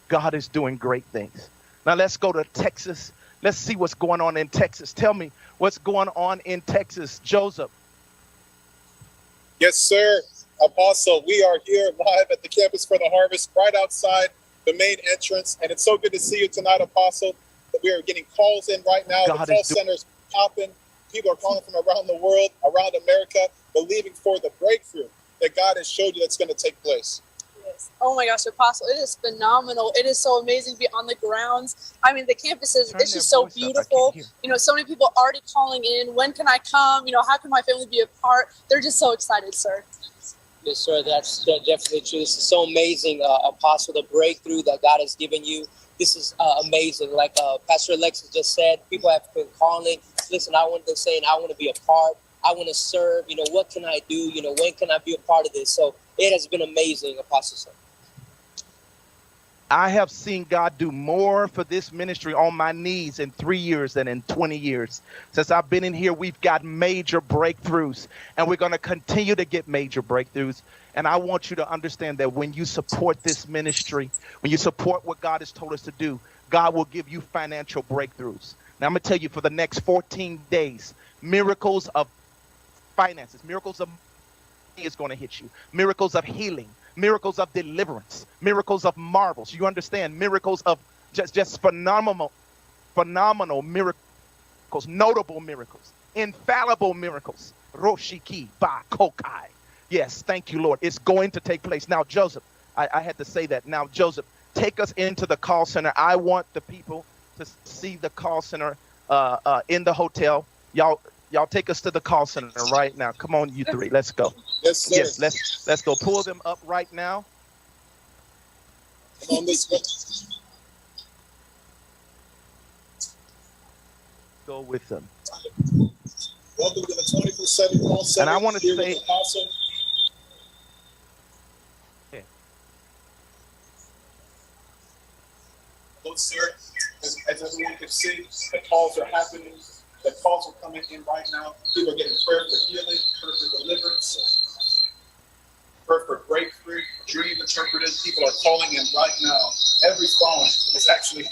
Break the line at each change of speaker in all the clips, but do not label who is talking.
God is doing great things. Now let's go to Texas. Let's see what's going on in Texas. Tell me what's going on in Texas, Joseph.
Yes, sir. Apostle, we are here live at the Campus for the Harvest, right outside the main entrance. And it's so good to see you tonight, Apostle. That we are getting calls in right now. The call center's popping. People are calling from around the world, around America, believing for the breakthrough that God has showed you that's going to take place.
Yes. Oh my gosh, Apostle, it is phenomenal. It is so amazing to be on the grounds. I mean, the campus is it's just so beautiful. You know, so many people already calling in. When can I come? You know, how can my family be a part? They're just so excited, sir.
Yes, sir. That's definitely true. This is so amazing, Apostle, the breakthrough that God has given you. This is amazing. Like Pastor Alexis just said, people have been calling. Listen, I want to say, I want to be a part. I want to serve. You know, what can I do? You know, when can I be a part of this? So it has been amazing, Apostle, sir.
I have seen God do more for this ministry on my knees in 3 years than in 20 years. Since I've been in here, we've got major breakthroughs, and we're going to continue to get major breakthroughs. And I want you to understand that when you support this ministry, when you support what God has told us to do, God will give you financial breakthroughs. Now, I'm going to tell you, for the next 14 days, miracles of finances, miracles of money is going to hit you, miracles of healing, miracles of deliverance, miracles of marvels. You understand? Miracles of just phenomenal miracles, notable miracles, infallible miracles. Roshiki ba kokai. Yes, thank you, Lord. It's going to take place. Now, Joseph, I had to say that. Now, Joseph, take us into the call center. I want the people to see the call center in the hotel. Y'all take us to the call center right now. Come on, you three. Let's go.
Yes, sir.
Yes, let's go. Pull them up right now.
Come on this way.
Go with them.
Welcome to the 24/7 call center.
And I want to say,
well, sir, as everyone can see, the calls are happening. The calls are coming in right now. People are getting prayer for healing, prayer for deliverance, prayer for breakthrough, dream interpreters. People are calling in right now. Every phone is actually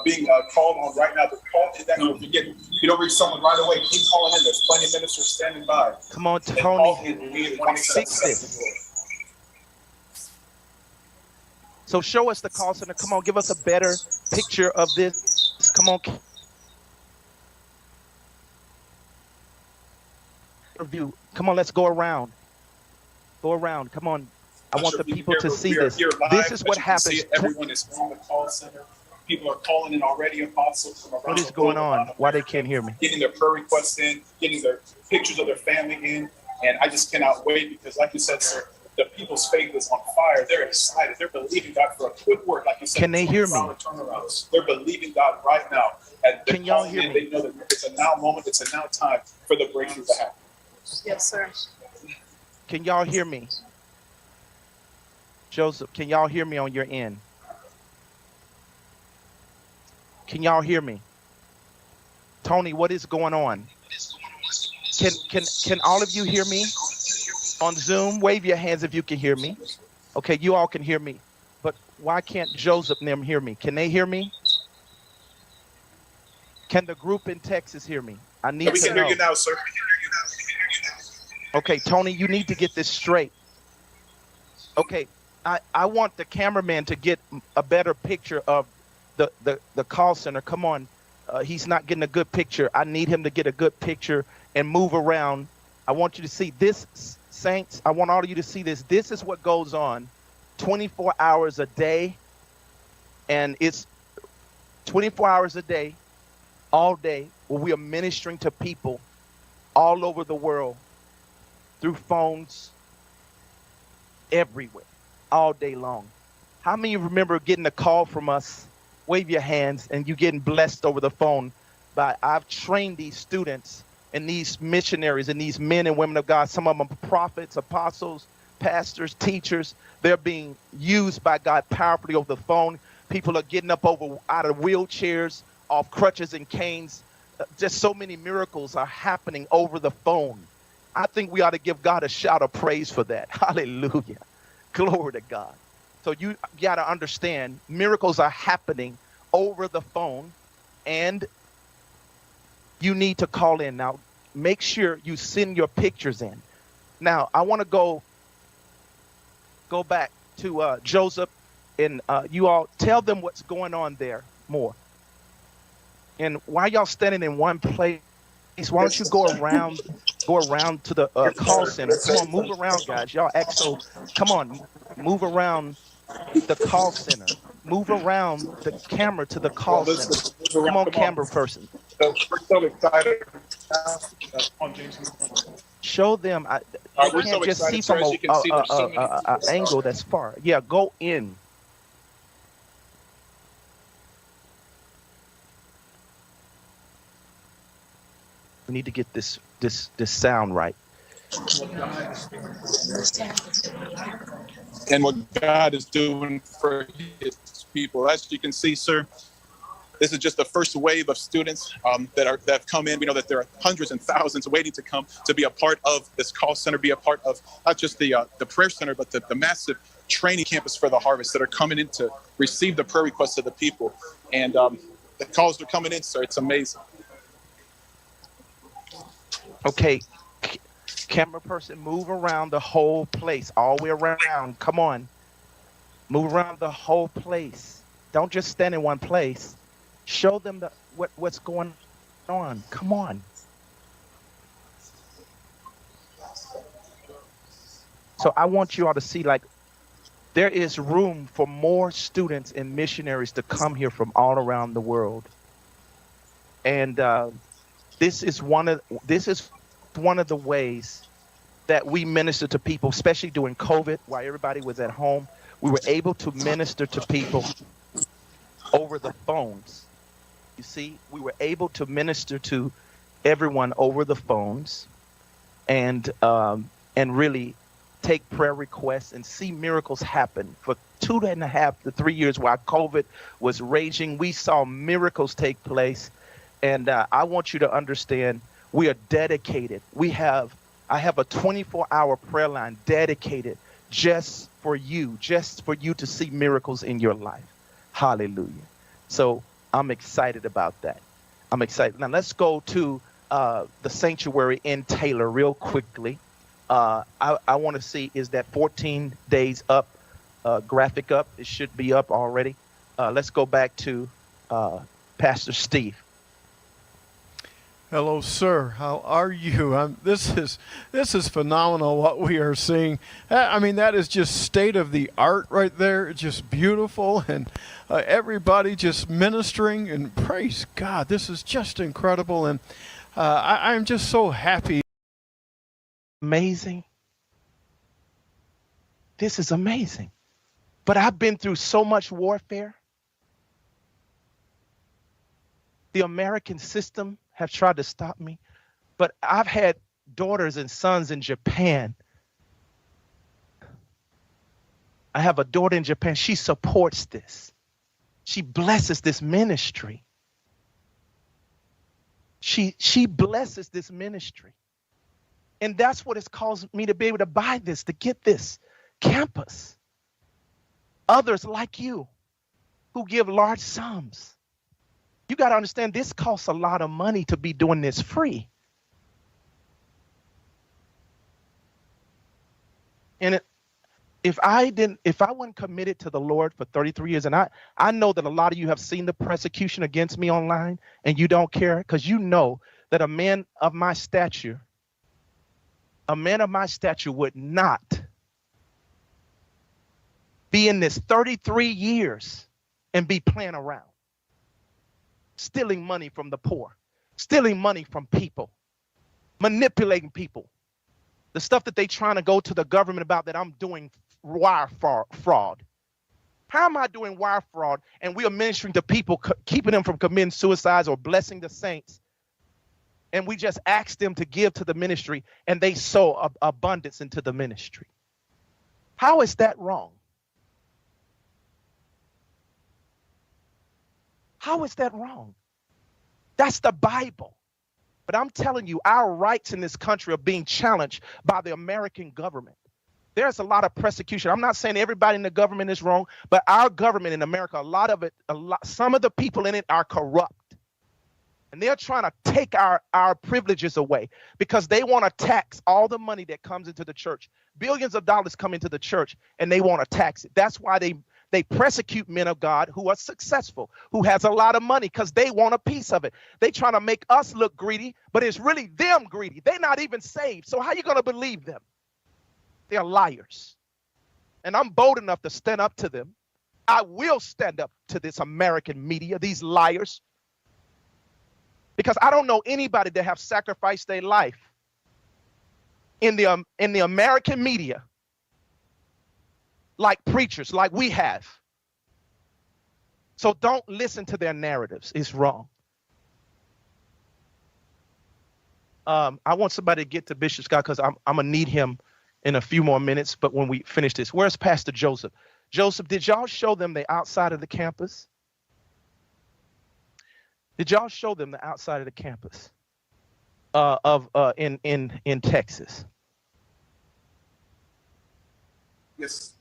being called on right now. The call is that you don't reach someone right away. Keep calling in. There's plenty of ministers standing by.
Come on, Tony. Fix this. So show us the call center. Come on, give us a better picture of this. Come on. Review. Come on, let's go around. Go around. Come on. I want the people to see this. This is what happens.
Everyone is on the call center. People are calling in already, apostles from around.
What is going on? Why they can't hear me?
Getting their prayer requests in, getting their pictures of their family in. And I just cannot wait because, like you said, sir, the people's faith is on fire. They're excited. They're believing God for a quick work. Like you said,
can they hear me?
They're believing God right now. And
can y'all hear me?
They know that it's a now moment. It's a now time for the breakthrough to happen.
Yes, sir.
Can y'all hear me? Joseph, can y'all hear me on your end? Can y'all hear me? Tony, what is going on? Can all of you hear me on Zoom? Wave your hands if you can hear me. Okay, you all can hear me. But why can't Joseph and them hear me? Can they hear me? Can the group in Texas hear me? I need to know.
We can hear you now, sir.
Okay, Tony, you need to get this straight. Okay, I want the cameraman to get a better picture of the call center. Come on, he's not getting a good picture. I need him to get a good picture and move around. I want you to see this, saints. I want all of you to see this. This is what goes on 24 hours a day, and it's 24 hours a day, all day, where we are ministering to people all over the world through phones, everywhere, all day long. How many of you remember getting a call from us? Wave your hands, and you getting blessed over the phone. I've trained these students and these missionaries and these men and women of God. Some of them are prophets, apostles, pastors, teachers. They're being used by God powerfully over the phone. People are getting up out of wheelchairs, off crutches and canes. Just so many miracles are happening over the phone. I think we ought to give God a shout of praise for that. Hallelujah. Glory to God. So you got to understand, miracles are happening over the phone, and you need to call in. Now, make sure you send your pictures in. Now, I want to go back to Joseph, and you all tell them what's going on there more. And while y'all standing in one place, why don't you go around to the call center? Come on, move around, guys. Y'all act so. Come on, move around the call center. Move around the camera to the call center. Come on, camera person.
So we're so excited. On James.
Show them. They can't just see from an angle that's far. Yeah, go in. We need to get this sound right.
And what God is doing for his people. As you can see, sir, this is just the first wave of students that have come in. We know that there are hundreds and thousands waiting to come to be a part of this call center, be a part of not just the prayer center, but the massive training campus for the harvest that are coming in to receive the prayer requests of the people. And the calls are coming in, sir. It's amazing.
Okay, camera person, move around the whole place, all the way around. Come on, move around the whole place. Don't just stand in one place. Show them what's going on. Come on. So I want you all to see, like, there is room for more students and missionaries to come here from all around the world. And this is one of the ways that we minister to people, especially during COVID, while everybody was at home. We were able to minister to people over the phones. You see, we were able to minister to everyone over the phones, and really take prayer requests and see miracles happen. For 2.5 to 3 years while COVID was raging, we saw miracles take place. And I want you to understand, we are dedicated. I have a 24-hour prayer line dedicated just for you to see miracles in your life. Hallelujah. So I'm excited about that. I'm excited. Now let's go to the sanctuary in Taylor real quickly. I want to see, is that 14 days up, graphic up? It should be up already. Let's go back to Pastor Steve.
Hello, sir. How are you? This is phenomenal what we are seeing. I mean, that is just state of the art right there. It's just beautiful, and everybody just ministering, and praise God. This is just incredible, and I'm just so happy.
Amazing. This is amazing. But I've been through so much warfare. The American system have tried to stop me, but I've had daughters and sons in Japan. I have a daughter in Japan. She supports this. She blesses this ministry. She blesses this ministry. And that's what has caused me to be able to buy this, to get this campus. Others like you who give large sums. You got to understand, this costs a lot of money to be doing this free. And if I wasn't committed to the Lord for 33 years, and I know that a lot of you have seen the persecution against me online, and you don't care, because you know that a man of my stature would not be in this 33 years and be playing around. Stealing money from the poor, stealing money from people, manipulating people. The stuff that they trying to go to the government about, that I'm doing wire fraud. How am I doing wire fraud and we are ministering to people, keeping them from committing suicides or blessing the saints? And we just ask them to give to the ministry, and they sow abundance into the ministry. How is that wrong? How is that wrong? That's the Bible. But I'm telling you, our rights in this country are being challenged by the American government. There's a lot of persecution. I'm not saying everybody in the government is wrong, but our government in America, some of the people in it are corrupt. And they're trying to take our privileges away because they want to tax all the money that comes into the church. Billions of dollars come into the church and they want to tax it. That's why they persecute men of God who are successful, who has a lot of money because they want a piece of it. They trying to make us look greedy, but it's really them greedy. They're not even saved. So how are you going to believe them? They're liars. And I'm bold enough to stand up to them. I will stand up to this American media, these liars. Because I don't know anybody that have sacrificed their life in the American media like preachers, like we have. So don't listen to their narratives. It's wrong. I want somebody to get to Bishop Scott because I'm going to need him in a few more minutes. But when we finish this, where's Pastor Joseph? Joseph, did y'all show them the outside of the campus? Did y'all show them the outside of the campus in Texas?
Yes.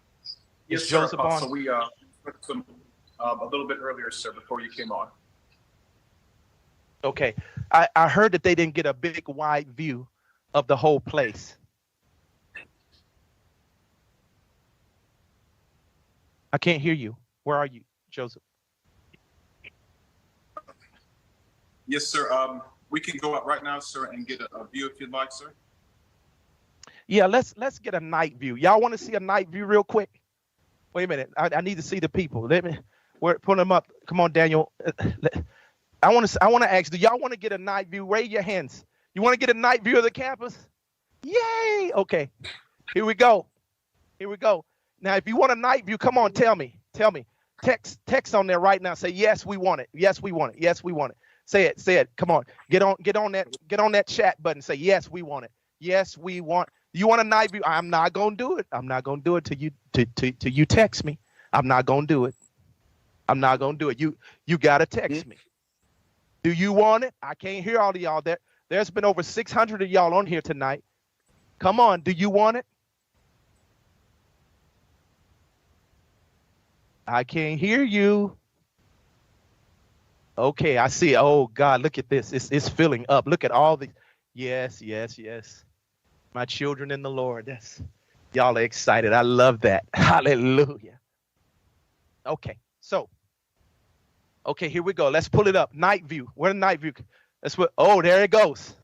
Yes,
Yes,
Joseph
sir.
on?
So we put some a little bit earlier, sir, before you came on.
Okay. I heard that they didn't get a big wide view of the whole place. I can't hear you. Where are you, Joseph?
Yes, sir. We can go out right now, sir, and get a view if you'd like, sir.
Yeah, let's get a night view. Y'all want to see a night view real quick? Wait a minute. I need to see the people. Put them up. Come on, Daniel. I want to ask, do y'all want to get a night view? Raise your hands. You want to get a night view of the campus? Yay! Okay. Here we go. Here we go. Now, if you want a night view, come on, tell me. Text on there right now. Say, yes, we want it. Yes, we want it. Yes, we want it. Say it. Come on. Get on that chat button. Say, yes, we want it. Yes, we want. You want a night view? I'm not gonna do it. I'm not gonna do it till you text me. I'm not gonna do it. I'm not gonna do it. You gotta text me. Do you want it? I can't hear all of y'all. There's been over 600 of y'all on here tonight. Come on. Do you want it? I can't hear you. Okay, I see. Oh God, look at this. It's filling up. Look at all the. Yes. My children in the Lord. Y'all are excited. I love that. Hallelujah. Okay, here we go. Let's pull it up. Night view. Where the night view? Oh, there it goes.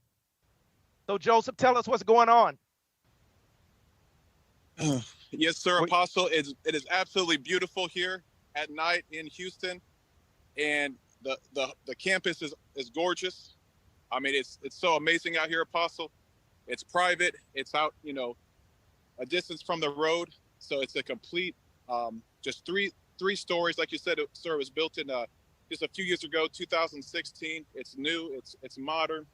So Joseph, tell us what's going on.
Yes, sir, Apostle. It is absolutely beautiful here at night in Houston, and the campus is gorgeous. I mean, it's so amazing out here, Apostle. It's private. It's out, a distance from the road, so it's a complete, just three stories, like you said, sir. It was built in just a few years ago, 2016. It's new. It's modern.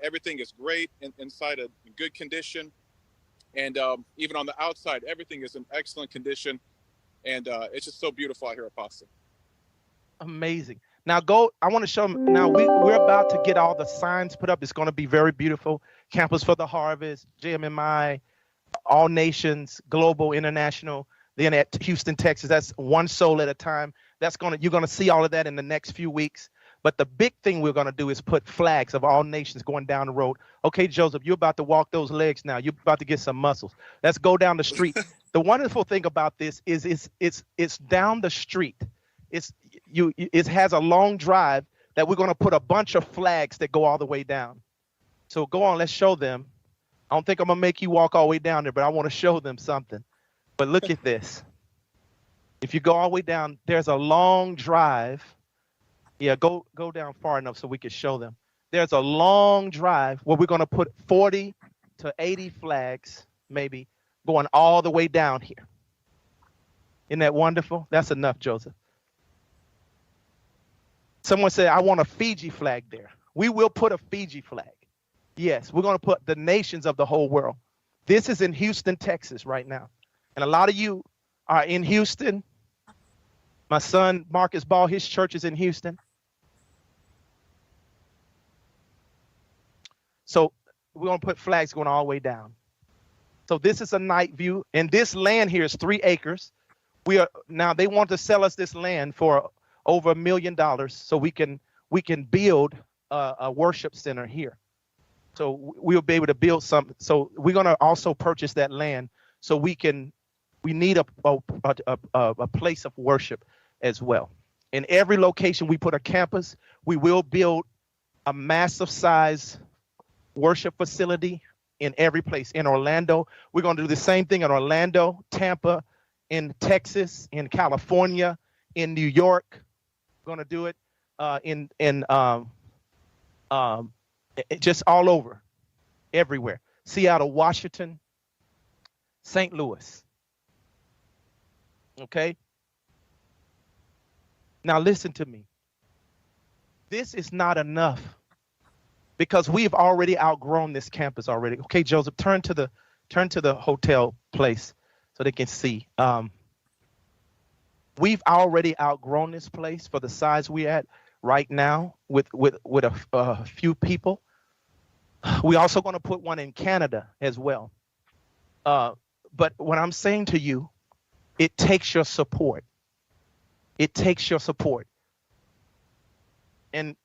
Everything is great inside, in good condition. And even on the outside, everything is in excellent condition. And it's just so beautiful out here, Apostle.
Amazing. Now I want to show them. Now we're about to get all the signs put up. It's going to be very beautiful. Campus for the Harvest, JMMI, All Nations, Global, International. Then at Houston, Texas, that's one soul at a time. You're going to see all of that in the next few weeks. But the big thing we're going to do is put flags of all nations going down the road. Okay, Joseph, you're about to walk those legs now. You're about to get some muscles. Let's go down the street. The wonderful thing about this is it's down the street. It has a long drive that we're going to put a bunch of flags that go all the way down. So go on, let's show them. I don't think I'm going to make you walk all the way down there, but I want to show them something. But look at this. If you go all the way down, there's a long drive. Yeah, go down far enough so we can show them. There's a long drive where we're going to put 40 to 80 flags, maybe, going all the way down here. Isn't that wonderful? That's enough, Joseph. Someone said, I want a Fiji flag there. We will put a Fiji flag. Yes, we're going to put the nations of the whole world. This is in Houston, Texas right now. And a lot of you are in Houston. My son, Marcus Ball, his church is in Houston. So we're going to put flags going all the way down. So this is a night view, and this land here is 3 acres. Now they want to sell us this land for over $1 million, so we can build a worship center here. So we'll be able to build something. So we're gonna also purchase that land, so we need a place of worship as well. In every location we put a campus. We will build a massive size worship facility in every place. In Orlando, we're going to do the same thing in Orlando, Tampa, in Texas, in California, in New York. We're going to do it just all over, everywhere. Seattle, Washington, St. Louis. Okay? Now listen to me. This is not enough, because we've already outgrown this campus already. Okay, Joseph, turn to the hotel place so they can see. We've already outgrown this place for the size we're at right now with a few people. We're also going to put one in Canada as well. But what I'm saying to you, it takes your support. It takes your support. And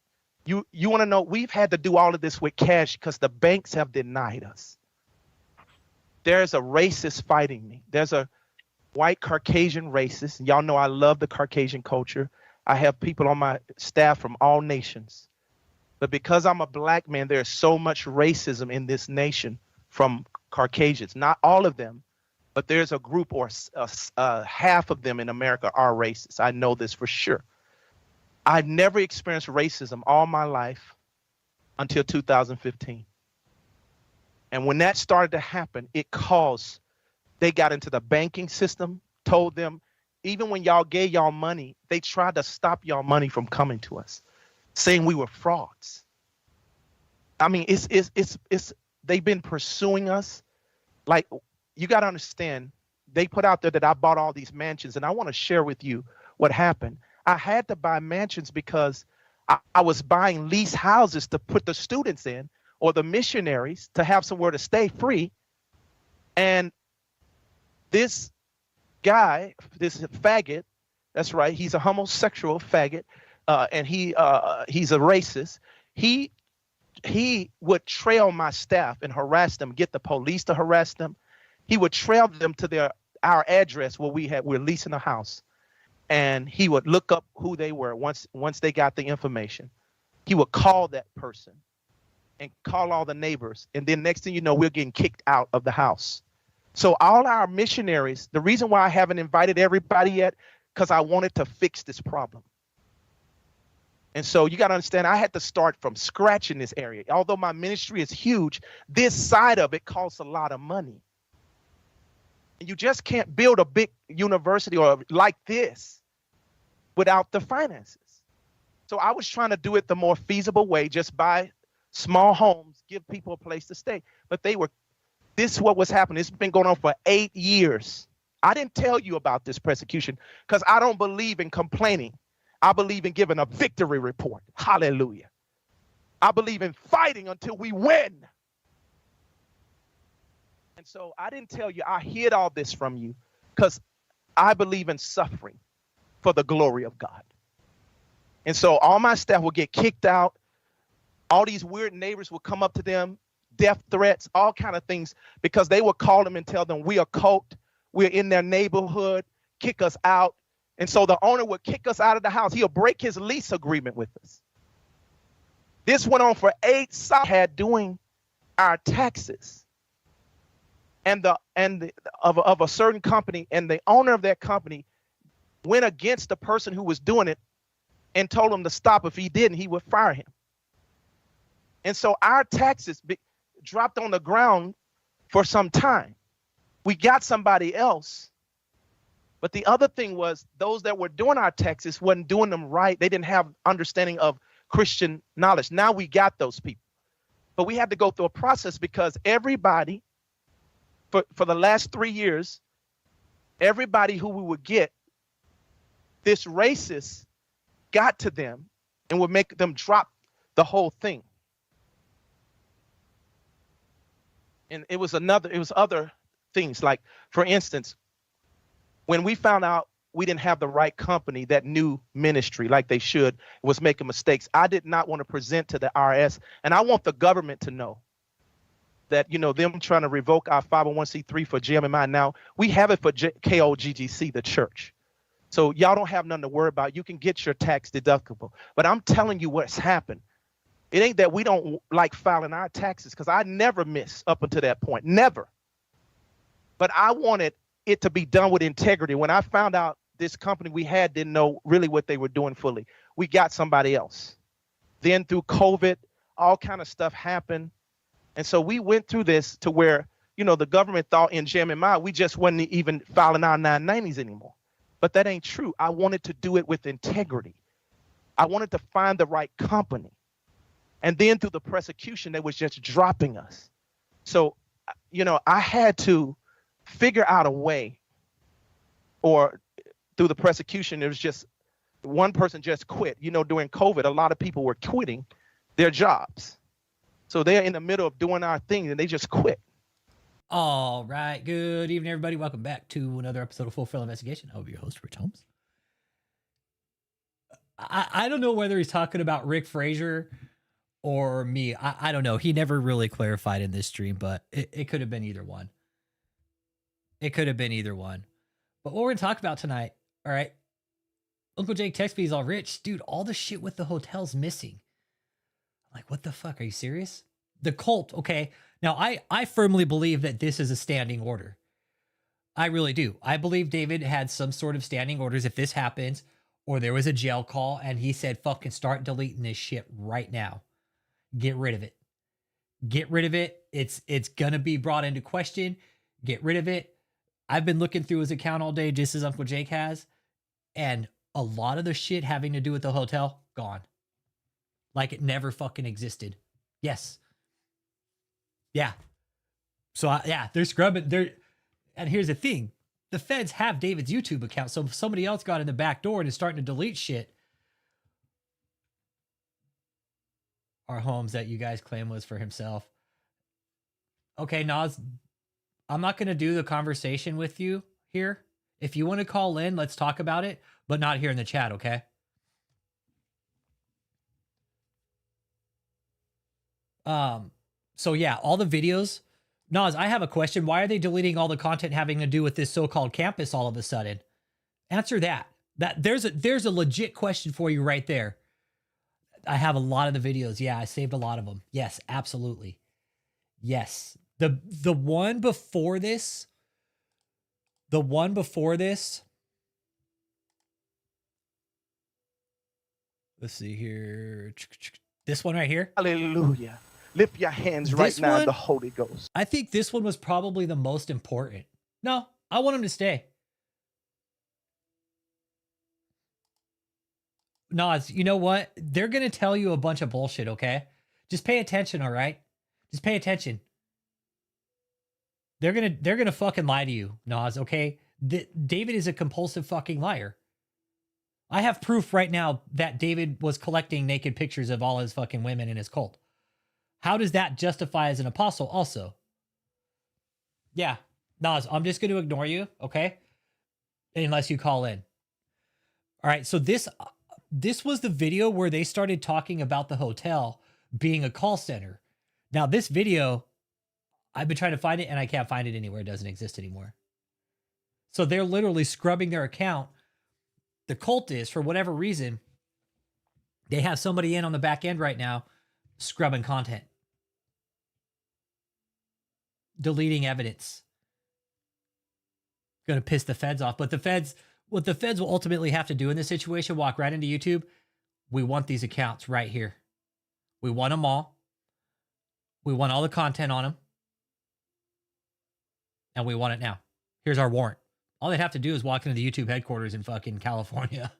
you want to know, we've had to do all of this with cash because the banks have denied us. There's a racist fighting me. There's a white Caucasian racist. Y'all know I love the Caucasian culture. I have people on my staff from all nations. But because I'm a black man, there's so much racism in this nation from Caucasians. Not all of them, but there's a group, or half of them in America are racist. I know this for sure. I've never experienced racism all my life until 2015. And when that started to happen, they got into the banking system, told them, even when y'all gave y'all money, they tried to stop y'all money from coming to us, saying we were frauds. I mean, they've been pursuing us. Like, you got to understand, they put out there that I bought all these mansions, and I want to share with you what happened. I had to buy mansions because I was buying lease houses to put the students in, or the missionaries to have somewhere to stay free. And this guy, this faggot, that's right, he's a homosexual faggot, and he's a racist. He would trail my staff and harass them, get the police to harass them. He would trail them to our address where we're leasing a house. And he would look up who they were once they got the information. He would call that person and call all the neighbors. And then next thing you know, we're getting kicked out of the house. So all our missionaries, the reason why I haven't invited everybody yet, because I wanted to fix this problem. And so you got to understand, I had to start from scratch in this area. Although my ministry is huge, this side of it costs a lot of money. And you just can't build a big university or like this without the finances. So I was trying to do it the more feasible way, just buy small homes, give people a place to stay. But this is what was happening. It's been going on for 8 years. I didn't tell you about this persecution because I don't believe in complaining. I believe in giving a victory report. Hallelujah. I believe in fighting until we win. And so I didn't tell you, I hid all this from you because I believe in suffering for the glory of God. And so all my staff will get kicked out. All these weird neighbors will come up to them, death threats, all kind of things, because they will call them and tell them we are cult, we're in their neighborhood, kick us out. And so the owner would kick us out of the house. He'll break his lease agreement with us. This went on for 8 years, had doing our taxes. And of a certain company, and the owner of that company went against the person who was doing it and told him to stop. If he didn't, he would fire him. And so our taxes dropped on the ground for some time. We got somebody else. But the other thing was, those that were doing our taxes wasn't doing them right. They didn't have understanding of Christian knowledge. Now we got those people. But we had to go through a process because everybody, for the last 3 years, everybody who we would get, this racist got to them and would make them drop the whole thing. And it was other things. Like, for instance, when we found out we didn't have the right company that knew ministry like they should, was making mistakes, I did not want to present to the IRS. And I want the government to know that, them trying to revoke our 501c3 for GMMI now, we have it for KOGGC, the church. So y'all don't have nothing to worry about. You can get your tax deductible. But I'm telling you what's happened. It ain't that we don't like filing our taxes, because I never miss up until that point. Never. But I wanted it to be done with integrity. When I found out this company we had didn't know really what they were doing fully, we got somebody else. Then through COVID, all kind of stuff happened. And so we went through this to where, the government thought in GMMI, we just wasn't even filing our 990s anymore. But that ain't true. I wanted to do it with integrity. I wanted to find the right company. And then through the persecution, they was just dropping us. So, I had to figure out a way, or through the persecution, it was just one person just quit. During COVID, a lot of people were quitting their jobs. So they're in the middle of doing our thing and they just quit.
All right. Good evening, everybody. Welcome back to another episode of Frontal Investigation. I'll be your host, Rich Holmes. I don't know whether he's talking about Rick Frazier or me. I don't know. He never really clarified in this stream, but it could have been either one. It could have been either one. But what we're going to talk about tonight, all right, Uncle Jake text me, he's all, Rich, dude, all the shit with the hotel's missing. I'm like, what the fuck? Are you serious? The cult, okay. Now, I firmly believe that this is a standing order. I really do. I believe David had some sort of standing orders if this happens, or there was a jail call and he said, fucking start deleting this shit right now. Get rid of it. Get rid of it. It's going to be brought into question. Get rid of it. I've been looking through his account all day, just as Uncle Jake has, and a lot of the shit having to do with the hotel, gone. Like it never fucking existed. Yes. Yeah. So, they're scrubbing. And here's the thing. The feds have David's YouTube account, so if somebody else got in the back door and is starting to delete shit, our homes that you guys claim was for himself. Okay, Nas, I'm not going to do the conversation with you here. If you want to call in, let's talk about it, but not here in the chat, okay? So yeah, all the videos. Nas, I have a question. Why are they deleting all the content having to do with this so-called campus all of a sudden? Answer that. There's a legit question for you right there. I have a lot of the videos. Yeah, I saved a lot of them. Yes, absolutely. Yes. The one before this, let's see here. This one right here.
Hallelujah. Lift your hands right now in the Holy Ghost.
I think this one was probably the most important. No, I want him to stay. Nas, you know what? They're going to tell you a bunch of bullshit, okay? Just pay attention, all right? Just pay attention. They're going to fucking lie to you, Nas, okay? David is a compulsive fucking liar. I have proof right now that David was collecting naked pictures of all his fucking women in his cult. How does that justify as an apostle also? Yeah, Nas, I'm just going to ignore you, okay? Unless you call in. All right, so this was the video where they started talking about the hotel being a call center. Now, this video, I've been trying to find it and I can't find it anywhere. It doesn't exist anymore. So they're literally scrubbing their account. The cult is, for whatever reason, they have somebody in on the back end right now scrubbing content. Deleting evidence. Going to piss the feds off. But what the feds will ultimately have to do in this situation, walk right into YouTube. We want these accounts right here. We want them all. We want all the content on them. And we want it now. Here's our warrant. All they'd have to do is walk into the YouTube headquarters in fucking California.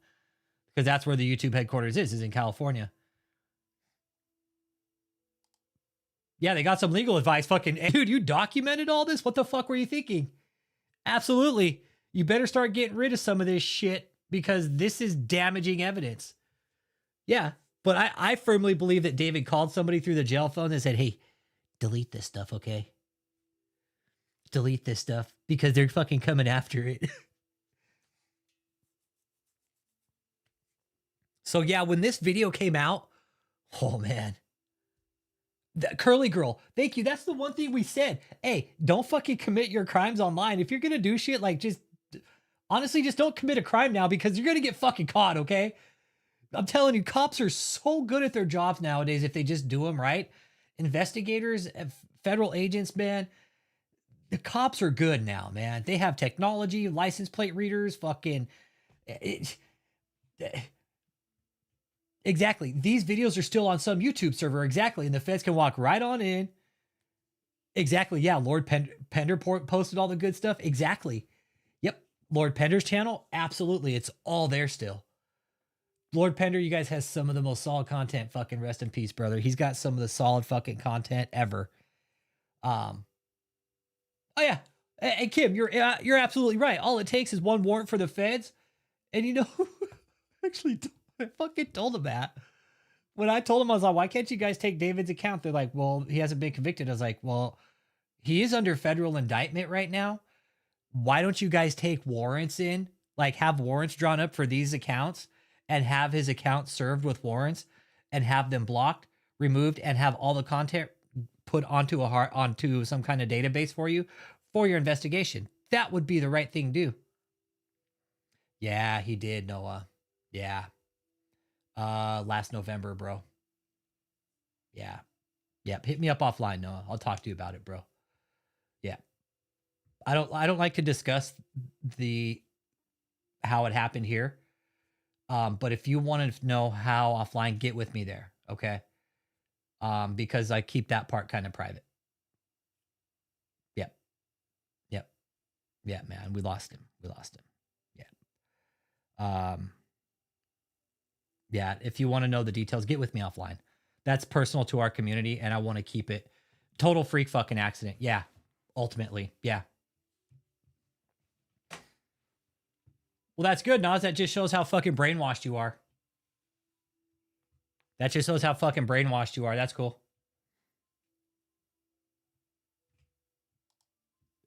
Because that's where the YouTube headquarters is in California. Yeah, they got some legal advice. Fucking, dude, you documented all this? What the fuck were you thinking? Absolutely. You better start getting rid of some of this shit because this is damaging evidence. Yeah, but I firmly believe that David called somebody through the jail phone and said, hey, delete this stuff, okay? delete this stuff because they're fucking coming after it. So yeah, when this video came out, oh man. That curly girl, thank you. That's the one thing we said. Hey, don't fucking commit your crimes online. If you're gonna do shit, like just honestly, just don't commit a crime now because you're gonna get fucking caught, okay? I'm telling you, cops are so good at their jobs nowadays if they just do them right. Investigators, federal agents, man, the cops are good now, man. They have technology, license plate readers, fucking. Exactly. These videos are still on some YouTube server. Exactly. And the feds can walk right on in. Exactly. Yeah. Lord Pender posted all the good stuff. Exactly. Yep. Lord Pender's channel. Absolutely. It's all there still. Lord Pender, you guys has some of the most solid content. Fucking rest in peace, brother. He's got some of the solid fucking content ever. Oh yeah. And Kim, you're absolutely right. All it takes is one warrant for the feds. And you know, actually, I fucking told him that. When I told him, I was like, why can't you guys take David's account? They're like, well, he hasn't been convicted. I was like, well, he is under federal indictment right now. Why don't you guys take warrants in? Like have warrants drawn up for these accounts and have his account served with warrants and have them blocked, removed, and have all the content put onto some kind of database for you for your investigation. That would be the right thing to do. Yeah, he did, Noah. Yeah. Last November, bro. Yeah. Yep. Hit me up offline, Noah. I'll talk to you about it, bro. Yeah. I don't like to discuss how it happened here. But if you want to know how offline, get with me there. Okay. Because I keep that part kind of private. Yep. Yep. Yeah, man. We lost him. Yeah. Yeah, if you want to know the details, get with me offline. That's personal to our community, and I want to keep it total freak fucking accident. Yeah, ultimately, yeah. Well, that's good, Nas. That just shows how fucking brainwashed you are. That just shows how fucking brainwashed you are. That's cool.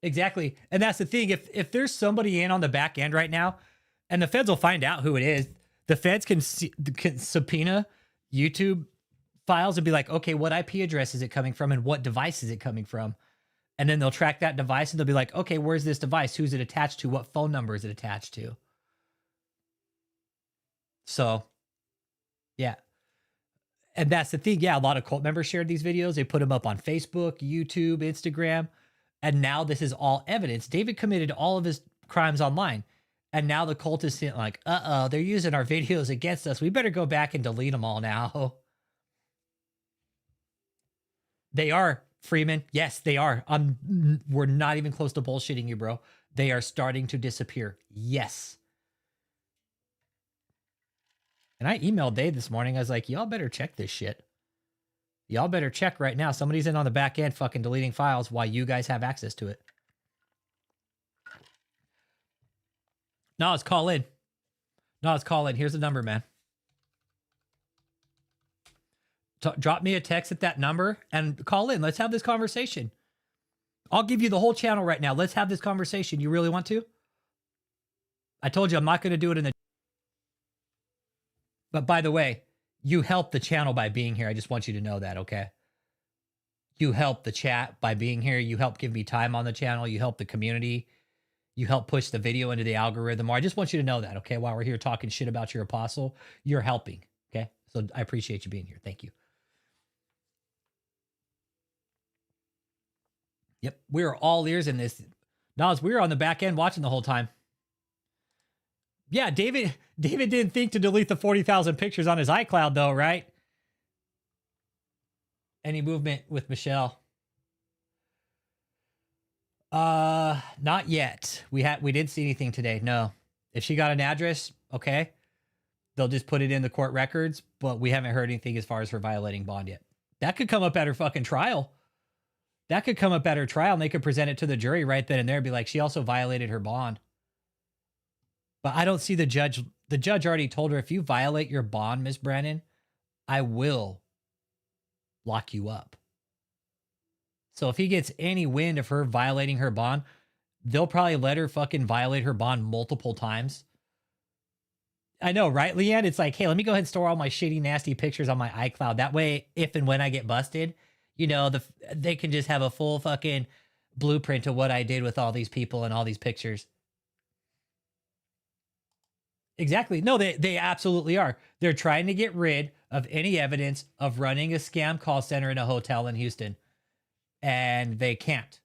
Exactly, and that's the thing. If there's somebody in on the back end right now, and the feds will find out who it is. The feds can subpoena YouTube files and be like, okay, what IP address is it coming from and what device is it coming from? And then they'll track that device and they'll be like, okay, where's this device? Who's it attached to? What phone number is it attached to? So, yeah. And that's the thing. Yeah, a lot of cult members shared these videos. They put them up on Facebook, YouTube, Instagram. And now this is all evidence. David committed all of his crimes online. And now the cult is like, they're using our videos against us. We better go back and delete them all now. They are, Freeman. Yes, they are. We're not even close to bullshitting you, bro. They are starting to disappear. Yes. And I emailed Dave this morning. I was like, y'all better check this shit. Y'all better check right now. Somebody's in on the back end fucking deleting files while you guys have access to it. No, it's call in. Here's the number, man. Drop me a text at that number and call in. Let's have this conversation. I'll give you the whole channel right now. Let's have this conversation. You really want to? I told you I'm not going to do it in the... But by the way, you help the channel by being here. I just want you to know that, okay? You help the chat by being here. You help give me time on the channel. You help the community. You help push the video into the algorithm. Or I just want you to know that, okay? While we're here talking shit about your apostle, you're helping, okay? So I appreciate you being here. Thank you. Yep, we were all ears in this. Nas, we were on the back end watching the whole time. Yeah, David didn't think to delete the 40,000 pictures on his iCloud, though, right? Any movement with Michelle? Not yet. We didn't see anything today. No. If she got an address, okay, they'll just put it in the court records, but we haven't heard anything as far as her violating bond yet. That could come up at her fucking trial. And they could present it to the jury right then and there and be like, she also violated her bond. But I don't see the judge. The judge already told her, if you violate your bond, Miss Brennan, I will lock you up. So if he gets any wind of her violating her bond, they'll probably let her fucking violate her bond multiple times. I know, right, Leanne? It's like, hey, let me go ahead and store all my shitty, nasty pictures on my iCloud. That way, if and when I get busted, they can just have a full fucking blueprint of what I did with all these people and all these pictures. Exactly. No, they absolutely are. They're trying to get rid of any evidence of running a scam call center in a hotel in Houston. And they can't.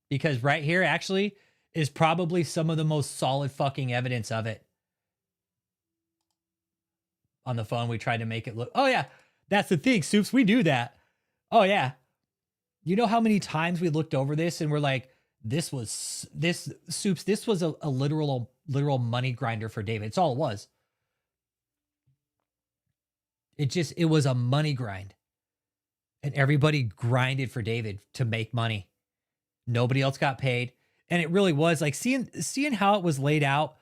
Because right here actually is probably some of the most solid fucking evidence of it. On the phone, we tried to make it look, oh yeah, that's the thing, Soups, we do that. Oh yeah. You know how many times we looked over this and we're like, this was a literal money grinder for David. It's all it was. It was a money grind. And everybody grinded for David to make money. Nobody else got paid. And it really was like seeing how it was laid out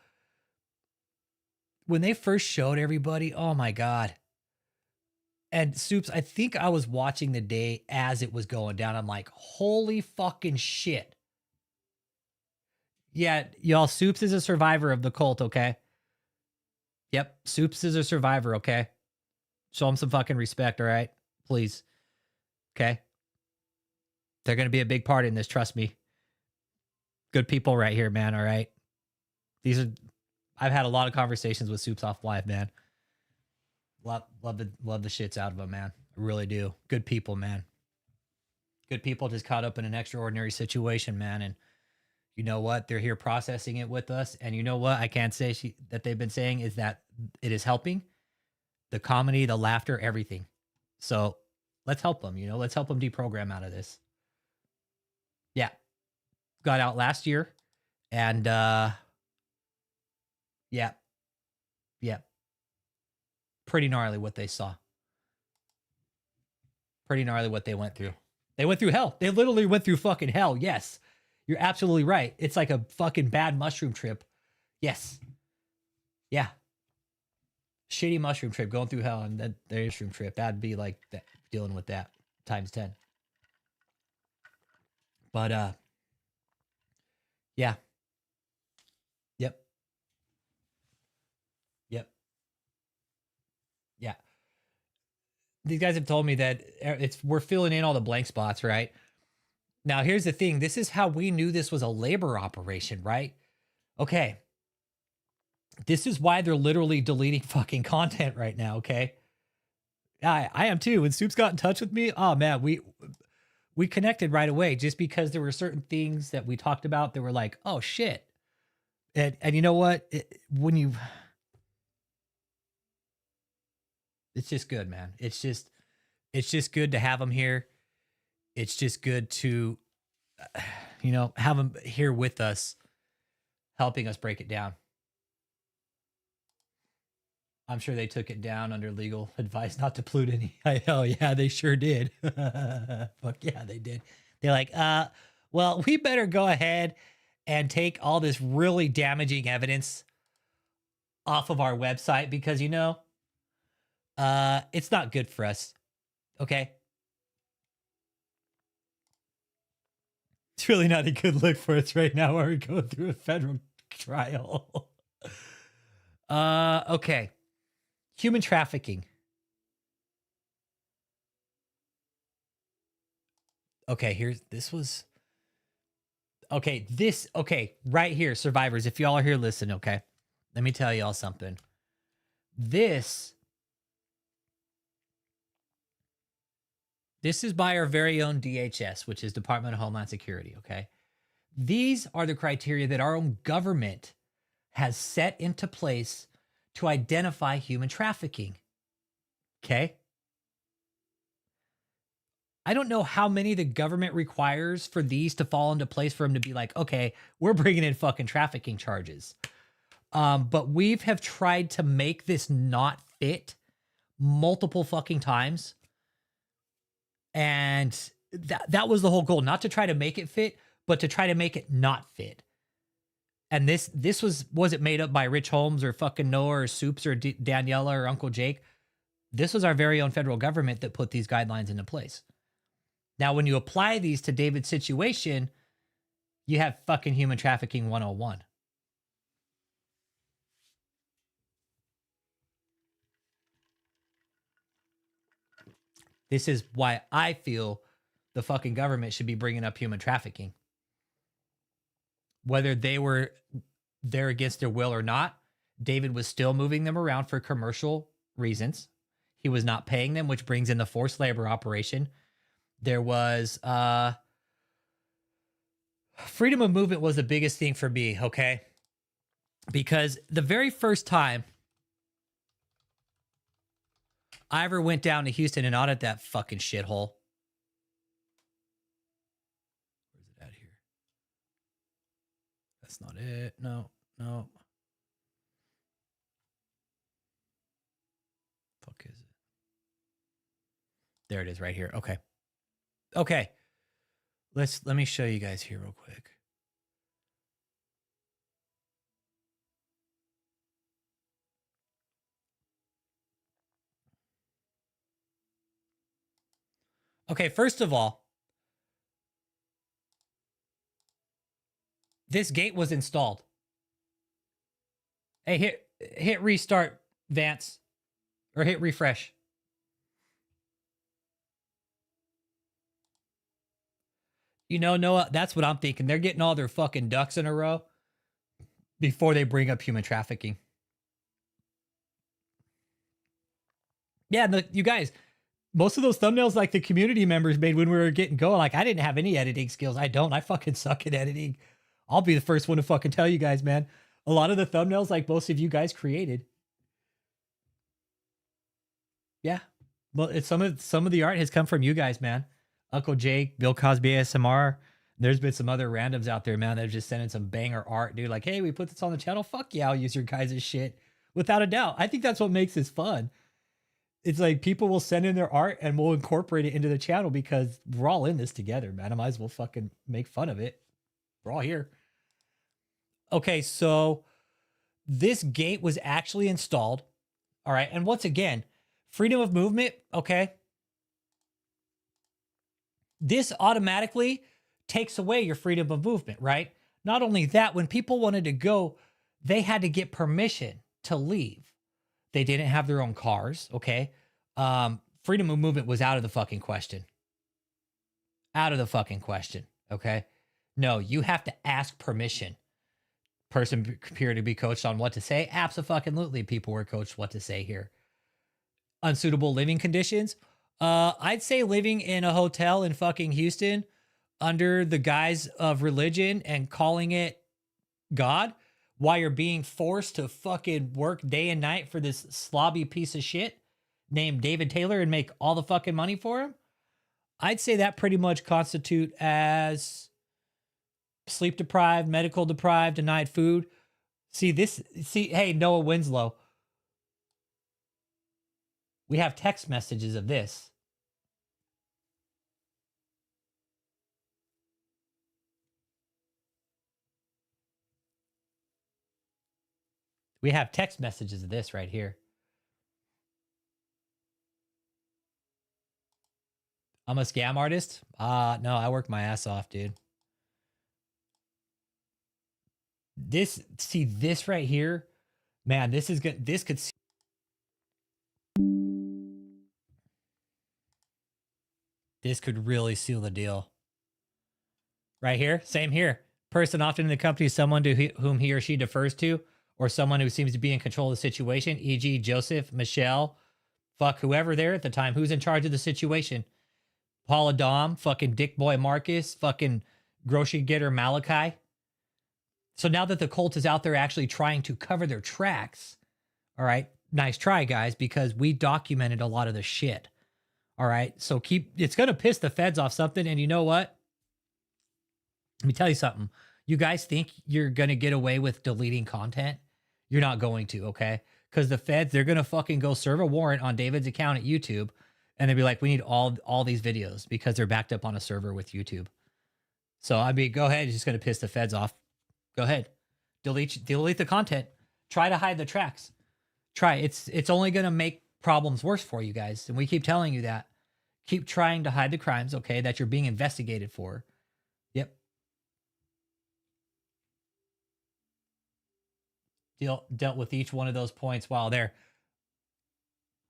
when they first showed everybody. Oh my God. And Soups, I think I was watching the day as it was going down. I'm like, holy fucking shit. Yeah, y'all, Soups is a survivor of the cult, okay? Yep, Soups is a survivor, okay? Show him some fucking respect, all right? Please. Okay? They're going to be a big part in this, trust me. Good people right here, man, all right? I've had a lot of conversations with Soups off live, man. Love the shits out of them, man. I really do. Good people, man. Good people just caught up in an extraordinary situation, man. And you know what? They're here processing it with us. And you know what? I can't say that they've been saying is that it is helping. The comedy, the laughter, everything. So let's help them, let's help them deprogram out of this. Yeah. Got out last year. And yeah. Pretty gnarly what they saw. Pretty gnarly what they went through. They went through hell. They literally went through fucking hell. Yes. You're absolutely right. It's like a fucking bad mushroom trip. Yes. Yeah. Shitty mushroom trip going through hell, and then the mushroom trip. That'd be like that, dealing with that times 10. But yeah. Yep. Yeah. These guys have told me that we're filling in all the blank spots, right? Now, here's the thing. This is how we knew this was a labor operation, right? Okay. This is why they're literally deleting fucking content right now, okay? I am too. When Soups got in touch with me, oh man, we connected right away just because there were certain things that we talked about that were like, oh shit. And you know what? It's just good, man. It's just good to have them here. It's just good to, have them here with us, helping us break it down. I'm sure they took it down under legal advice not to pollute any. Oh yeah, they sure did. Fuck yeah, they did. They're like, well, we better go ahead and take all this really damaging evidence off of our website because, it's not good for us. Okay. It's really not a good look for us right now while we're going through a federal trial. Okay. Human trafficking. Okay, right here, survivors. If y'all are here, listen, okay? Let me tell y'all something. This is by our very own DHS, which is Department of Homeland Security, okay? These are the criteria that our own government has set into place to identify human trafficking, okay? I don't know how many the government requires for these to fall into place for them to be like, okay, we're bringing in fucking trafficking charges. But we have tried to make this not fit multiple fucking times. And that was the whole goal, not to try to make it fit, but to try to make it not fit. And this was it made up by Rich Holmes or fucking Noah or Soups or Daniela or Uncle Jake? This was our very own federal government that put these guidelines into place. Now, when you apply these to David's situation, you have fucking human trafficking 101. This is why I feel the fucking government should be bringing up human trafficking. Whether they were there against their will or not, David was still moving them around for commercial reasons. He was not paying them, which brings in the forced labor operation. There was freedom of movement was the biggest thing for me, okay? Because the very first time I ever went down to Houston and audited that fucking shithole. Where's it at here? That's not it. No. Fuck is it? There it is right here. Okay. Let me show you guys here real quick. Okay, first of all, this gate was installed. Hey, hit restart, Vance, or hit refresh. You know, Noah, that's what I'm thinking. They're getting all their fucking ducks in a row before they bring up human trafficking. Yeah, you guys, most of those thumbnails like the community members made when we were getting going, like I didn't have any editing skills. I fucking suck at editing. I'll be the first one to fucking tell you guys, man. A lot of the thumbnails like most of you guys created. Yeah. Well, it's some of the art has come from you guys, man. Uncle Jake, Bill Cosby ASMR. There's been some other randoms out there, man, that have just sending some banger art, dude. Like, hey, we put this on the channel. Fuck yeah, I'll use your guys' shit. Without a doubt. I think that's what makes this fun. It's like people will send in their art and we'll incorporate it into the channel because we're all in this together, man. I might as well fucking make fun of it. We're all here. Okay, so this gate was actually installed. All right. And once again, freedom of movement. Okay. This automatically takes away your freedom of movement, right? Not only that, when people wanted to go, they had to get permission to leave. They didn't have their own cars, okay? Freedom of movement was out of the fucking question. Out of the fucking question, okay? No, you have to ask permission. Person appear to be coached on what to say. Abso-fucking-lutely, people were coached what to say here. Unsuitable living conditions. I'd say living in a hotel in fucking Houston under the guise of religion and calling it God while you're being forced to fucking work day and night for this slobby piece of shit named David Taylor and make all the fucking money for him. I'd say that pretty much constitute as sleep deprived, medical deprived, denied food. Hey, Noah Winslow. We have text messages of this. We have text messages of this right here. I'm a scam artist? No, I work my ass off, dude. This right here, man, this is good. This could really seal the deal. Right here, same here. Person often in the company is someone to whom he or she defers to, or someone who seems to be in control of the situation, e.g. Joseph, Michelle, fuck whoever there at the time. Who's in charge of the situation? Paula Dom, fucking Dick Boy Marcus, fucking grocery getter Malachi. So now that the cult is out there actually trying to cover their tracks, all right, nice try, guys, because we documented a lot of the shit. All right, so it's going to piss the feds off something, and you know what? Let me tell you something. You guys think you're going to get away with deleting content? You're not going to, okay? Because the feds, they're going to fucking go serve a warrant on David's account at YouTube, and they'll be like, we need all these videos because they're backed up on a server with YouTube. So, I mean, go ahead. It's just going to piss the feds off. Go ahead. Delete the content. Try to hide the tracks. Try. It's only going to make problems worse for you guys. And we keep telling you that. keep trying to hide the crimes, okay, that you're being investigated for. Yep. Dealt with each one of those points while there.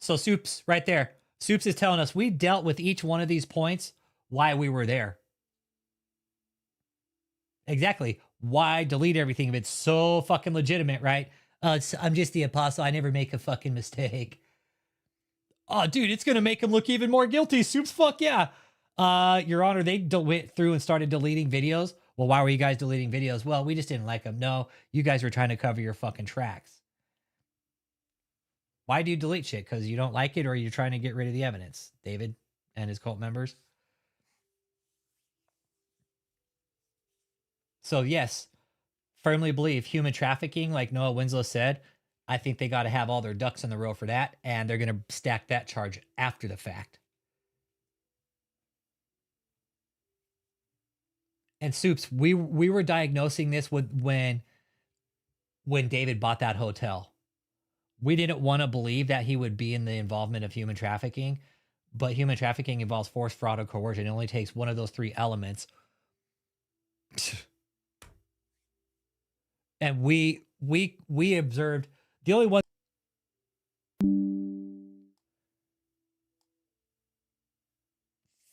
So Soups, right there. Soups is telling us we dealt with each one of these points while we were there. Exactly. Why delete everything if it's so fucking legitimate, right? I'm just the apostle. I never make a fucking mistake. Oh, dude, it's going to make him look even more guilty. Soups, fuck yeah. Your Honor, they went through and started deleting videos. Well, why were you guys deleting videos? Well, we just didn't like them. No, you guys were trying to cover your fucking tracks. Why do you delete shit? Because you don't like it or you're trying to get rid of the evidence, David and his cult members? So, yes, firmly believe human trafficking, like Noah Winslow said, I think they got to have all their ducks in the row for that, and they're going to stack that charge after the fact. And Soups, we were diagnosing this when David bought that hotel. We didn't want to believe that he would be in the involvement of human trafficking, but human trafficking involves force, fraud, or coercion. It only takes one of those three elements. And we observed the only one.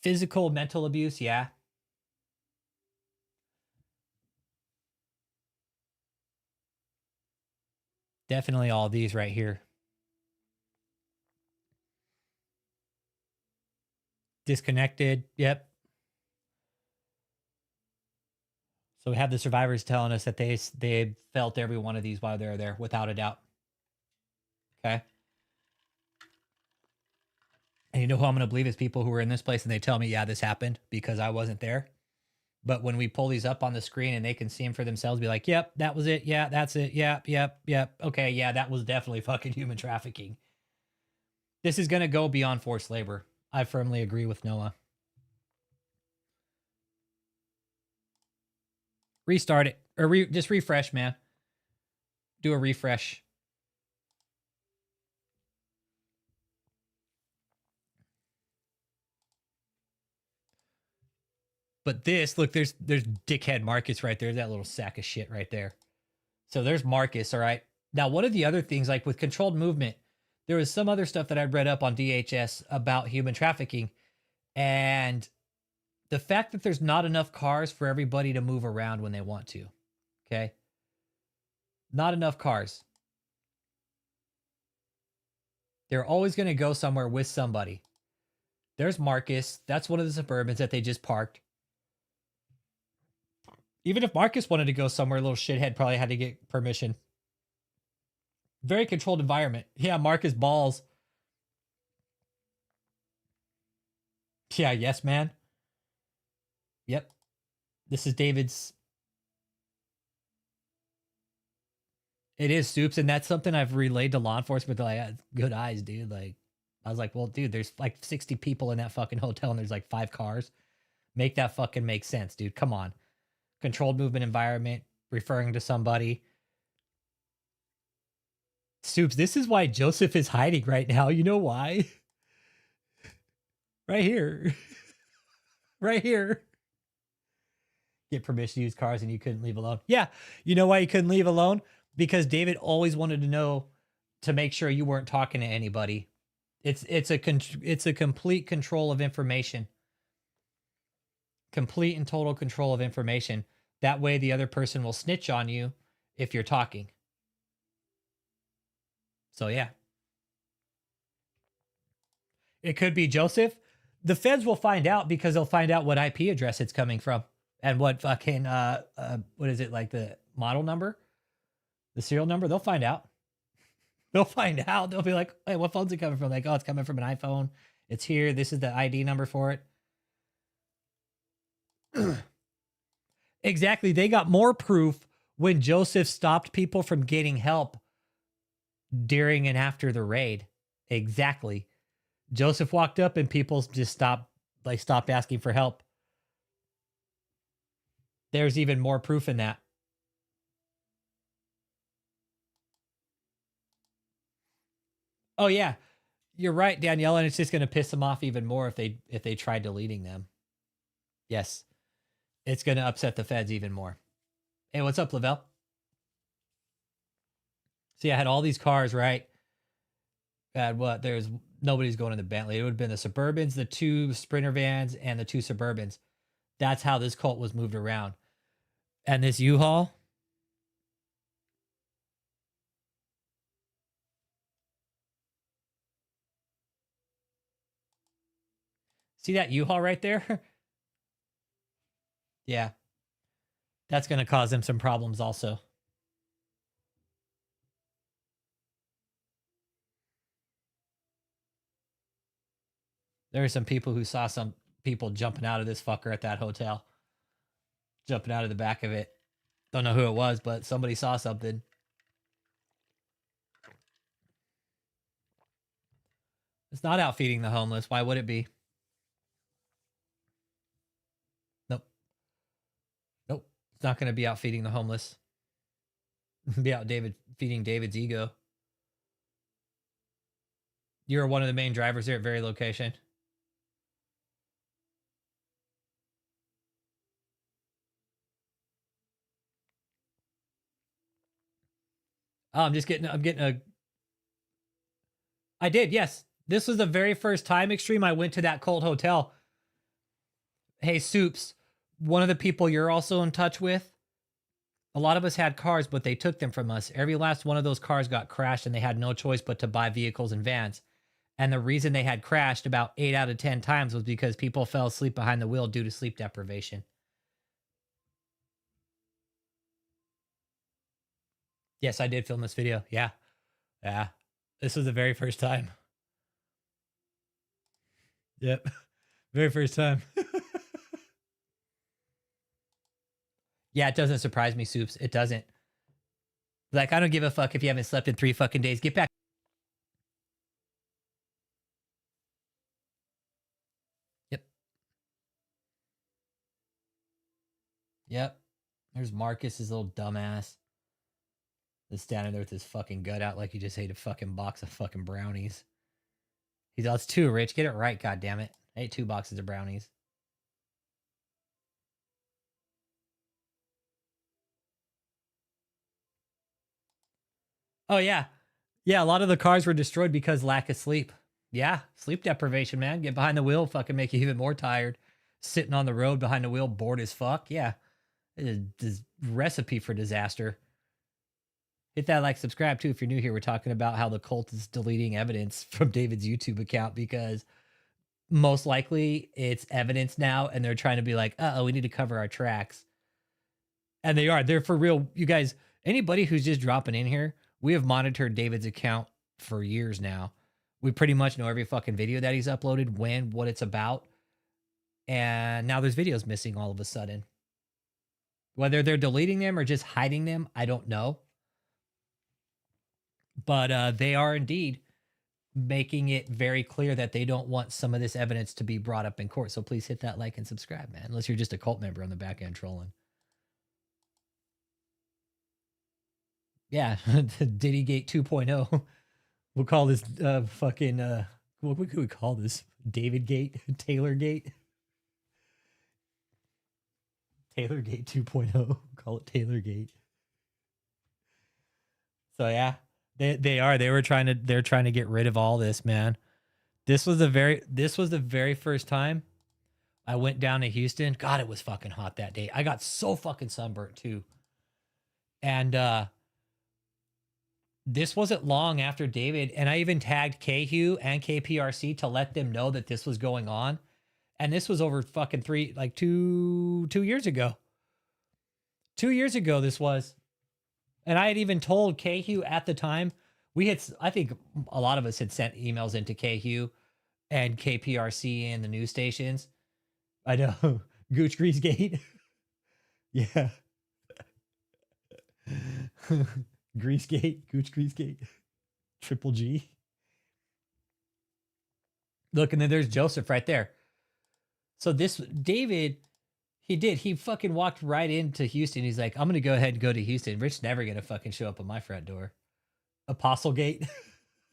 Physical, mental abuse, yeah. Definitely all these right here. Disconnected, yep. So we have the survivors telling us that they felt every one of these while they were there, without a doubt. Okay. And you know who I'm going to believe is people who were in this place and they tell me, yeah, this happened because I wasn't there. But when we pull these up on the screen and they can see them for themselves, be like, yep, that was it. Yeah, that's it. Yep. Okay, yeah, that was definitely fucking human trafficking. This is going to go beyond forced labor. I firmly agree with Noah. Restart it. Or just refresh, man. Do a refresh. But this, look, there's dickhead Marcus right there. That little sack of shit right there. So there's Marcus, all right? Now, one of the other things, like with controlled movement, there was some other stuff that I read up on DHS about human trafficking. And the fact that there's not enough cars for everybody to move around when they want to. Okay? Not enough cars. They're always going to go somewhere with somebody. There's Marcus. That's one of the Suburbans that they just parked. Even if Marcus wanted to go somewhere, little shithead probably had to get permission. Very controlled environment. Yeah, Marcus balls. Yeah, yes, man. Yep. This is David's. It is Soups, and that's something I've relayed to law enforcement. They're like, good eyes, dude. Like, I was like, well, dude, there's like 60 people in that fucking hotel, and there's like 5 cars. Make that fucking make sense, dude. Come on. Controlled movement environment, referring to somebody. Soups, this is why Joseph is hiding right now. You know why? Right here. Right here. Get permission to use cars and you couldn't leave alone. Yeah. You know why you couldn't leave alone? Because David always wanted to know to make sure you weren't talking to anybody. It's a complete control of information. Complete and total control of information. That way the other person will snitch on you if you're talking. So yeah. It could be Joseph. The feds will find out because they'll find out what IP address it's coming from and what fucking what is it, like the model number, the serial number. They'll find out. They'll find out. They'll be like, hey, what phone's it coming from? Like, oh, it's coming from an iPhone. It's here. This is the ID number for it. Exactly. They got more proof when Joseph stopped people from getting help during and after the raid. Exactly. Joseph walked up and people just stopped asking for help. There's even more proof in that. Oh yeah. You're right, Danielle, and it's just going to piss them off even more if they try deleting them. Yes, it's going to upset the feds even more. Hey, what's up, Lavelle? See, I had all these cars, right? I had what? There's nobody's going in the Bentley. It would have been the Suburbans, the 2 Sprinter vans, and the 2 Suburbans. That's how this cult was moved around. And this U-Haul. See that U-Haul right there? Yeah. That's going to cause them some problems also. There are some people who saw some people jumping out of this fucker at that hotel. Jumping out of the back of it. Don't know who it was, but somebody saw something. It's not out feeding the homeless. Why would it be? Nope. Nope. It's not going to be out feeding the homeless. Be out feeding David's ego. You're one of the main drivers here at Very Location. Oh, I'm getting a. I did, yes. This was the very first time, Extreme, I went to that cold hotel. Hey, Soups, one of the people you're also in touch with, a lot of us had cars, but they took them from us. Every last one of those cars got crashed, and they had no choice but to buy vehicles and vans. And the reason they had crashed about 8 out of 10 times was because people fell asleep behind the wheel due to sleep deprivation. Yes, I did film this video. Yeah. Yeah. This was the very first time. Yep. Very first time. Yeah, it doesn't surprise me, Soups. It doesn't. Like, I don't give a fuck if you haven't slept in 3 fucking days. Get back. Yep. Yep. There's Marcus, his little dumbass. Just standing there with his fucking gut out like he just ate a fucking box of fucking brownies. He's all, it's 2, Rich. Get it right, goddammit. I ate 2 boxes of brownies. Oh, yeah. Yeah, a lot of the cars were destroyed because lack of sleep. Yeah, sleep deprivation, man. Get behind the wheel, fucking make you even more tired. Sitting on the road behind the wheel, bored as fuck. Yeah, it is recipe for disaster. Hit that like, subscribe too if you're new here. We're talking about how the cult is deleting evidence from David's YouTube account because most likely it's evidence now, and they're trying to be like, uh-oh, we need to cover our tracks. And they are. They're for real. You guys, anybody who's just dropping in here, we have monitored David's account for years now. We pretty much know every fucking video that he's uploaded, when, what it's about. And now there's videos missing all of a sudden. Whether they're deleting them or just hiding them, I don't know. But they are indeed making it very clear that they don't want some of this evidence to be brought up in court. So please hit that like and subscribe, man. Unless you're just a cult member on the back end trolling. Yeah, Diddygate 2.0. We'll call this fucking what could we call this? David Gate, Taylor Gate. Taylor Gate 2.0. Call it Taylor Gate. So yeah, they're trying to get rid of all this, man. This was the very first time I went down to Houston. God, it was fucking hot that day. I got so fucking sunburnt too. And this wasn't long after David, and I even tagged KHU and KPRC to let them know that this was going on. And this was over fucking 2 years ago. 2 years ago this was. And I had even told KHU at the time, I think a lot of us had sent emails into KHU and KPRC and the news stations. I know. Gooch Grease Gate. Yeah. Grease Gate, Gooch Grease Gate, Triple G. Look, and then there's Joseph right there. So this David, he fucking walked right into Houston. He's like, I'm going to go ahead and go to Houston. Rich's never going to fucking show up at my front door. Apostle Gate.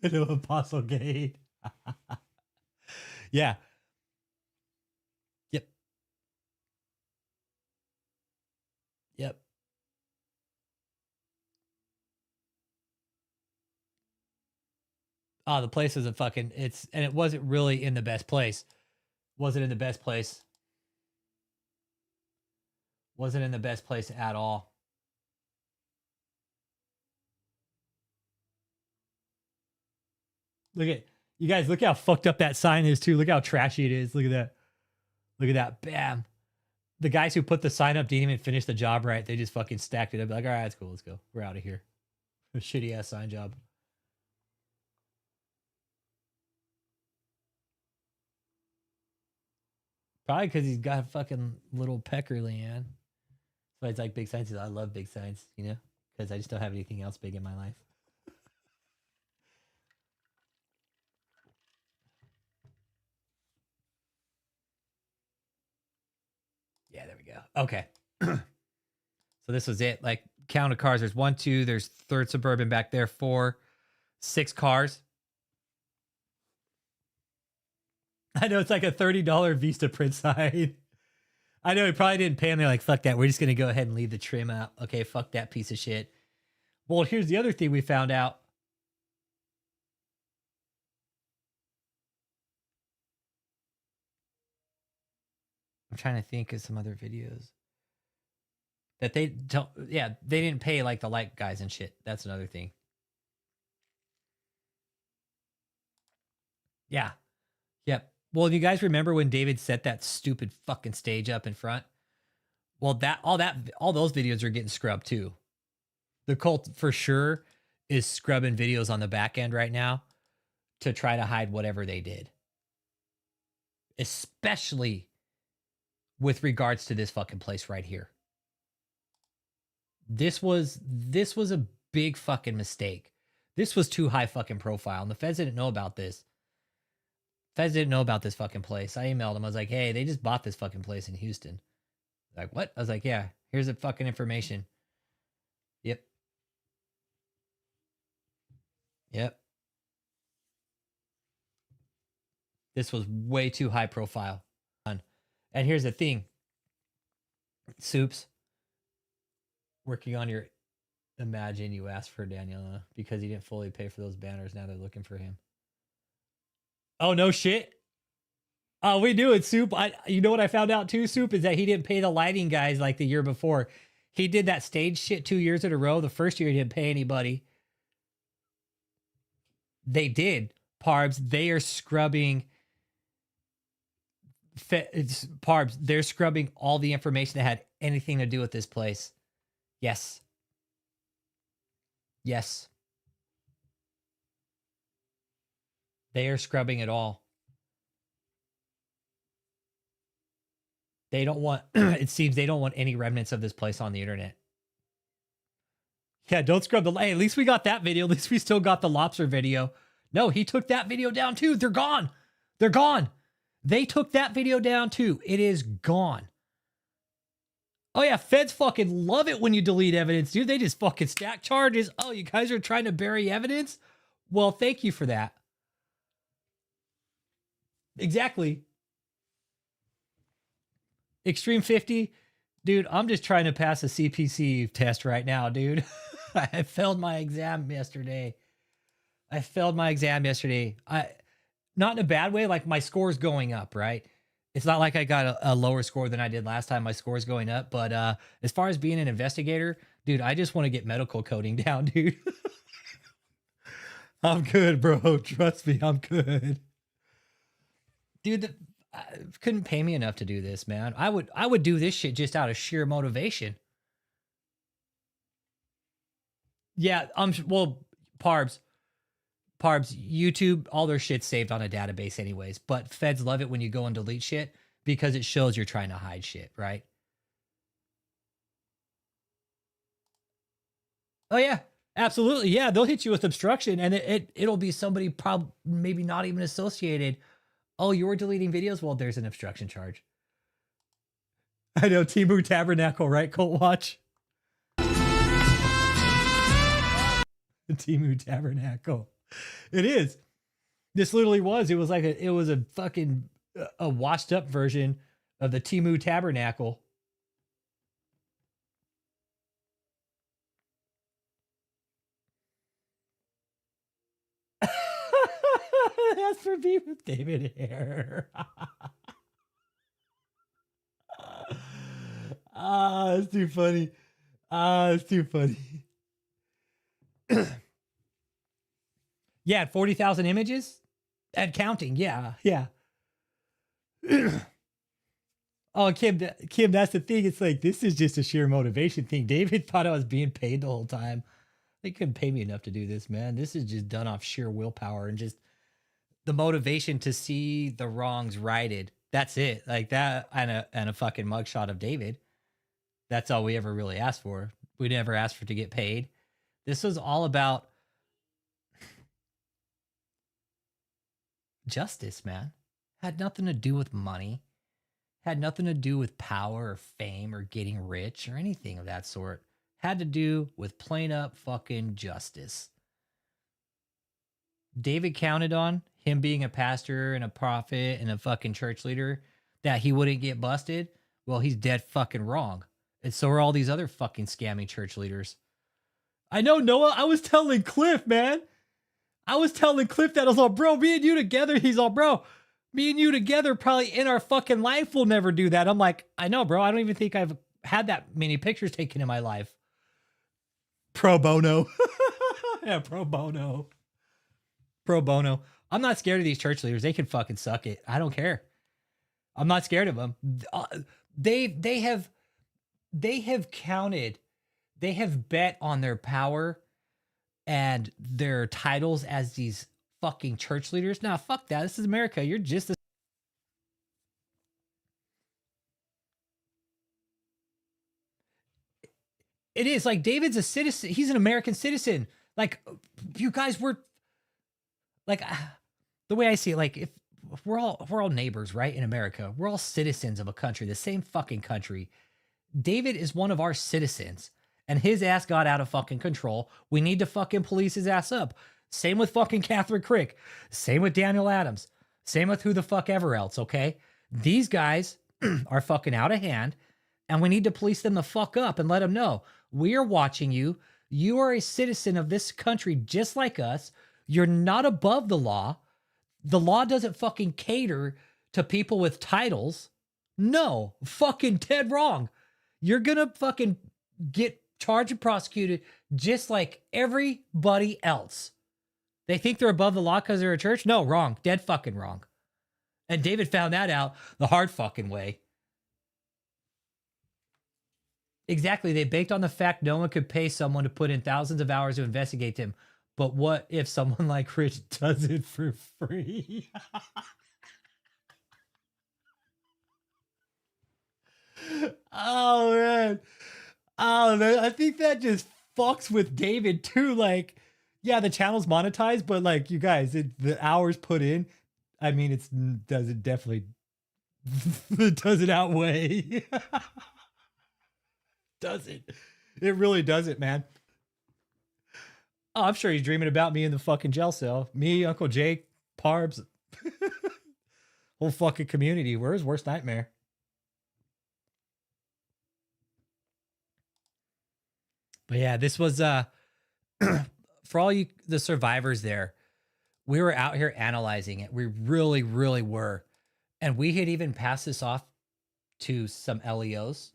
I know, Apostle Gate. Yeah. Yep. Yep. Oh, the place is a fucking, and it wasn't really in the best place. Wasn't in the best place. Wasn't in the best place at all. Look at, you guys, look how fucked up that sign is too. Look how trashy it is. Look at that. Look at that. Bam. The guys who put the sign up didn't even finish the job right. They just fucking stacked it up. Like, all right, that's cool. Let's go. We're out of here. A shitty ass sign job. Probably because he's got a fucking little pecker, Leanne. So it's like big signs. I love big signs, you know, because I just don't have anything else big in my life. Yeah, there we go. Okay. So this was it. Like, count of cars. There's 1, 2. There's third Suburban back there. 4, 6 cars. I know it's like a $30 Vista print sign. I know he probably didn't pay him. They're like, fuck that. We're just going to go ahead and leave the trim out. Okay, fuck that piece of shit. Well, here's the other thing we found out. I'm trying to think of some other videos. That they don't, yeah, they didn't pay like the light guys and shit. That's another thing. Yeah. Yep. Well, you guys remember when David set that stupid fucking stage up in front? Well, all those videos are getting scrubbed too. The cult for sure is scrubbing videos on the back end right now to try to hide whatever they did. Especially with regards to this fucking place right here. This was a big fucking mistake. This was too high fucking profile, and the feds didn't know about this. Feds didn't know about this fucking place. I emailed them. I was like, hey, they just bought this fucking place in Houston. Like, what? I was like, yeah, here's the fucking information. Yep. Yep. This was way too high profile. And here's the thing. Soups. Working on your imagine you asked for Daniela because he didn't fully pay for those banners. Now they're looking for him. Oh, no shit. Oh, we knew it, Soup. You know what I found out too, Soup, is that he didn't pay the lighting guys like the year before. He did that stage shit 2 years in a row. The first year he didn't pay anybody. They did. Parbs, they are scrubbing. Parbs, they're scrubbing all the information that had anything to do with this place. Yes. Yes. They are scrubbing it all. They don't want, it seems they don't want any remnants of this place on the internet. Yeah, don't scrub the, hey, at least we got that video. At least we still got the lobster video. No, he took that video down too. They're gone. They're gone. They took that video down too. It is gone. Oh yeah, feds fucking love it when you delete evidence, dude. They just fucking stack charges. Oh, you guys are trying to bury evidence? Well, thank you for that. Exactly. Extreme 50. Dude, I'm just trying to pass a CPC test right now, dude. I failed my exam yesterday. Not in a bad way, like my score's going up, right? It's not like I got a lower score than I did last time. My score's going up. But as far as being an investigator, dude, I just want to get medical coding down, dude. I'm good, bro. Trust me, I'm good. Dude, couldn't pay me enough to do this, man. I would do this shit just out of sheer motivation. Yeah, well, Parbs, YouTube, all their shit's saved on a database anyways, but feds love it when you go and delete shit because it shows you're trying to hide shit, right? Oh yeah, absolutely. Yeah, they'll hit you with obstruction and it'll be somebody probably maybe not even associated. Oh, you were deleting videos? Well, there's an obstruction charge. I know, Timu Tabernacle, right, Colt Watch? Timu Tabernacle. It is. This literally was. It was like it was a fucking a washed up version of the Timu Tabernacle. That's for me with David Hare. That's too funny. It's too funny. Yeah, 40,000 images and counting. Yeah, yeah. Oh, Kim, that's the thing. It's like, this is just a sheer motivation thing. David thought I was being paid the whole time. They couldn't pay me enough to do this, man. This is just done off sheer willpower and just the motivation to see the wrongs righted. That's it. Like that and a fucking mugshot of David. That's all we ever really asked for. We never asked for to get paid. This was all about justice, man. Had nothing to do with money. Had nothing to do with power or fame or getting rich or anything of that sort. Had to do with plain up fucking justice. David counted on him being a pastor and a prophet and a fucking church leader that he wouldn't get busted. Well, he's dead fucking wrong. And so are all these other fucking scammy church leaders. I know, Noah. I was telling Cliff, man. I was telling Cliff that I was all, bro, me and you together. He's all, bro, me and you together probably in our fucking life will never do that. I'm like, I know, bro. I don't even think I've had that many pictures taken in my life. Pro bono. Yeah, pro bono. Pro bono. I'm not scared of these church leaders. They can fucking suck it. I don't care. I'm not scared of them. They have counted. They have bet on their power and their titles as these fucking church leaders. Nah, fuck that. This is America. You're just a... It is like David's a citizen. He's an American citizen. Like, you guys were like, the way I see it, like, if we're all neighbors, right? In America, we're all citizens of a country, the same fucking country. David is one of our citizens, and his ass got out of fucking control. We need to fucking police his ass up. Same with fucking Catherine Crick. Same with Daniel Adams. Same with who the fuck ever else, okay? These guys are fucking out of hand, and we need to police them the fuck up and let them know, we are watching you. You are a citizen of this country just like us. You're not above the law. The law doesn't fucking cater to people with titles. No, fucking dead wrong. You're gonna fucking get charged and prosecuted just like everybody else. They think they're above the law because they're a church? No, wrong. Dead fucking wrong. And David found that out the hard fucking way. Exactly. They baked on the fact no one could pay someone to put in thousands of hours to investigate them. But what if someone like Rich does it for free? Oh, man. Oh, man. I think that just fucks with David, too. Like, yeah, the channel's monetized, but, like, you guys, the hours put in, I mean, it definitely it doesn't outweigh. Does it? It really doesn't, man. Oh, I'm sure he's dreaming about me in the fucking jail cell. Me, Uncle Jake, Parbs, whole fucking community. We're his worst nightmare. But yeah, this was for all you the survivors there. We were out here analyzing it. We really, really were, and we had even passed this off to some LEOs.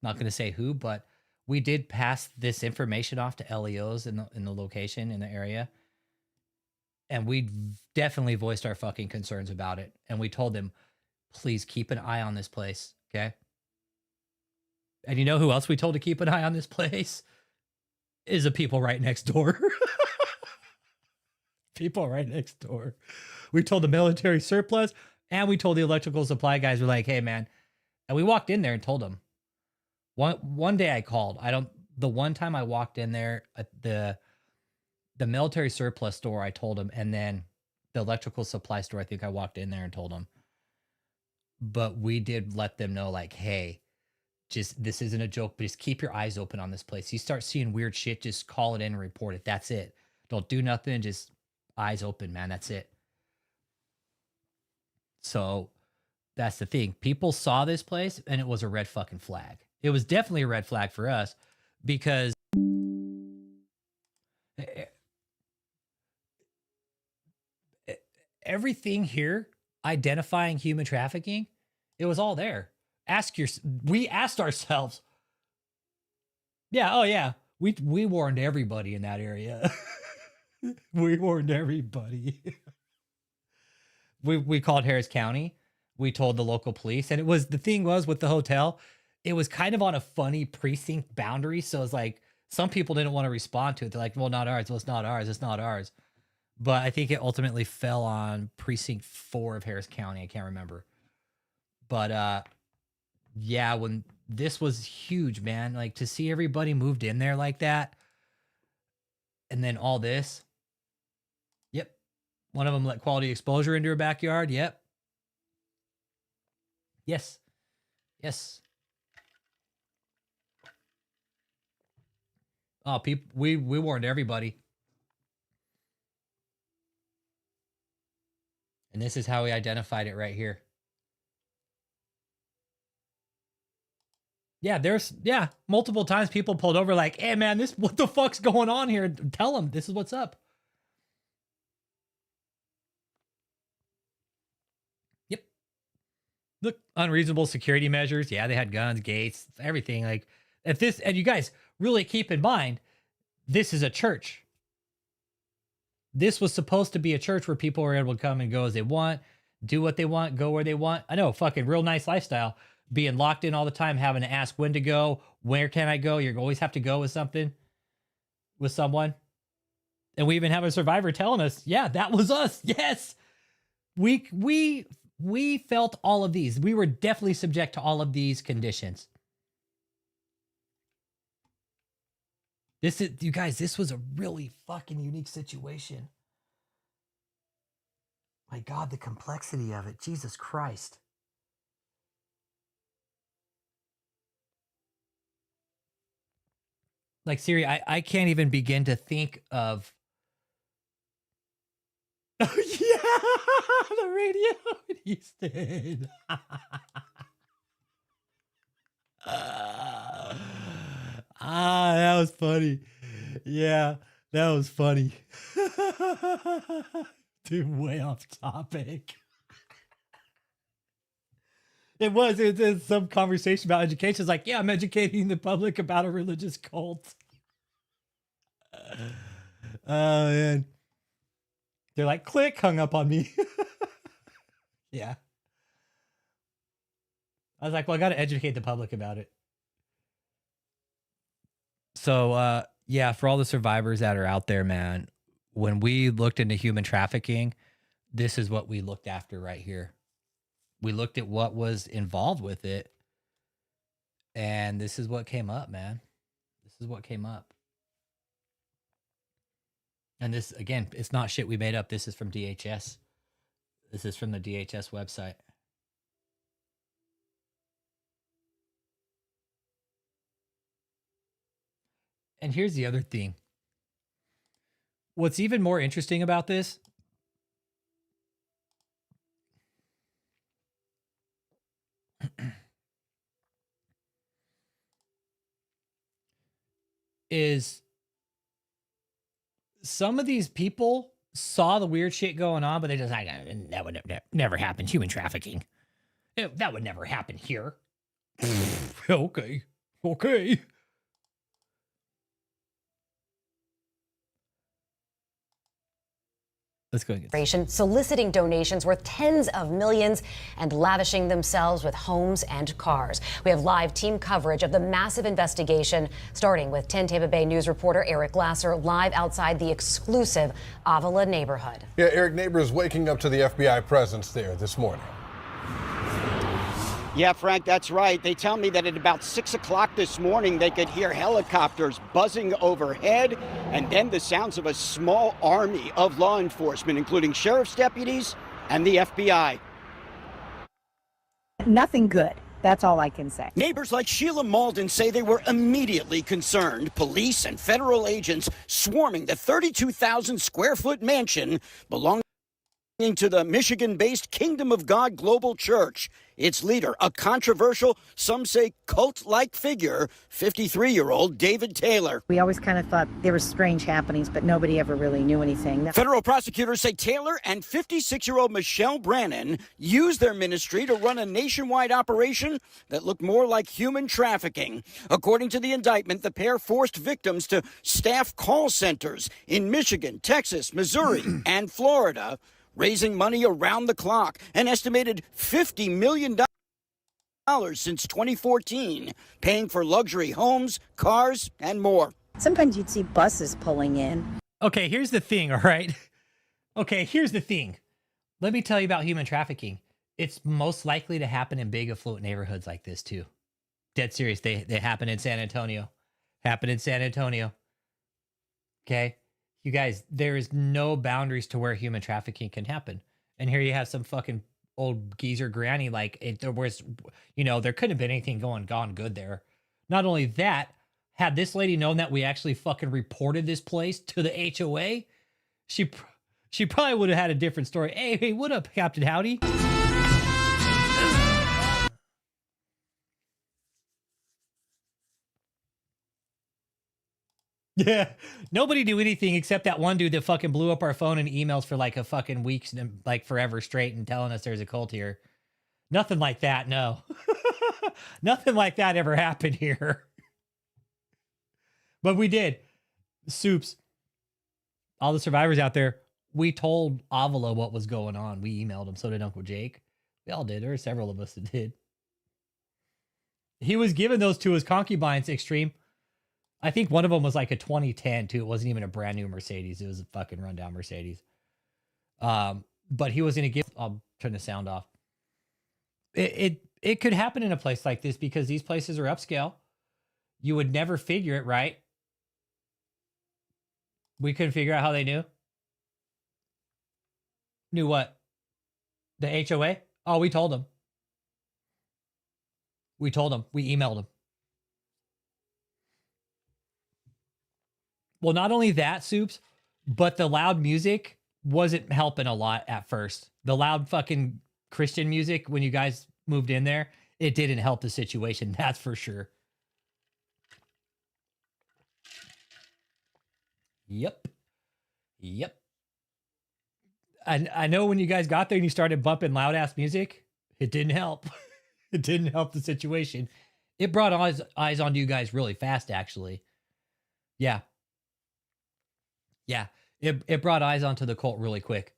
Not going to say who, but we did pass this information off to LEOs in the location, in the area. And we definitely voiced our fucking concerns about it. And we told them, please keep an eye on this place. Okay. And you know who else we told to keep an eye on this place? Is the people right next door. People right next door. We told the military surplus and we told the electrical supply guys, we're like, hey man. And we walked in there and told them. One day I called. The one time I walked in there at the military surplus store, I told them, and then the electrical supply store, I think I walked in there and told them. But we did let them know, like, hey, just this isn't a joke, but just keep your eyes open on this place. You start seeing weird shit, just call it in and report it. That's it. Don't do nothing. Just eyes open, man. That's it. So that's the thing. People saw this place and it was a red fucking flag. It was definitely a red flag for us because everything here identifying human trafficking, it was all there. We asked ourselves, yeah, oh yeah, we warned everybody in that area. We warned everybody. We called Harris County. We told the local police, and the thing was with the hotel, it was kind of on a funny precinct boundary. So it's like some people didn't want to respond to it. They're like, well, not ours. Well, it's not ours. It's not ours. But I think it ultimately fell on precinct 4 of Harris County. I can't remember. But yeah, when this was huge, man, like to see everybody moved in there like that. And then all this. Yep. One of them let quality exposure into her backyard. Yep. Yes. Yes. Oh, we warned everybody. And this is how we identified it right here. Yeah, multiple times people pulled over like, hey man, what the fuck's going on here? Tell them this is what's up. Yep. Look, unreasonable security measures. Yeah, they had guns, gates, everything. Like and you guys really keep in mind, this is a church. This was supposed to be a church where people were able to come and go as they want, do what they want, go where they want. I know, fucking real nice lifestyle. Being locked in all the time, having to ask when to go, where can I go? You always have to go with someone. And we even have a survivor telling us, yeah, that was us. Yes. We felt all of these. We were definitely subject to all of these conditions. You guys, this was a really fucking unique situation. My God, the complexity of it. Jesus Christ. Like, Siri, I can't even begin to think of. Oh, yeah, the radio in Houston. That was funny. Yeah, that was funny. Dude, way off topic. It's some conversation about education. It's like, yeah, I'm educating the public about a religious cult. Oh, man. They're like, click, hung up on me. Yeah. I was like, well, I got to educate the public about it. So, yeah, for all the survivors that are out there, man, when we looked into human trafficking, this is what we looked after right here. We looked at what was involved with it, and this is what came up, man. This is what came up. And this, again, it's not shit we made up. This is from DHS. This is from the DHS website. And here's the other thing. What's even more interesting about this is some of these people saw the weird shit going on, but they just like, that would never happen. Human trafficking. That would never happen here. Okay. Let's go.
Soliciting donations worth tens of millions and lavishing themselves with homes and cars. We have live team coverage of the massive investigation, starting with 10 Tampa Bay News reporter Eric Glasser live outside the exclusive Avila neighborhood.
Yeah, Eric, neighbors waking up to the FBI presence there this morning.
Yeah, Frank, that's right. They tell me that at about 6 o'clock this morning, they could hear helicopters buzzing overhead, and then the sounds of a small army of law enforcement, including sheriff's deputies and the FBI.
Nothing good. That's all I can say.
Neighbors like Sheila Malden say they were immediately concerned. Police and federal agents swarming the 32,000 square foot mansion belonging to the Michigan-based Kingdom of God Global Church. Its leader, a controversial, some say cult-like figure, 53-year-old David Taylor.
We always kind of thought there were strange happenings, but nobody ever really knew anything.
Federal prosecutors say Taylor and 56-year-old Michelle Brannon used their ministry to run a nationwide operation that looked more like human trafficking. According to the indictment, the pair forced victims to staff call centers in Michigan, Texas, Missouri, and Florida, raising money around the clock, an estimated $50 million since 2014, paying for luxury homes, cars, and more.
Sometimes you'd see buses pulling in.
Okay, here's the thing, all right? Okay, here's the thing. Let me tell you about human trafficking. It's most likely to happen in big affluent neighborhoods like this too. Dead serious. They happen in San Antonio. Okay? You guys, there is no boundaries to where human trafficking can happen. And here you have some fucking old geezer granny, like there was, there couldn't have been anything gone good there. Not only that, had this lady known that we actually fucking reported this place to the HOA, she probably would have had a different story. Hey, what up, Captain Howdy? Yeah, nobody knew anything except that one dude that fucking blew up our phone and emails for like a fucking weeks and like forever straight and telling us there's a cult here. Nothing like that, no. Nothing like that ever happened here. But we did. Soups, all the survivors out there, we told Avila what was going on. We emailed him. So did Uncle Jake. We all did. There were several of us that did. He was giving those to his concubines, Extreme. I think one of them was like a 2010 too. It wasn't even a brand new Mercedes. It was a fucking rundown Mercedes. But he was going to give, I'll turn the sound off. It could happen in a place like this because these places are upscale. You would never figure it, right? We couldn't figure out how they knew. Knew what? The HOA? Oh, we told them. We emailed them. Well, not only that, Soups, but the loud music wasn't helping a lot at first. The loud fucking Christian music, when you guys moved in there, it didn't help the situation. That's for sure. Yep. I know when you guys got there and you started bumping loud ass music, it didn't help. It didn't help the situation. It brought eyes onto you guys really fast, actually. Yeah. It brought eyes onto the cult really quick.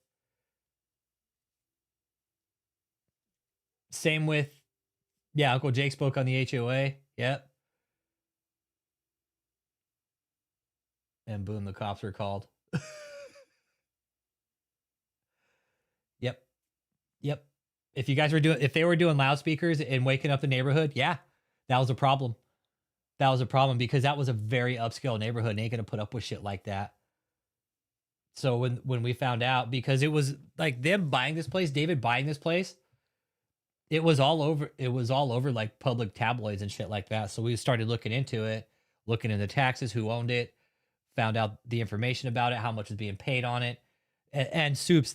Same with, Uncle Jake spoke on the HOA. Yep. And boom, the cops were called. Yep. If they were doing loudspeakers and waking up the neighborhood, that was a problem. That was a problem because that was a very upscale neighborhood and ain't gonna put up with shit like that. So when we found out, because it was like them buying this place, David buying this place, it was all over like public tabloids and shit like that. So we started looking into it, looking into taxes, who owned it, found out the information about it, how much was being paid on it. And Soups.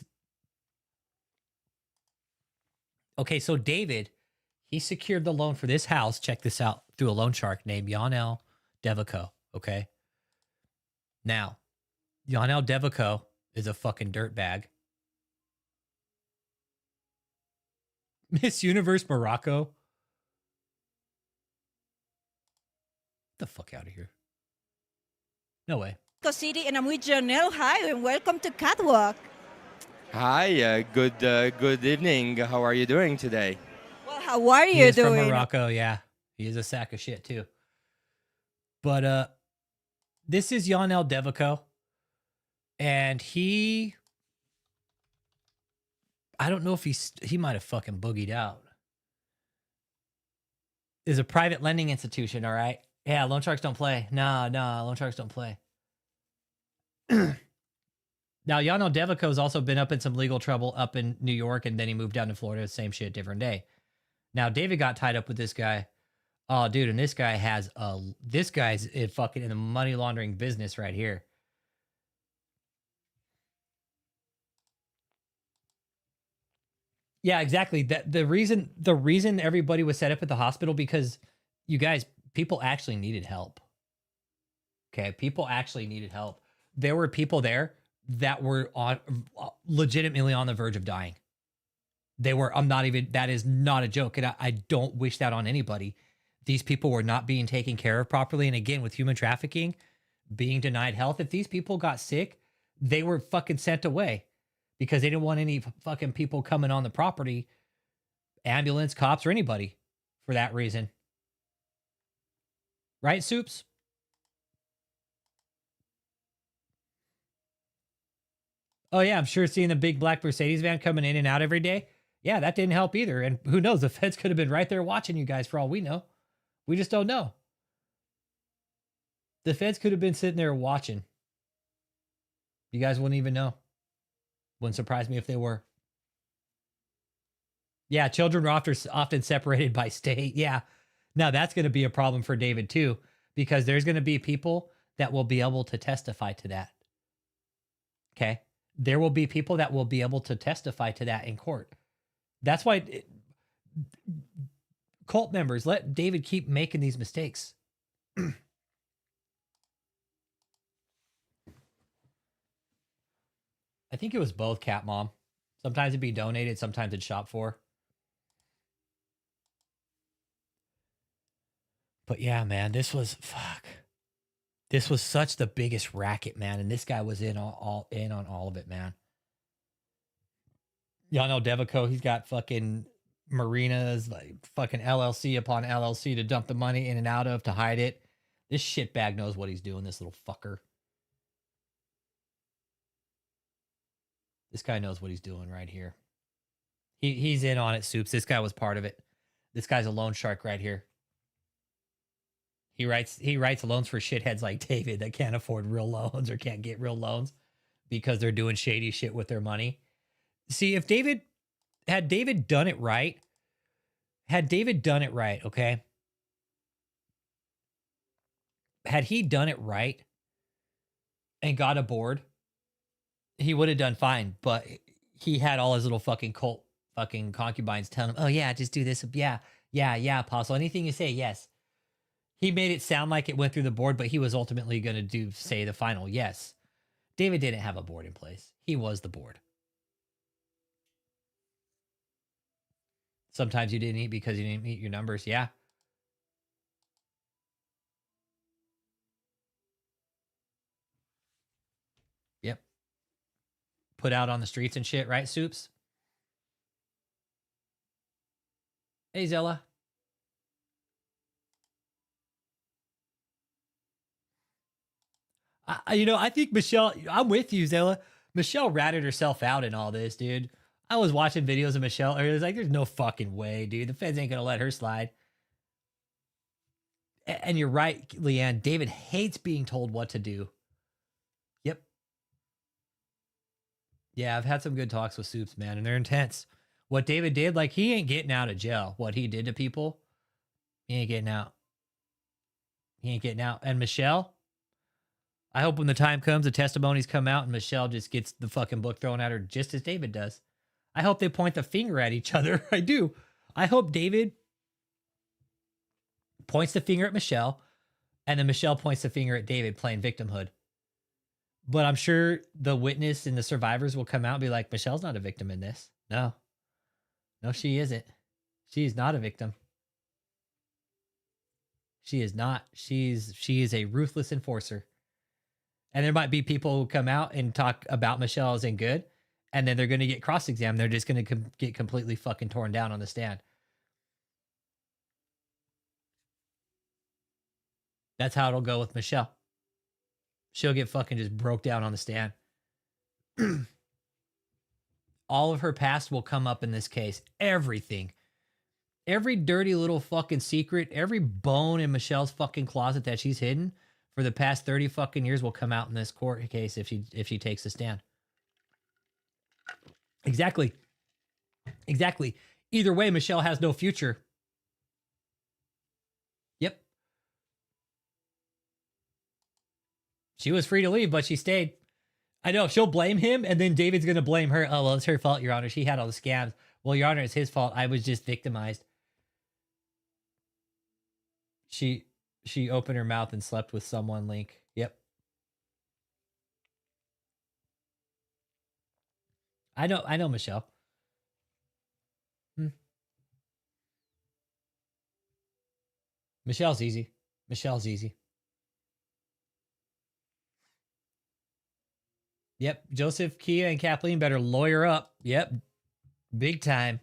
Okay, so David, he secured the loan for this house. Check this out, through a loan shark named Yanel Devico. Okay. Now, Yanel Devico is a fucking dirtbag. Miss Universe Morocco. Get the fuck out of here. No way.
City, and I'm with Janelle. Hi, and welcome to Catwalk.
Hi, good evening. How are you doing today?
Well, how are you
He's
doing?
from Morocco, yeah. He is a sack of shit too. But this is Yanel Devico. And I don't know if he might have fucking boogied out. Is a private lending institution, all right? Yeah, loan sharks don't play. Nah, loan sharks don't play. Now, Yanel Devico's also been up in some legal trouble up in New York, and then he moved down to Florida. Same shit, different day. Now, David got tied up with this guy. Oh, dude, and this guy's fucking in the money laundering business right here. Yeah, exactly. That the reason everybody was set up at the hospital, because you guys, people actually needed help. Okay, people actually needed help. There were people there that were on legitimately on the verge of dying. They were, I'm not even, that is not a joke. And I don't wish that on anybody. These people were not being taken care of properly. And again, with human trafficking, being denied health, if these people got sick, they were fucking sent away because they didn't want any fucking people coming on the property, ambulance, cops, or anybody for that reason. Right, Soups? Oh, yeah, I'm sure seeing the big black Mercedes van coming in and out every day. Yeah, that didn't help either. And who knows? The feds could have been right there watching you guys for all we know. We just don't know. The feds could have been sitting there watching. You guys wouldn't even know. Wouldn't surprise me if they were. Yeah, children are often separated by state. Yeah. Now that's going to be a problem for David too, because there's going to be people that will be able to testify to that. Okay. There will be people that will be able to testify to that in court. That's why cult members, let David keep making these mistakes. I think it was both, Cat Mom. Sometimes it'd be donated, sometimes it'd shop for. But yeah, man, this was such the biggest racket, man, and this guy was in all in on all of it, man. Y'all know Devico, he's got fucking marinas, like fucking LLC upon LLC to dump the money in and out of to hide it. This shitbag knows what he's doing, this little fucker. This guy knows what he's doing right here. He's in on it, Soups. This guy was part of it. This guy's a loan shark right here. He writes loans for shitheads like David that can't afford real loans or can't get real loans because they're doing shady shit with their money. See, if David done it right, okay? Had he done it right and got aboard, he would have done fine, but he had all his little fucking cult fucking concubines telling him, oh yeah, just do this. Yeah, Apostle. Anything you say, yes. He made it sound like it went through the board, but he was ultimately going to say the final yes. David didn't have a board in place. He was the board. Sometimes you didn't eat because you didn't meet your numbers. Yeah. Yep. Put out on the streets and shit, right, Soups? Hey, Zella. I think Michelle, I'm with you, Zella. Michelle ratted herself out in all this, dude. I was watching videos of Michelle. It was like, there's no fucking way, dude. The feds ain't going to let her slide. And you're right, Leanne. David hates being told what to do. Yep. Yeah, I've had some good talks with Soups, man, and they're intense. What David did, like, he ain't getting out of jail. What he did to people, he ain't getting out. He ain't getting out. And Michelle, I hope when the time comes, the testimonies come out and Michelle just gets the fucking book thrown at her just as David does. I hope they point the finger at each other. I do. I hope David points the finger at Michelle and then Michelle points the finger at David playing victimhood. But I'm sure the witness and the survivors will come out and be like, Michelle's not a victim in this. No, she isn't. She's not a victim. She is not. She is a ruthless enforcer. And there might be people who come out and talk about Michelle as in good, and then they're going to get cross-examined. They're just going to get completely fucking torn down on the stand. That's how it'll go with Michelle. She'll get fucking just broke down on the stand. All of her past will come up in this case. Everything. Every dirty little fucking secret, every bone in Michelle's fucking closet that she's hidden for the past 30 fucking years will come out in this court case if she takes a stand. Exactly. Either way, Michelle has no future. Yep. She was free to leave, but she stayed. I know, she'll blame him, and then David's going to blame her. Oh, well, it's her fault, Your Honor. She had all the scams. Well, Your Honor, it's his fault. I was just victimized. She opened her mouth and slept with someone, Link. Yep. I know Michelle. Michelle's easy. Michelle's easy. Yep. Joseph, Kia, and Kathleen better lawyer up. Yep. Big time.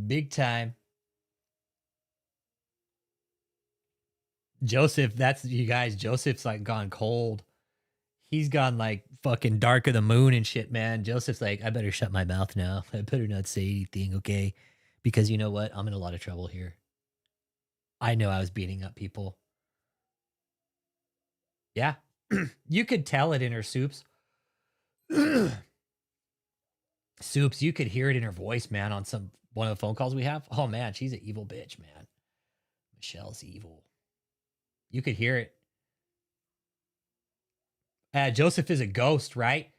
Big time. Joseph, that's you guys. Joseph's like gone cold. He's gone like fucking dark of the moon and shit, man. Joseph's like, I better shut my mouth now. I better not say anything, okay? Because you know what? I'm in a lot of trouble here. I know I was beating up people. Yeah. You could tell it in her Soups. Soups, you could hear it in her voice, man, on one of the phone calls we have. Oh man, she's an evil bitch, man. Michelle's evil. You could hear it. Joseph is a ghost, right?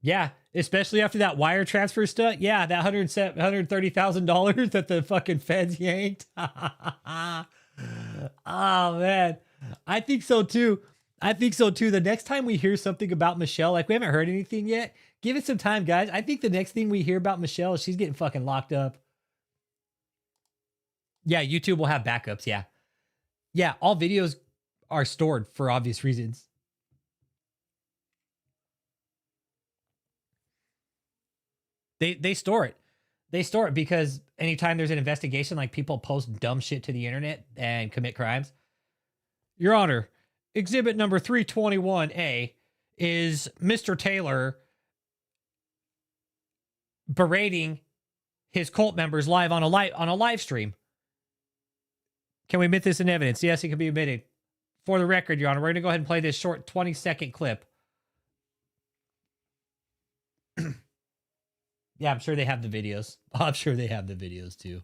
Yeah, especially after that wire transfer stuff. Yeah, that $130,000 that the fucking feds yanked. Oh man, I think so too. The next time we hear something about Michelle, like we haven't heard anything yet, give it some time, guys. I think the next thing we hear about Michelle is she's getting fucking locked up. Yeah, YouTube will have backups. Yeah. Yeah, all videos are stored for obvious reasons. They store it. They store it because anytime there's an investigation, like people post dumb shit to the internet and commit crimes. Your Honor, exhibit number 321A is Mr. Taylor berating his cult members live on a live stream. Can we admit this in evidence? Yes, it can be admitted. For the record, Your Honor, we're going to go ahead and play this short 20-second clip. Yeah, I'm sure they have the videos. I'm sure they have the videos too.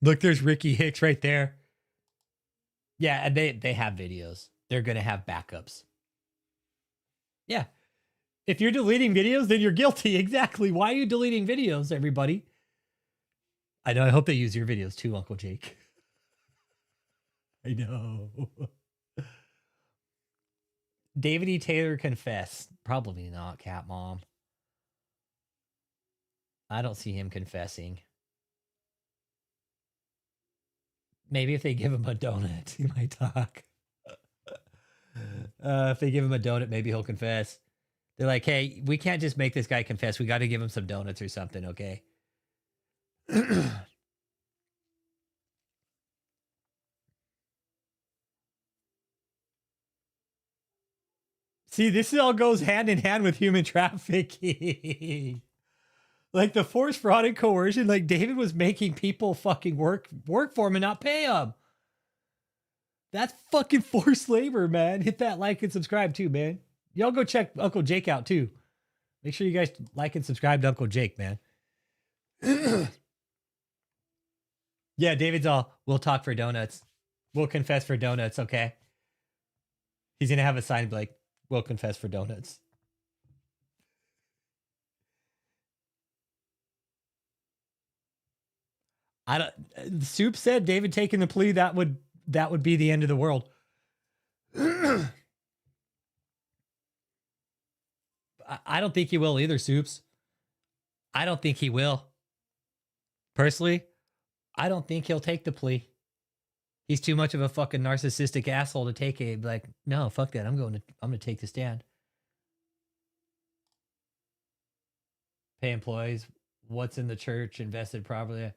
Look, there's Ricky Hicks right there. Yeah, and they have videos. They're going to have backups. Yeah. If you're deleting videos, then you're guilty. Exactly. Why are you deleting videos, everybody? I know. I hope they use your videos too, Uncle Jake. I know. David E. Taylor confess. Probably not, Cat Mom. I don't see him confessing. Maybe if they give him a donut, he might talk. If they give him a donut, maybe he'll confess. They're like, hey, we can't just make this guy confess. We got to give him some donuts or something, okay? See, this all goes hand in hand with human trafficking. Like the force, fraud, and coercion, like David was making people fucking work for him and not pay him. That's fucking forced labor, man. Hit that like and subscribe too, man. Y'all go check Uncle Jake out too. Make sure you guys like and subscribe to Uncle Jake, man. Yeah, David's all, we'll talk for donuts. We'll confess for donuts, okay? He's going to have a sign like, we'll confess for donuts. Soup said David taking the plea, that would be the end of the world. I don't think he will either, Soups. I don't think he will. Personally, I don't think he'll take the plea. He's too much of a fucking narcissistic asshole to take it. Like, no, fuck that. I'm going to take the stand. Pay employees. What's in the church? Invested properly.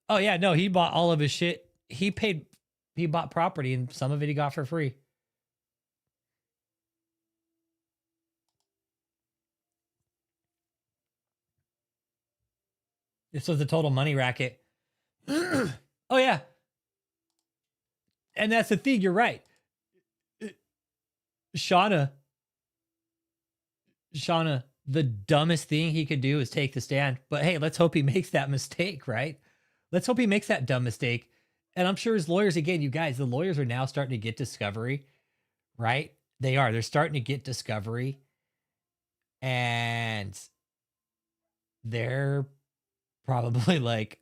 Oh yeah, no, he bought all of his shit. He bought property and some of it he got for free. This was a total money racket. Oh yeah. And that's the thing, you're right. Shauna, the dumbest thing he could do is take the stand. But hey, let's hope he makes that mistake, right? Let's hope he makes that dumb mistake. And I'm sure his lawyers, again, you guys, the lawyers are now starting to get discovery. right? They are. They're starting to get discovery, and they're probably like,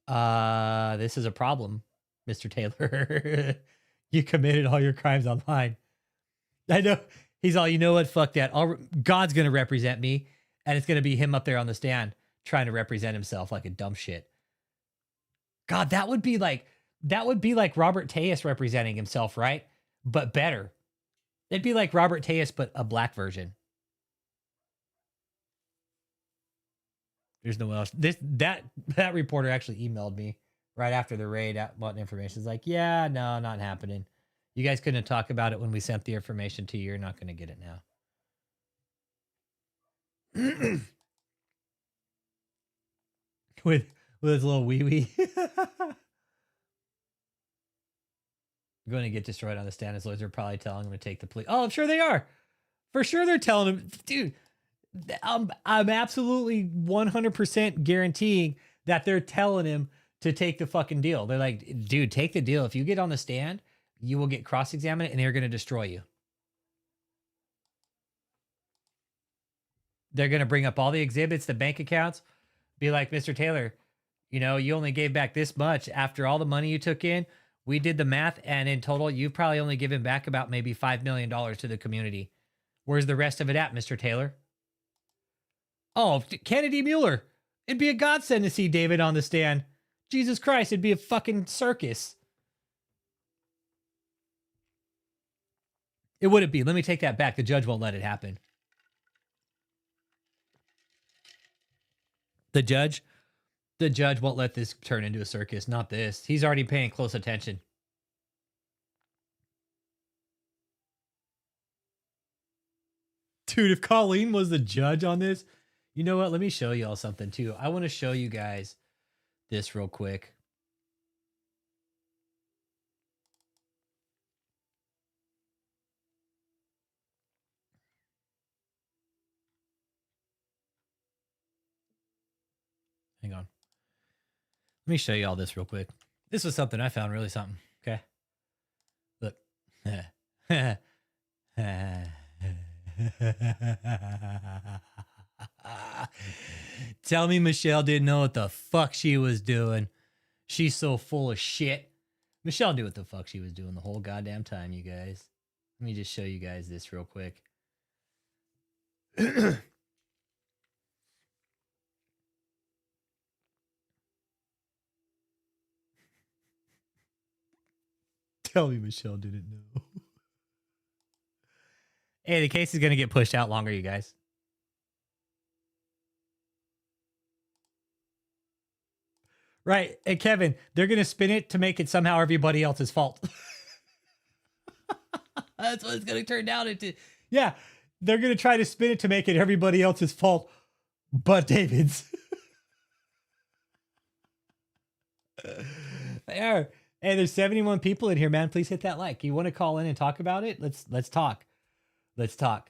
this is a problem, Mr. Taylor. You committed all your crimes online. I know. He's all, you know what? Fuck that. God's going to represent me, and it's going to be him up there on the stand trying to represent himself like a dumb shit. God, that would be like Robert Tejas representing himself, right? But better. It'd be like Robert Tejas, but a black version. There's no one else. That reporter actually emailed me right after the raid wanting information. It's like, yeah, no, not happening. You guys couldn't talk about it when we sent the information to you. You're not going to get it now. with his little wee wee. Going to get destroyed on the stand. His lawyers are probably telling him to take the plea. Oh, I'm sure they are. For sure they're telling him, dude. I'm absolutely 100% guaranteeing that they're telling him to take the fucking deal. They're like, dude, take the deal. If you get on the stand, you will get cross-examined and they're going to destroy you. They're going to bring up all the exhibits, the bank accounts, be like, Mr. Taylor, you know, you only gave back this much after all the money you took in. We did the math, and in total, you've probably only given back about maybe $5 million to the community. Where's the rest of it at, Mr. Taylor? Oh, Kennedy Mueller. It'd be a godsend to see David on the stand. Jesus Christ, it'd be a fucking circus. It wouldn't be. Let me take that back. The judge won't let it happen. The judge won't let this turn into a circus. Not this. He's already paying close attention. Dude, if Colleen was the judge on this, you know what? Let me show y'all something too. I want to show you guys this real quick. Hang on. Let me show you all this real quick. This was something I found really something. Okay. Look. Tell me Michelle didn't know what the fuck she was doing. She's so full of shit. Michelle knew what the fuck she was doing the whole goddamn time, you guys. Let me just show you guys this real quick. Tell me Michelle didn't know. Hey, the case is going to get pushed out longer, you guys. Right. And Kevin, they're going to spin it to make it somehow everybody else's fault. That's what it's going to turn down into. Yeah. They're going to try to spin it to make it everybody else's fault but David's. They are. Hey, there's 71 people in here, man. Please hit that like. You want to call in and talk about it? Let's talk. Let's talk.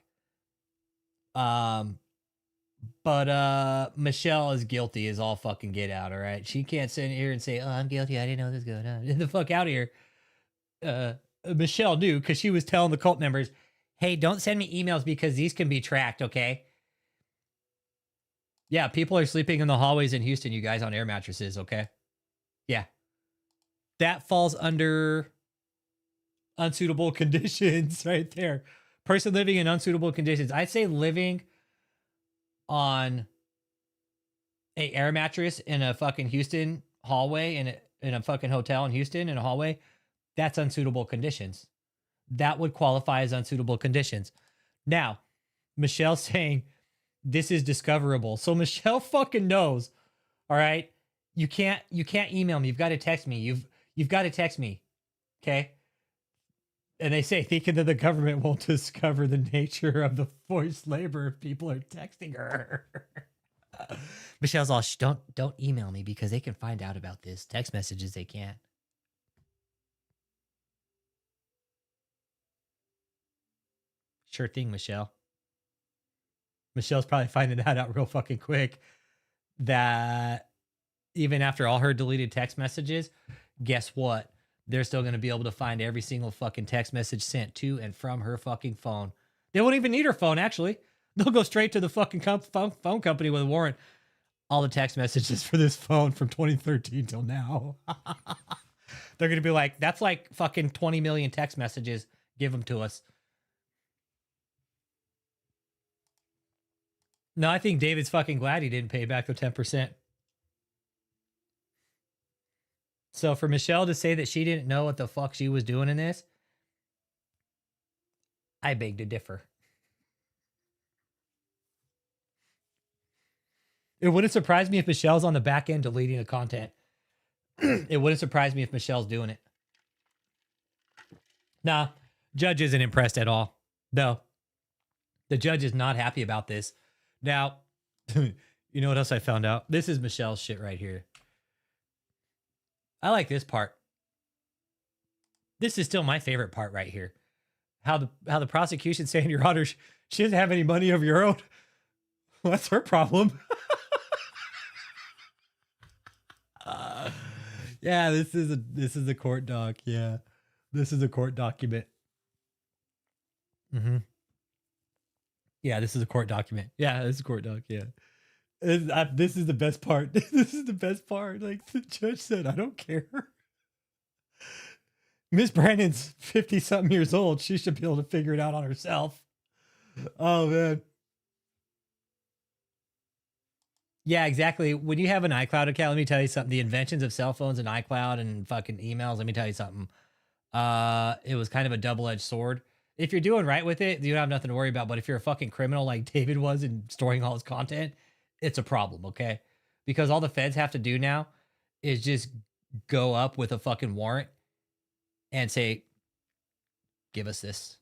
But Michelle is guilty as all fucking get out, all right? She can't sit here and say, oh, I'm guilty. I didn't know this was going on. Get the fuck out of here. Michelle knew because she was telling the cult members, hey, don't send me emails because these can be tracked, okay? Yeah, people are sleeping in the hallways in Houston, you guys, on air mattresses, okay? Yeah. That falls under unsuitable conditions right there. Person living in unsuitable conditions. I'd say living on a air mattress in a fucking Houston hallway, in a fucking hotel in Houston in a hallway, that's unsuitable conditions. That would qualify as unsuitable conditions. Now, Michelle's saying this is discoverable. So Michelle fucking knows. All right. You can't email me. You've got to text me. You've got to text me. Okay. And they say, thinking that the government won't discover the nature of the forced labor if people are texting her. Michelle's all, don't email me because they can find out about this. Text messages, they can't. Sure thing, Michelle. Michelle's probably finding that out real fucking quick. That even after all her deleted text messages, guess what? they're still going to be able to find every single fucking text message sent to and from her fucking phone. They won't even need her phone, actually. They'll go straight to the fucking phone company with a warrant. All the text messages for this phone from 2013 till now. They're going to be like, that's like fucking 20 million text messages. Give them to us. No, I think David's fucking glad he didn't pay back the 10%. So for Michelle to say that she didn't know what the fuck she was doing in this, I beg to differ. It wouldn't surprise me if Michelle's on the back end deleting the content. It wouldn't surprise me if Michelle's doing it. Nah, judge isn't impressed at all. No. The judge is not happy about this. Now, you know what else I found out? This is Michelle's shit right here. I like this part. This is still my favorite part right here. How the prosecution's saying, Your Honor, she doesn't have any money of your own. Well, that's her problem. Yeah, this is a court doc. Yeah, this is a court document. Mm-hmm. Yeah, this is a court document. Yeah, this is a court doc. Yeah, this is the best part. This is the best part. Like the judge said, I don't care. Miss Brandon's 50-something years old. She should be able to figure it out on herself. Oh man. Yeah, exactly. When you have an iCloud account, let me tell you something. The inventions of cell phones and iCloud and fucking emails, let me tell you something. It was kind of a double-edged sword. If you're doing right with it, you don't have nothing to worry about. But if you're a fucking criminal like David was and storing all his content, it's a problem, okay? Because all the feds have to do now is just go up with a fucking warrant and say, give us this.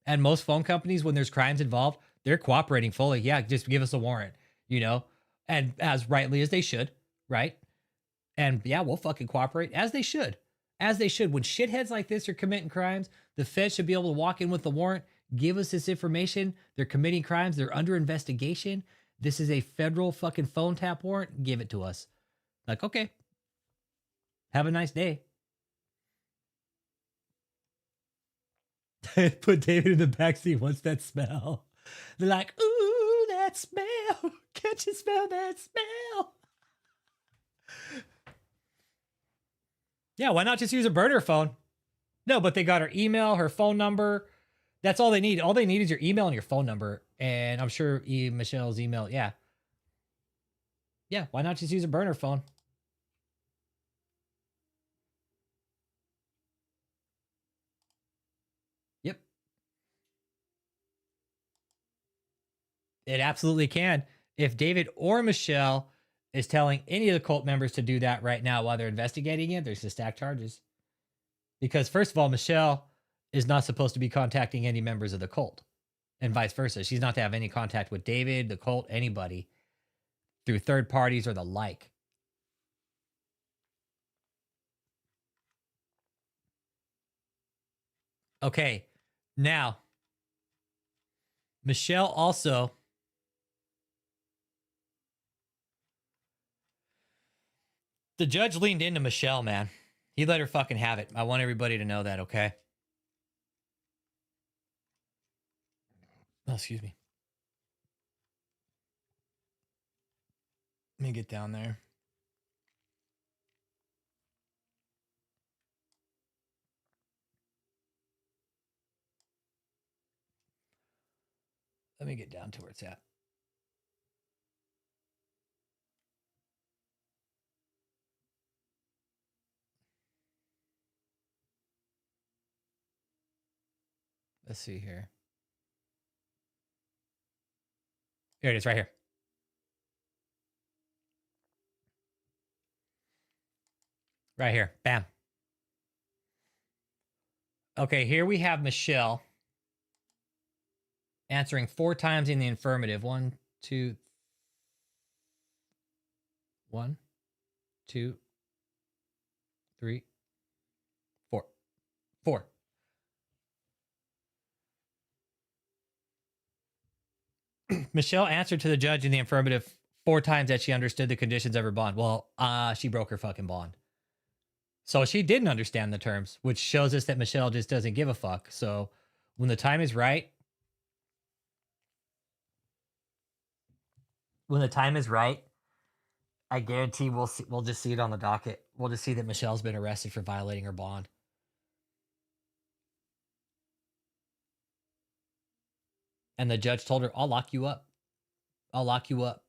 And most phone companies, when there's crimes involved, they're cooperating fully. Yeah, just give us a warrant, you know? And as rightly as they should, right? And yeah, we'll fucking cooperate as they should. As they should. When shitheads like this are committing crimes, the feds should be able to walk in with the warrant, give us this information. They're committing crimes. They're under investigation. This is a federal fucking phone tap warrant. Give it to us. Like, okay. Have a nice day. Put David in the backseat. What's that smell? They're like, ooh, that smell. Can't you smell that smell? Yeah, why not just use a burner phone? No, but they got her email, her phone number. That's all they need. All they need is your email and your phone number. And I'm sure Michelle's email. Yeah. Yeah, why not just use a burner phone? Yep. It absolutely can. If David or Michelle is telling any of the cult members to do that right now while they're investigating it, there's to stack charges. Because first of all, Michelle is not supposed to be contacting any members of the cult and vice versa. She's not to have any contact with David, the cult, anybody through third parties or the like. Okay. Now, Michelle also the judge leaned into Michelle, man. He let her fucking have it. I want everybody to know that, okay? Oh, excuse me. Let me get down there. Let me get down to where it's at. Let's see here. Here it is, right here. Right here. Bam. Okay, here we have Michelle answering 4 times in the affirmative. 1, 2, 1, 2, 3, 4. 4. Michelle answered to the judge in the affirmative 4 times that she understood the conditions of her bond. Well, she broke her fucking bond. So she didn't understand the terms, which shows us that Michelle just doesn't give a fuck. So when the time is right, I guarantee we'll just see it on the docket. We'll just see that Michelle's been arrested for violating her bond. And the judge told her, I'll lock you up. I'll lock you up.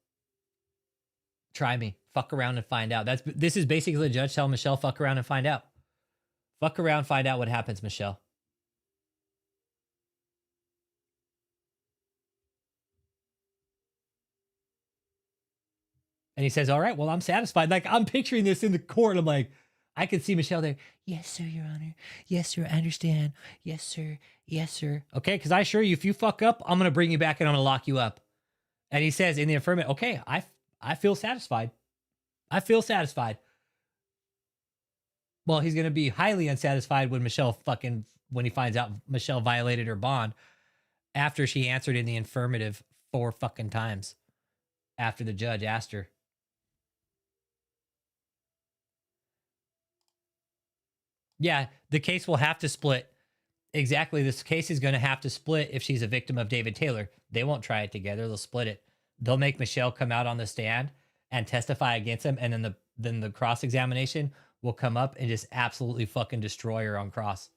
Try me. Fuck around and find out. This is basically the judge telling Michelle, fuck around and find out. Fuck around, find out what happens, Michelle. And he says, all right, well, I'm satisfied. Like, I'm picturing this in the court. I'm like, I can see Michelle there. Yes, sir, Your Honor. Yes, sir, I understand. Yes, sir. Yes, sir. Okay, because I assure you, if you fuck up, I'm going to bring you back and I'm going to lock you up. And he says in the affirmative, okay, I feel satisfied. I feel satisfied. Well, he's going to be highly unsatisfied when when he finds out Michelle violated her bond after she answered in the affirmative 4 fucking times after the judge asked her. Yeah, the case will have to split. Exactly. This case is going to have to split if she's a victim of David Taylor. They won't try it together. They'll split it. They'll make Michelle come out on the stand and testify against him. And then the cross-examination will come up and just absolutely fucking destroy her on cross.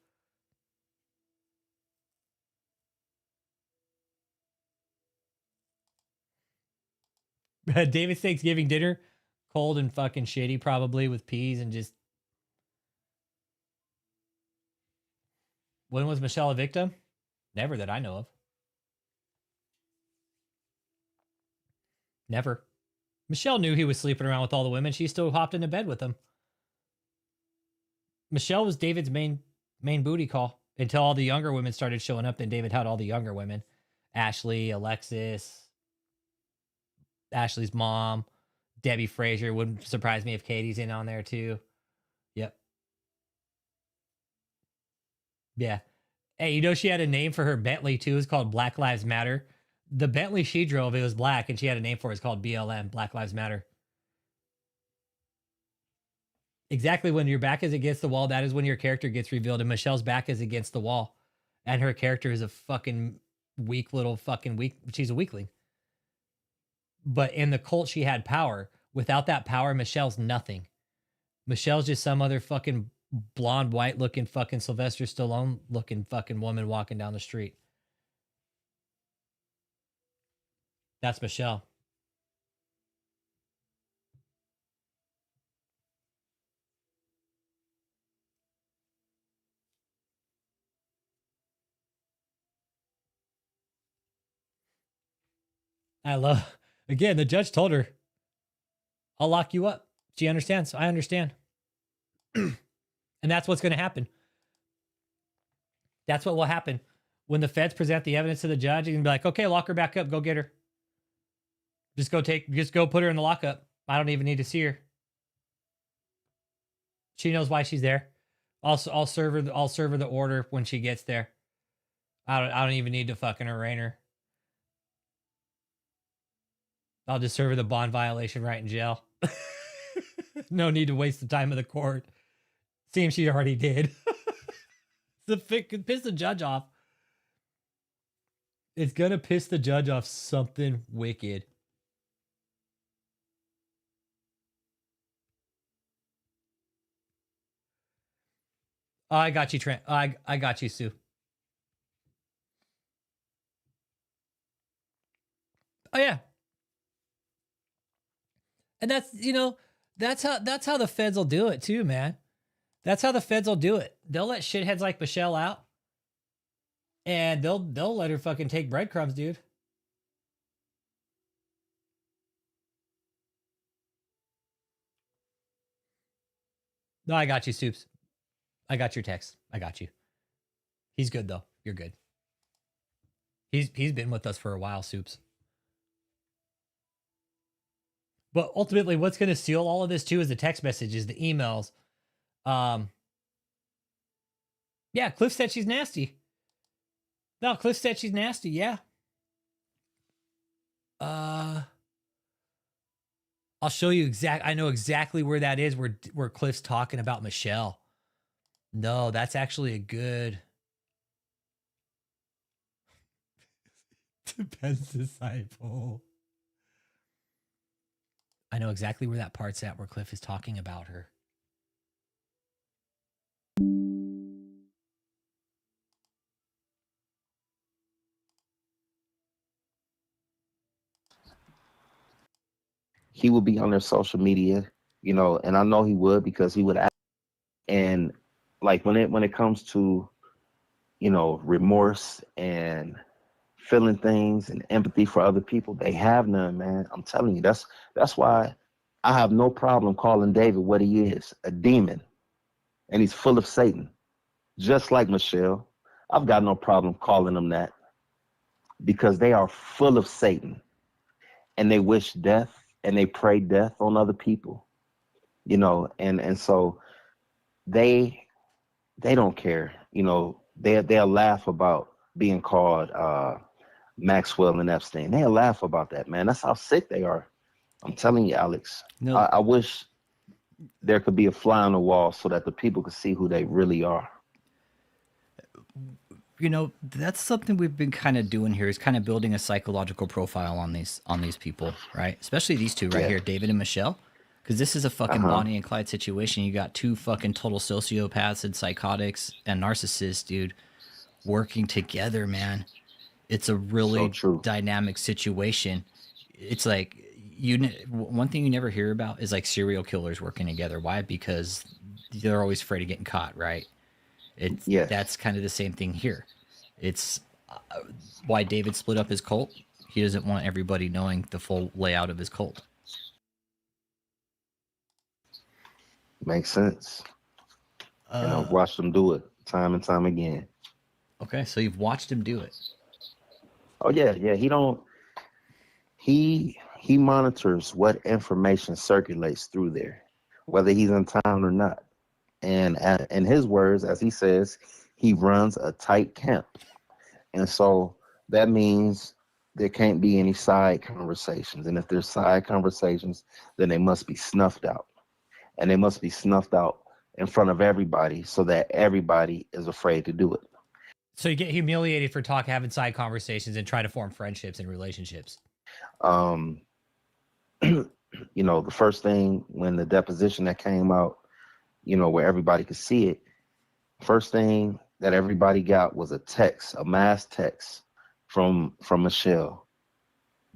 David's Thanksgiving dinner, cold and fucking shitty probably with peas and just... When was Michelle a victim? Never that I know of. Never. Michelle knew he was sleeping around with all the women. She still hopped into bed with him. Michelle was David's main booty call until all the younger women started showing up. Then David had all the younger women. Ashley, Alexis, Ashley's mom, Debbie Frazier. Wouldn't surprise me if Katie's in on there too. Yep. Yeah. Hey, you know she had a name for her Bentley too. It's called Black Lives Matter. The Bentley she drove, it was black, and she had a name for it. It's called BLM, Black Lives Matter. Exactly, when your back is against the wall, that is when your character gets revealed. And Michelle's back is against the wall. And her character is a fucking weak. She's a weakling. But in the cult, she had power. Without that power, Michelle's nothing. Michelle's just some other fucking blonde, white looking fucking Sylvester Stallone looking fucking woman walking down the street. That's Michelle. Again, the judge told her, I'll lock you up. She understands. I understand. And that's what's going to happen. That's what will happen. When the feds present the evidence to the judge, you can be like, okay, lock her back up. Go get her. Just go put her in the lockup. I don't even need to see her. She knows why she's there. I'll serve her the order when she gets there. I don't even need to fucking arraign her. I'll just serve her the bond violation right in jail. No need to waste the time of the court. Seems she already did. Could piss the judge off. It's gonna piss the judge off something wicked. Oh, I got you, Trent. I got you, Sue. Oh yeah. And that's how the feds will do it too, man. That's how the feds will do it. They'll let shitheads like Michelle out, and they'll let her fucking take breadcrumbs, dude. No, I got you, Soups. I got your text. I got you. He's good though. You're good. He's been with us for a while, Soups. But ultimately, what's going to seal all of this too is the text messages, the emails. Yeah, Cliff said she's nasty. No, Cliff said she's nasty. Yeah. I'll show you I know exactly where that is, where Cliff's talking about Michelle. No, that's actually a good Depends disciple. I know exactly where that part's at, where Cliff is talking about her.
He would be on their social media, you know, and I know he would because he would ask. And like when it comes to, you know, remorse and feeling things and empathy for other people, they have none, man. I'm telling you, that's why I have no problem calling David what he is, a demon, and he's full of Satan, just like Michelle. I've got no problem calling them that because they are full of Satan and they wish death and they pray death on other people, you know, and so they don't care, you know, they'll laugh about being called Maxwell and Epstein. They'll laugh about that, man. That's how sick they are. I'm telling you, Alex.
No.
I wish there could be a fly on the wall so that the people could see who they really are.
You know, that's something we've been kind of doing here, is kind of building a psychological profile on these people, right? Especially these two right here, David and Michelle. Because this is a fucking Bonnie and Clyde situation. You got two fucking total sociopaths and psychotics and narcissists, dude, working together, man. It's a really dynamic situation. It's like, one thing you never hear about is like serial killers working together. Why? Because they're always afraid of getting caught, right? That's kind of the same thing here. It's why David split up his cult. He doesn't want everybody knowing the full layout of his cult.
Makes sense. And I've watched them do it time and time again.
Okay, so you've watched him do it.
Oh yeah. He monitors what information circulates through there, whether he's in town or not. And in his words, as he says, he runs a tight camp. And so that means there can't be any side conversations. And if there's side conversations, then they must be snuffed out. And they must be snuffed out in front of everybody so that everybody is afraid to do it.
So you get humiliated for having side conversations and try to form friendships and relationships.
You know, the first thing when the deposition that came out, you know, where everybody could see it, first thing that everybody got was a mass text from Michelle.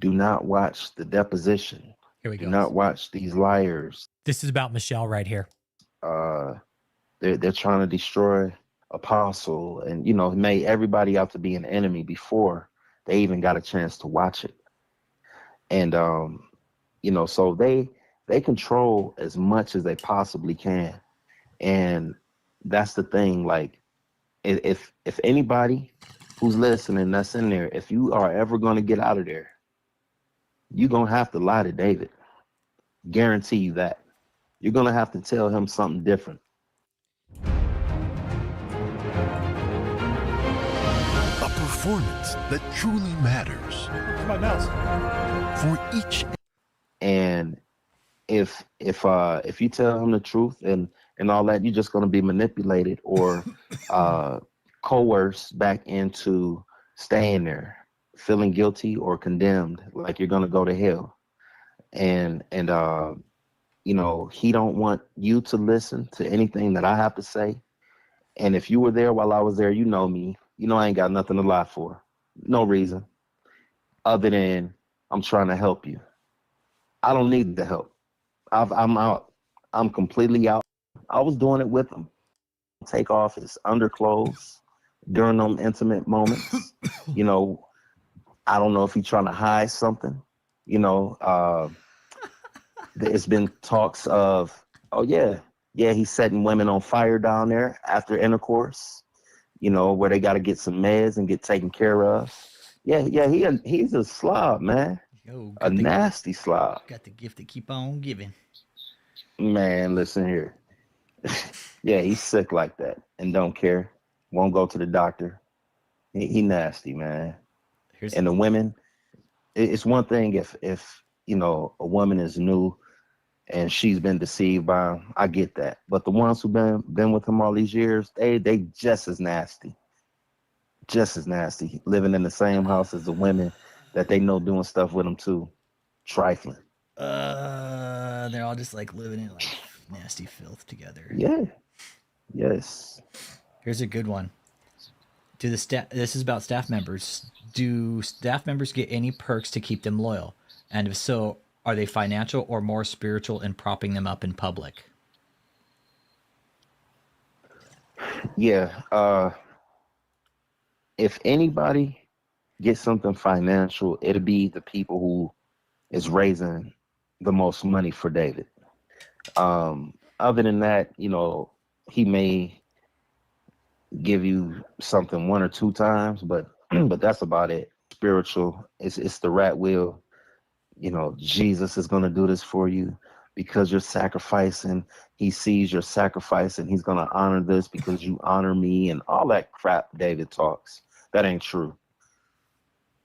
Do not watch the deposition.
Here we go.
Do not watch these liars.
This is about Michelle right here.
They're trying to destroy Apostle, and you know, made everybody out to be an enemy before they even got a chance to watch it. And you know, so they control as much as they possibly can. And that's the thing, like if anybody who's listening that's in there, if you are ever going to get out of there, you're going to have to lie to David. Guarantee you that. You're going to have to tell him something different.
A performance that truly matters.
My mouse.
For each.
And if you tell him the truth and all that, you're just going to be manipulated or coerced back into staying there, feeling guilty or condemned, like you're going to go to hell. And you know, he don't want you to listen to anything that I have to say. And if you were there while I was there, you know me. You know I ain't got nothing to lie for. No reason. Other than I'm trying to help you. I don't need the help. I'm out. I'm completely out. I was doing it with him. Take off his underclothes during them intimate moments. You know, I don't know if he's trying to hide something. You know, there's been talks of, oh yeah, he's setting women on fire down there after intercourse. You know, where they got to get some meds and get taken care of. Yeah, he's a slob, man.
Yo,
a nasty slob.
Got the gift to keep on giving.
Man, listen here. Yeah, he's sick like that and don't care. Won't go to the doctor. He nasty, man. And the women, it's one thing if you know, a woman is new and she's been deceived by him. I get that. But the ones who've been with him all these years, they just as nasty. Just as nasty. Living in the same house as the women that they know doing stuff with them too. Trifling.
They're all just like living in like nasty filth together.
Yeah. Yes.
Here's a good one. This is about staff members. Do staff members get any perks to keep them loyal? And if so, are they financial or more spiritual in propping them up in public?
Yeah. If anybody gets something financial, it'll be the people who is raising the most money for David. Other than that, he may give you something one or two times, but that's about it. Spiritual, it's the rat wheel. Jesus is going to do this for you because you're sacrificing. He sees your sacrifice and he's going to honor this because you honor me, and all that crap David talks. That ain't true.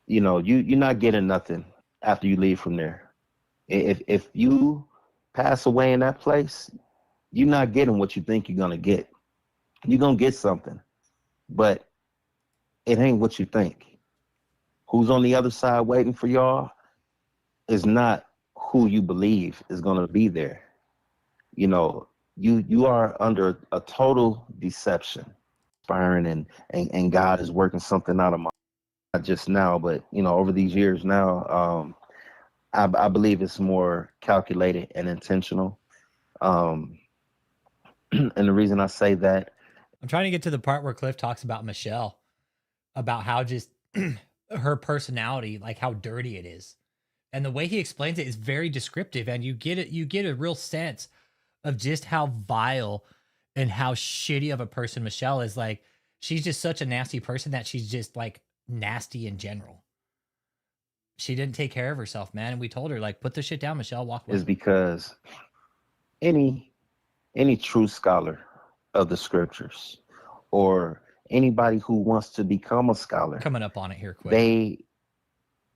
You're not getting nothing after you leave from there. If you pass away in that place, you're not getting what you think you're going to get. You're going to get something, but it ain't what you think. Who's on the other side waiting for y'all is not who you believe is going to be there. You are under a total deception. Inspiring and God is working something out of my, not just now, but over these years now, I believe it's more calculated and intentional. And the reason I say that,
I'm trying to get to the part where Cliff talks about Michelle, about how just her personality, like how dirty it is. And the way he explains it is very descriptive, and you get a real sense of just how vile and how shitty of a person Michelle is. Like, she's just such a nasty person that she's just like nasty in general. She didn't take care of herself, man. And we told her, like, put the shit down, Michelle, walk away.
Is because any true scholar of the scriptures, or anybody who wants to become a scholar,
coming up on it here quick,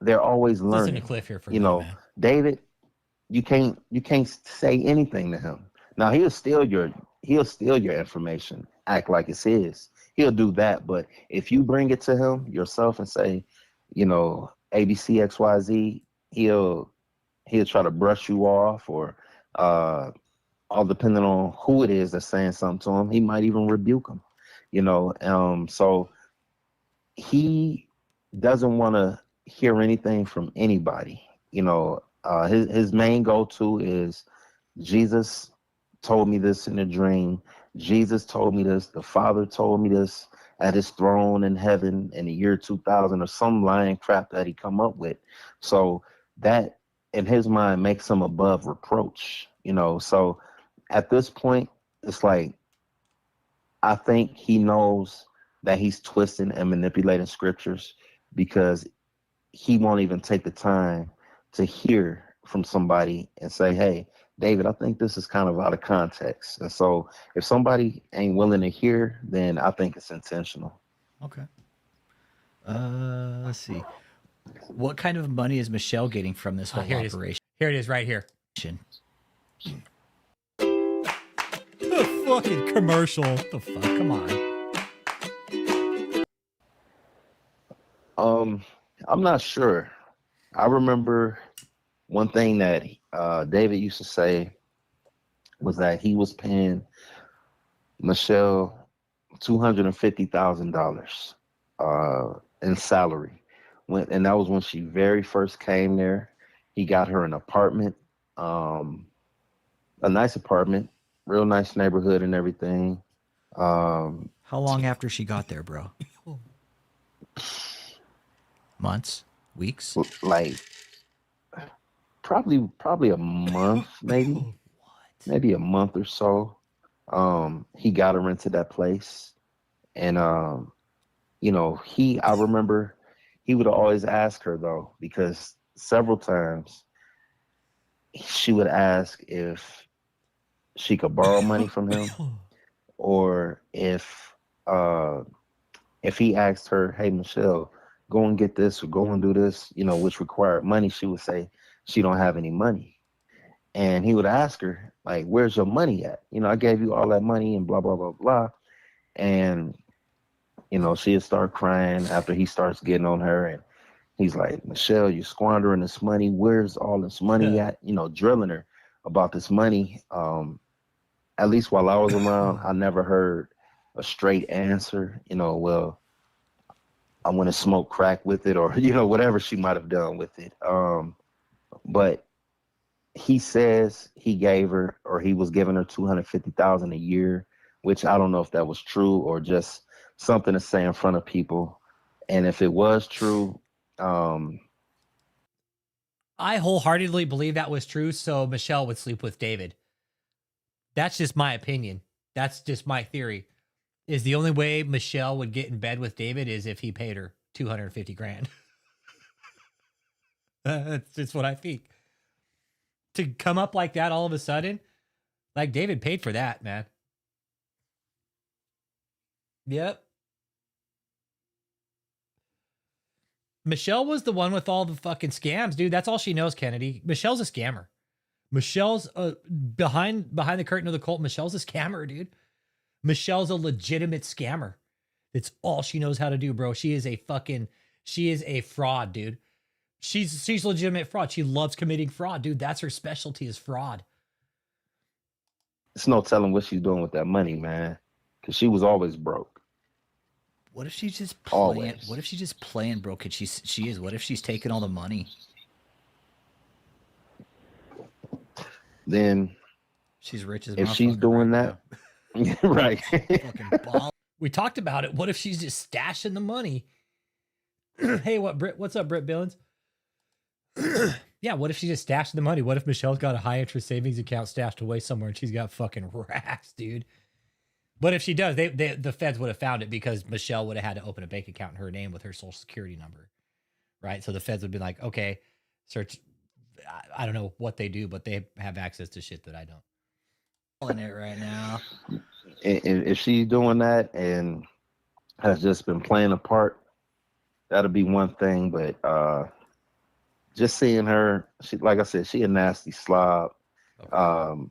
they're always learning.
Listen to Cliff here for a minute, man.
David, you can't say anything to him. Now he'll steal your information, act like it's his. He'll do that, but if you bring it to him yourself and say, ABC XYZ, he'll try to brush you off, or all depending on who it is that's saying something to him. He might even rebuke him. So he doesn't want to hear anything from anybody. His main go-to is, Jesus told me this in a dream. Jesus told me this. The Father told me this at his throne in heaven in the year 2000, or some lying crap that he come up with. So that in his mind makes him above reproach. So at this point, it's like, I think he knows that he's twisting and manipulating scriptures, because he won't even take the time to hear from somebody and say, hey, David, I think this is kind of out of context. And so if somebody ain't willing to hear, then I think it's intentional.
Okay. Let's see. What kind of money is Michelle getting from this whole operation?
Here it is right here. The fucking commercial. What the fuck? Come
on. I'm not sure. I remember one thing that David used to say was that he was paying Michelle $250,000 in salary. And that was when she very first came there. He got her an apartment, a nice apartment, real nice neighborhood and everything.
How long after she got there, bro? Months? Weeks?
Like probably a month, maybe. Maybe a month or so. He got her into that place. And I remember he would always ask her, though, because several times she would ask if she could borrow money from him, or if he asked her, hey, Michelle, go and get this or go and do this, which required money, she would say she don't have any money. And he would ask her, like, where's your money at? You know, I gave you all that money and blah, blah, blah, blah. And, you know, she'd start crying after he starts getting on her. And he's like, Michelle, you're squandering this money. Where's all this money at? You know, drilling her about this money. At least while I was around, I never heard a straight answer. You know, well, I want to smoke crack with it, or, you know, whatever she might have done with it. But he says he gave her, or he was giving her $250,000 a year, which I don't know if that was true or just something to say in front of people. And if it was true,
I wholeheartedly believe that was true, so Michelle would sleep with David. That's just my opinion. That's just my theory. Is the only way Michelle would get in bed with David is if he paid her $250,000. That's just what I think. To come up like that all of a sudden, like David paid for that, man. Yep. Michelle was the one with all the fucking scams, dude. That's all she knows, Kennedy. Michelle's a scammer. Michelle's behind the curtain of the cult. Michelle's a scammer, dude. Michelle's a legitimate scammer. It's all she knows how to do, bro. She is a fraud, dude. She's legitimate fraud. She loves committing fraud, dude. That's her specialty, is fraud.
it's no telling what she's doing with that money, man. Because she was always broke.
What if she's just playing?
Always.
What if she's just playing broke? And she is. What if she's taking all the money?
Then
she's rich as
if she's doing that, right?
We talked about it. What if she's just stashing the money? Hey, what's up, Britt Billings? Yeah, what if she just stashed the money? What if Michelle's got a high interest savings account stashed away somewhere and she's got fucking racks, dude? But if she does, the feds would have found it because Michelle would have had to open a bank account in her name with her social security number, right? So the feds would be like, okay, search. I don't know what they do, but they have access to shit that I don't.
In it right now.
If she's doing that and has just been playing a part, that'll be one thing. But just seeing her, she, like I said, she a nasty slob. Okay.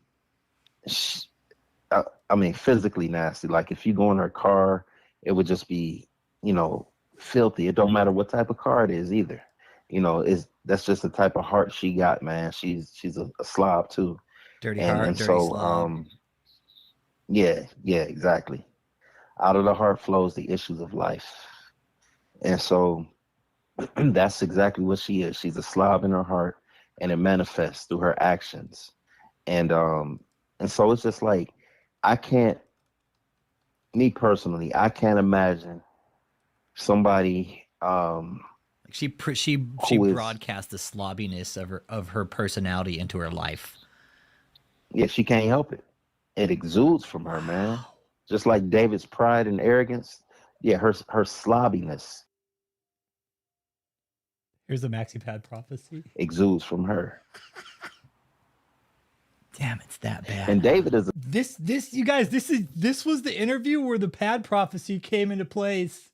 I mean, physically nasty. Like if you go in her car, it would just be, filthy. It don't matter what type of car it is either. That's just the type of heart she got, man. She's a slob too.
Dirty heart, and dirty slob.
Yeah, exactly. Out of the heart flows the issues of life. And so that's exactly what she is. She's a slob in her heart, and it manifests through her actions. And so it's just like, me personally, I can't imagine somebody
she broadcasts the slobbiness of her personality into her life.
Yeah, she can't help it. It exudes from her, man. Just like David's pride and arrogance. Yeah, her slobbiness.
Here's the MaxiPad prophecy.
Exudes from her.
Damn, it's that bad.
And David is
this you guys, this was the interview where the pad prophecy came into place.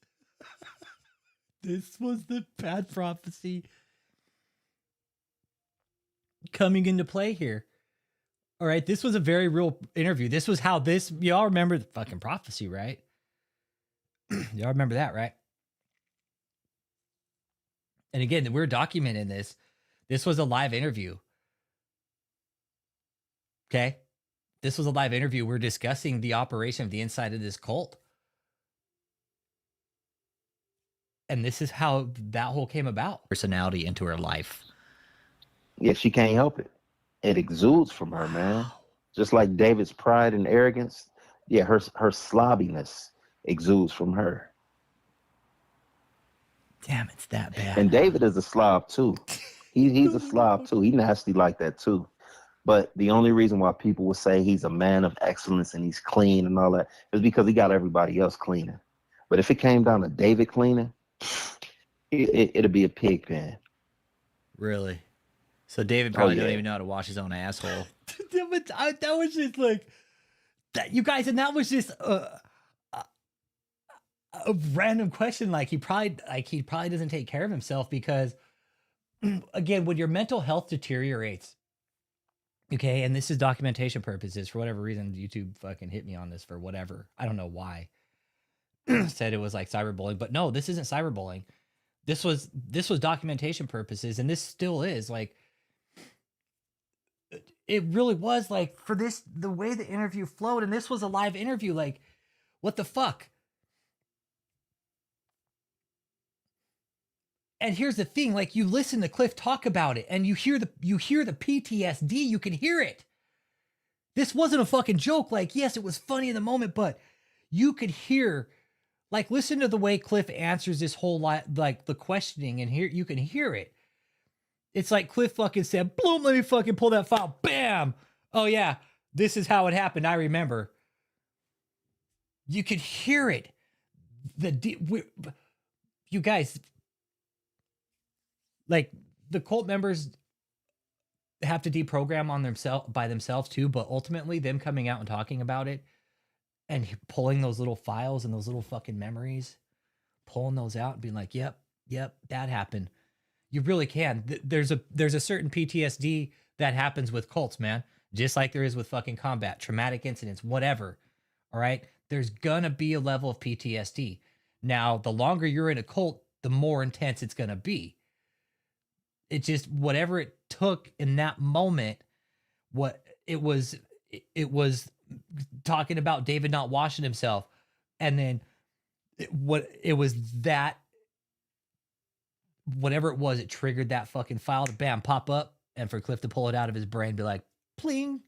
This was the pad prophecy coming into play here. All right, this was a very real interview. This was how y'all remember the fucking prophecy, right? Y'all remember that, right? And again, we're documenting this. This was a live interview. Okay? This was a live interview. We're discussing the operation of the inside of this cult. And this is how that whole came about.
Personality into her life.
Yeah, she can't help it. It exudes from her, man. Just like David's pride and arrogance. Yeah, her slobbiness exudes from her.
Damn, it's that bad.
And David is a slob too. He's a slob too. He nasty like that too. But the only reason why people would say he's a man of excellence and he's clean and all that is because he got everybody else cleaning. But if it came down to David cleaning, it'd be a pig pen.
Really? So David probably don't even know how to wash his own asshole.
That was just like that, you guys, and that was just a random question. Like he probably doesn't take care of himself because, again, when your mental health deteriorates, Okay, and this is documentation purposes. For whatever reason, YouTube fucking hit me on this for whatever. I don't know why. Said it was like cyberbullying, but no, this isn't cyberbullying. This was documentation purposes, and this still is. Like, it really was, like, for this, the way the interview flowed, and this was a live interview. Like, what the fuck? And here's the thing, like, you listen to Cliff talk about it, and you hear the PTSD, you can hear it. This wasn't a fucking joke. Like, yes, it was funny in the moment, but you could hear, like, listen to the way Cliff answers this whole like the questioning, and here you can hear it. It's like Cliff fucking said, "Bloom, let me fucking pull that file." Bam. Oh yeah, this is how it happened. I remember. You could hear it. You guys, like, the cult members have to deprogram on themselves by themselves too, but ultimately them coming out and talking about it and pulling those little files and those little fucking memories, pulling those out and being like, yep, that happened. You really can. There's a certain PTSD that happens with cults, man. Just like there is with fucking combat, traumatic incidents, whatever. All right? There's gonna be a level of PTSD. Now, the longer you're in a cult, the more intense it's gonna be. It just, whatever it took in that moment, what it was talking about David not washing himself, and then whatever it was, it triggered that fucking file to bam pop up, and for Cliff to pull it out of his brain, be like, pling,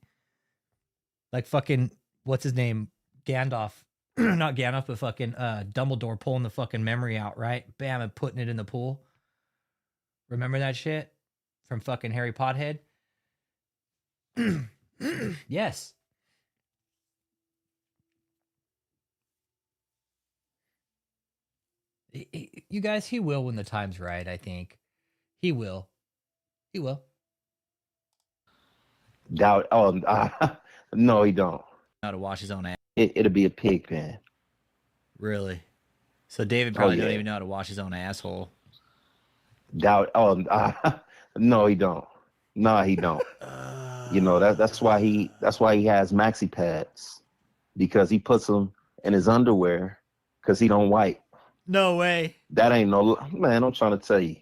like fucking what's his name, Gandalf, not Gandalf, but fucking Dumbledore pulling the fucking memory out, right? Bam, and putting it in the pool. Remember that shit from fucking Harry Pothead? Yes. You guys, he will when the time's right, I think. He will. He will.
Doubt. Oh, no, he don't.
How to wash his own ass.
It'll be a pig pen.
Really? So David probably don't even know how to wash his own asshole.
Doubt. Oh, no, he don't. No, he don't. You know, that's why he has maxi pads, because he puts them in his underwear because he don't wipe.
No way.
That ain't no, man, I'm trying to tell you.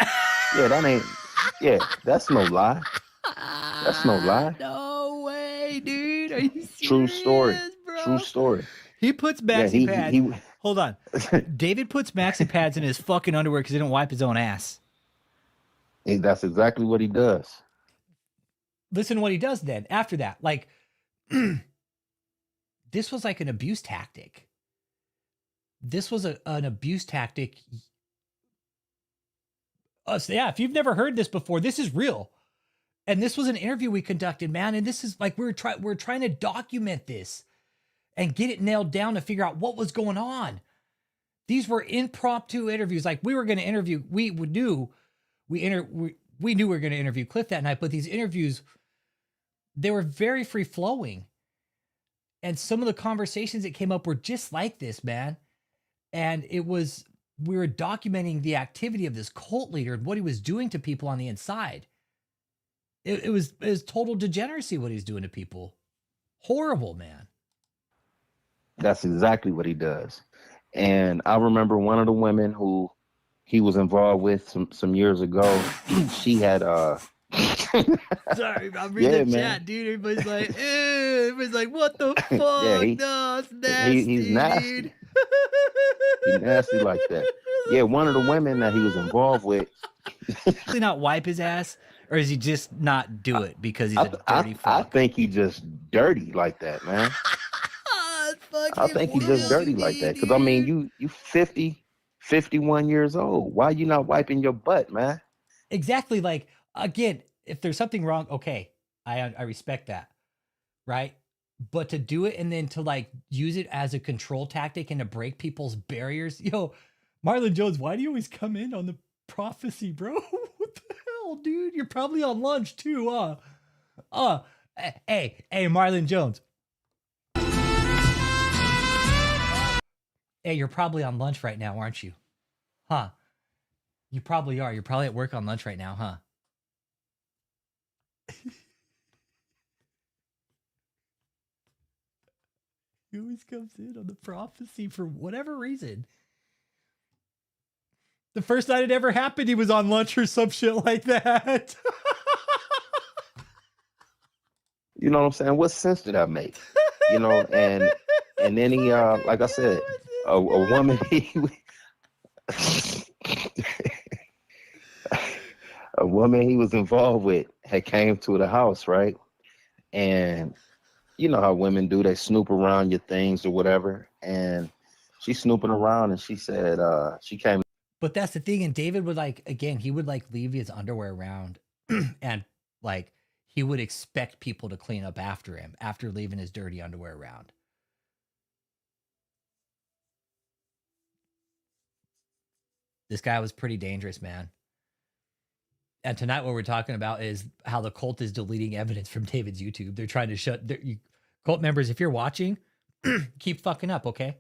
That's no lie. That's no lie.
No way, dude. Are you serious,
True story.
bro?
True story.
He puts maxi pads. Hold on. David puts maxi pads in his fucking underwear because he didn't wipe his own ass.
That's exactly what he does.
Listen to what he does then after that. Like, this was like an abuse tactic. This was an abuse tactic. So yeah, if you've never heard this before, this is real. And this was an interview we conducted, man. And this is like, we're trying to document this and get it nailed down to figure out what was going on. These were impromptu interviews. Like, we were going to interview, we knew we were going to interview Cliff that night, but these interviews, they were very free flowing. And some of the conversations that came up were just like this, man. And we were documenting the activity of this cult leader and what he was doing to people on the inside. It was total degeneracy what he's doing to people. Horrible, man.
That's exactly what he does. And I remember one of the women who he was involved with some years ago. She had
Sorry, I'm reading the chat, dude. Everybody's like, everybody's like, what the fuck? No, it's nasty.
He's nasty.
Dude.
He's nasty like that. Yeah, one of the women that he was involved with.
Does he not wipe his ass, or does he just not do it because he's a dirty fuck?
I think he just dirty like that, man. I think he's just dirty like that. Because, I mean, you 50, 51 years old. Why you not wiping your butt, man?
Exactly. Like, again, if there's something wrong, okay, I respect that, right? But to do it and then to, like, use it as a control tactic and to break people's barriers. Yo, Marlon Jones, why do you always come in on the prophecy, bro? What the hell, dude? You're probably on lunch too, Hey, Marlon Jones. Hey, you're probably on lunch right now, aren't you? Huh? You probably are. You're probably at work on lunch right now, huh? He always comes in on the prophecy for whatever reason. The first night it ever happened, he was on lunch or some shit like that.
You know what I'm saying? What sense did that make? You know, and then he, like I said, a woman a woman he was involved with had came to the house, right? And you know how women do, they snoop around your things or whatever. And she's snooping around and she said, she came.
But that's the thing. And David would he would leave his underwear around and he would expect people to clean up after him after leaving his dirty underwear around. This guy was pretty dangerous, man. And tonight what we're talking about is how the cult is deleting evidence from David's YouTube. They're trying to cult members, if you're watching, keep fucking up, okay?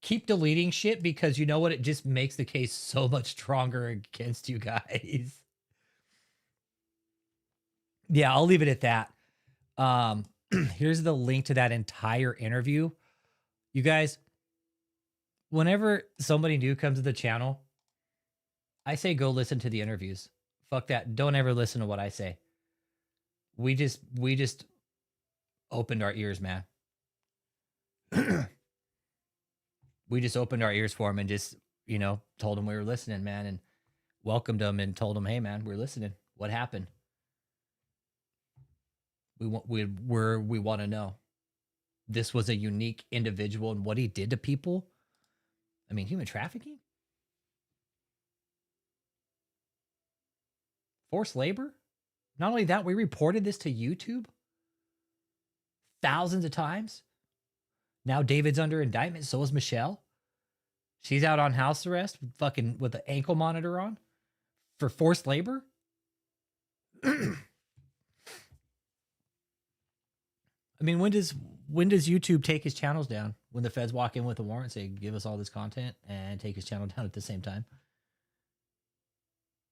Keep deleting shit because you know what? It just makes the case so much stronger against you guys. Yeah, I'll leave it at that. Here's the link to that entire interview. You guys, whenever somebody new comes to the channel, I say go listen to the interviews. Fuck that. Don't ever listen to what I say. We just opened our ears, man. We just opened our ears for him and just, told him we were listening, man, and welcomed him and told him, hey, man, we're listening. What happened? We want to know. This was a unique individual and what he did to people. I mean, human trafficking? Forced labor? Not only that, we reported this to YouTube thousands of times. Now David's under indictment. So is Michelle. She's out on house arrest, with the ankle monitor on for forced labor. I mean, when does YouTube take his channels down? When the feds walk in with a warrant, say, give us all this content and take his channel down at the same time?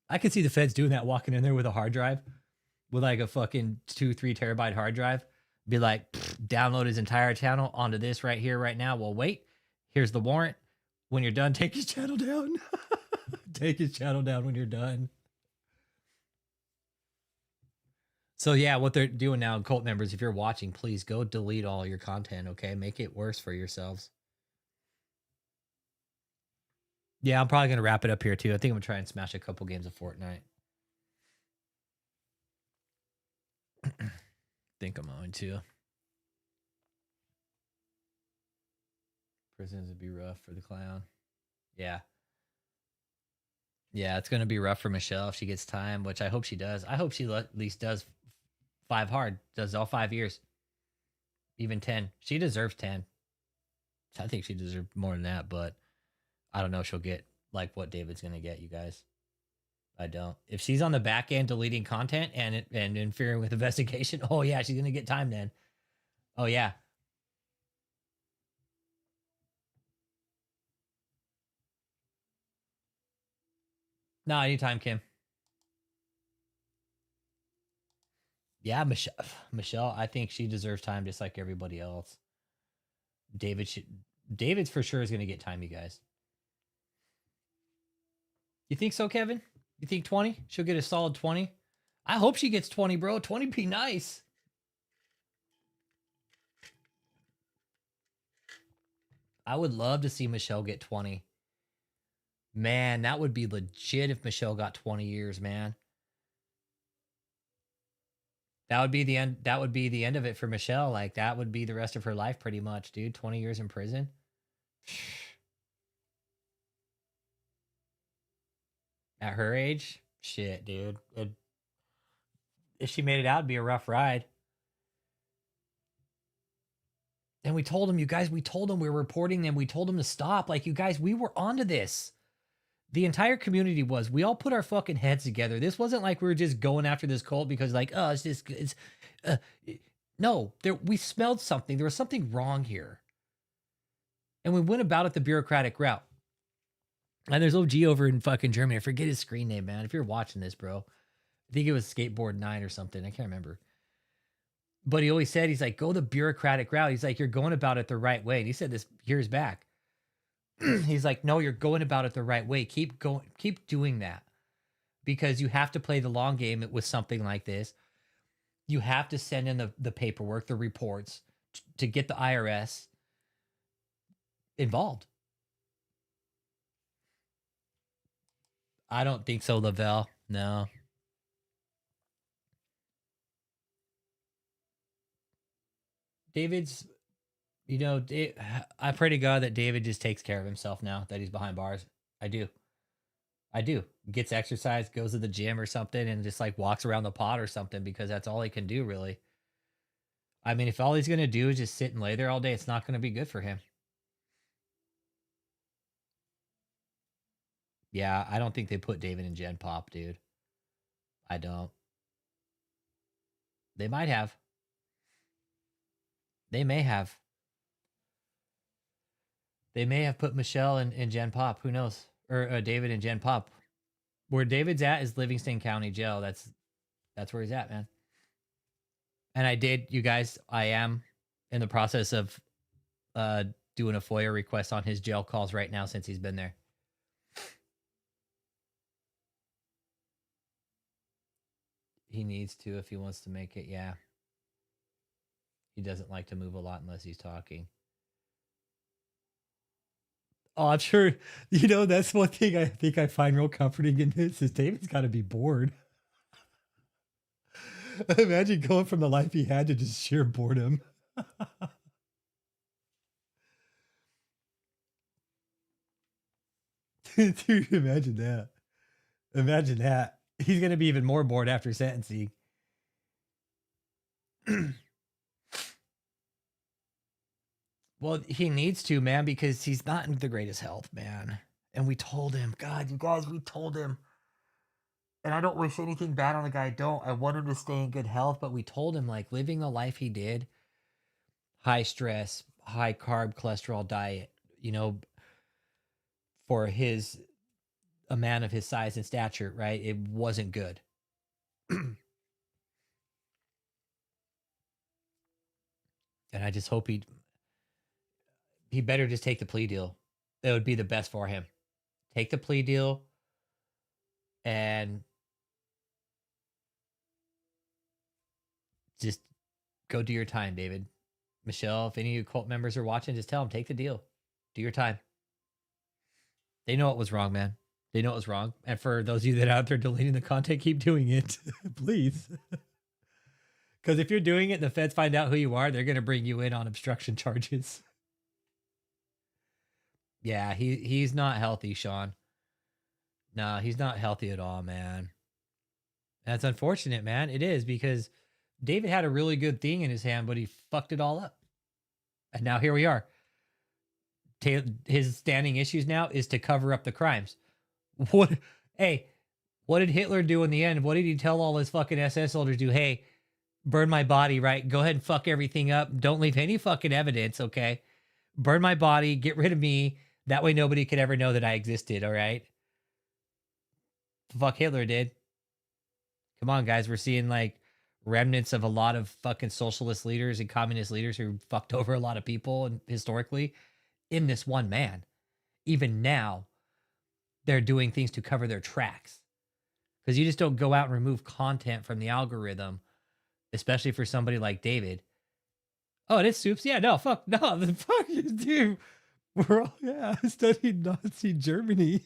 I could see the feds doing that, walking in there with a hard drive, with like a fucking 2-3 terabyte hard drive. Be like, download his entire channel onto this right here, right now. Well, wait, here's the warrant. When you're done, take his channel down. Take his channel down when you're done. So yeah, what they're doing now, cult members, if you're watching, please go delete all your content, okay? Make it worse for yourselves. Yeah, I'm probably going to wrap it up here too. I think I'm going to try and smash a couple games of Fortnite. Think I'm going to. Prisons would be rough for the clown. Yeah. Yeah, it's going to be rough for Michelle if she gets time, which I hope she does. I hope she at least does 5 hard, does all 5 years. Even 10. She deserves 10. I think she deserves more than that, but I don't know if she'll get like what David's going to get, you guys. I don't. If she's on the back end deleting content and interfering with investigation, oh yeah, she's going to get time then. Oh yeah. No, anytime, Kim. Yeah, Michelle, I think she deserves time just like everybody else. David's for sure is going to get time, you guys. You think so, Kevin? You think 20? She'll get a solid 20? I hope she gets 20, bro. 20 be nice. I would love to see Michelle get 20. Man, that would be legit if Michelle got 20 years, man. That would be the end. That would be the end of it for Michelle. Like, that would be the rest of her life pretty much, dude. 20 years in prison. At her age? Shit, dude. If she made it out, it'd be a rough ride. And we told him, you guys, we told him we were reporting them. We told him to stop. Like, you guys, we were onto this. The entire community was. We all put our fucking heads together. This wasn't like we were just going after this cult because like, oh, no, we smelled something. There was something wrong here. And we went about it the bureaucratic route. And there's OG over in fucking Germany. I forget his screen name, man. If you're watching this, bro. I think it was Skateboard 9 or something. I can't remember. But he always said, he's like, go the bureaucratic route. He's like, you're going about it the right way. And he said this years back. He's like, no, you're going about it the right way. Keep going, keep doing that, because you have to play the long game with something like this. You have to send in the paperwork, the reports to get the IRS involved. I don't think so, Lavelle. No. David's, I pray to God that David just takes care of himself now that he's behind bars. I do. Gets exercise, goes to the gym or something, and just like walks around the pod or something, because that's all he can do, really. I mean, if all he's going to do is just sit and lay there all day, it's not going to be good for him. Yeah, I don't think they put David in Gen Pop, dude. I don't. They might have. They may have. They may have put Michelle in Gen Pop. Who knows? Or David in Gen Pop. Where David's at is Livingston County Jail. That's where he's at, man. And you guys, I am in the process of doing a FOIA request on his jail calls right now since he's been there. He needs to if he wants to make it, yeah. He doesn't like to move a lot unless he's talking. Oh, I'm sure, that's one thing I think I find real comforting in this is David's got to be bored. Imagine going from the life he had to just sheer boredom. Dude, imagine that. Imagine that. He's going to be even more bored after sentencing. Well, he needs to, man, because he's not in the greatest health, man. And we told him, God, you guys, we told him. And I don't wish anything bad on the guy. I want him to stay in good health, but we told him, like, living the life he did, high stress, high carb, cholesterol diet, for a man of his size and stature, right? It wasn't good. And I just hope he better just take the plea deal. That would be the best for him. Take the plea deal and just go do your time, David. Michelle, if any of you cult members are watching, just tell them, take the deal. Do your time. They know it was wrong, man. They know it was wrong. And for those of you that are out there deleting the content, keep doing it. Please. Because if you're doing it and the feds find out who you are, they're going to bring you in on obstruction charges. Yeah, he's not healthy, Sean. No, he's not healthy at all, man. That's unfortunate, man. It is, because David had a really good thing in his hand, but he fucked it all up. And now here we are. His standing issues now is to cover up the crimes. What did Hitler do in the end? What did he tell all his fucking SS soldiers do? Hey, burn my body, right? Go ahead and fuck everything up. Don't leave any fucking evidence, okay? Burn my body, get rid of me. That way nobody could ever know that I existed, all right? Fuck Hitler did. Come on, guys. We're seeing like remnants of a lot of fucking socialist leaders and communist leaders who fucked over a lot of people and historically in this one man. Even now, they're doing things to cover their tracks. Because you just don't go out and remove content from the algorithm, especially for somebody like David. Oh, it is Soups? Yeah, no, fuck, no, the fuck, dude. I studied Nazi Germany.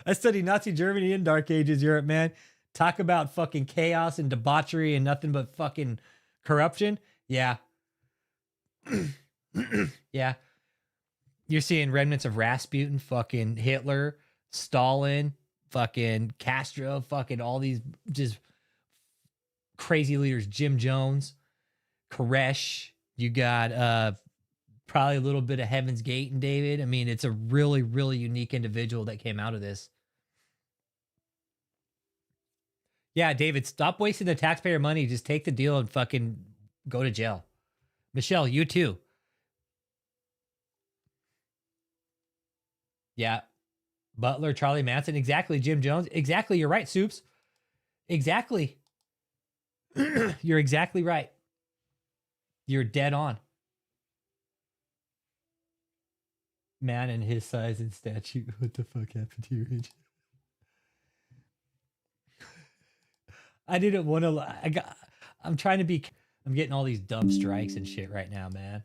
I studied Nazi Germany in Dark Ages Europe, man. Talk about fucking chaos and debauchery and nothing but fucking corruption. Yeah. Yeah. You're seeing remnants of Rasputin, fucking Hitler, Stalin, fucking Castro, fucking all these just crazy leaders. Jim Jones, Koresh. You got probably a little bit of Heaven's Gate in David. I mean, it's a really, really unique individual that came out of this. Yeah, David, stop wasting the taxpayer money. Just take the deal and fucking go to jail. Michelle, you too. Yeah. Butler, Charlie Manson. Exactly. Jim Jones. Exactly. You're right, Soups. Exactly. You're exactly right. You're dead on. Man and his size and stature. What the fuck happened to your inch? I didn't want to. I'm trying to be. I'm getting all these dumb strikes and shit right now, man.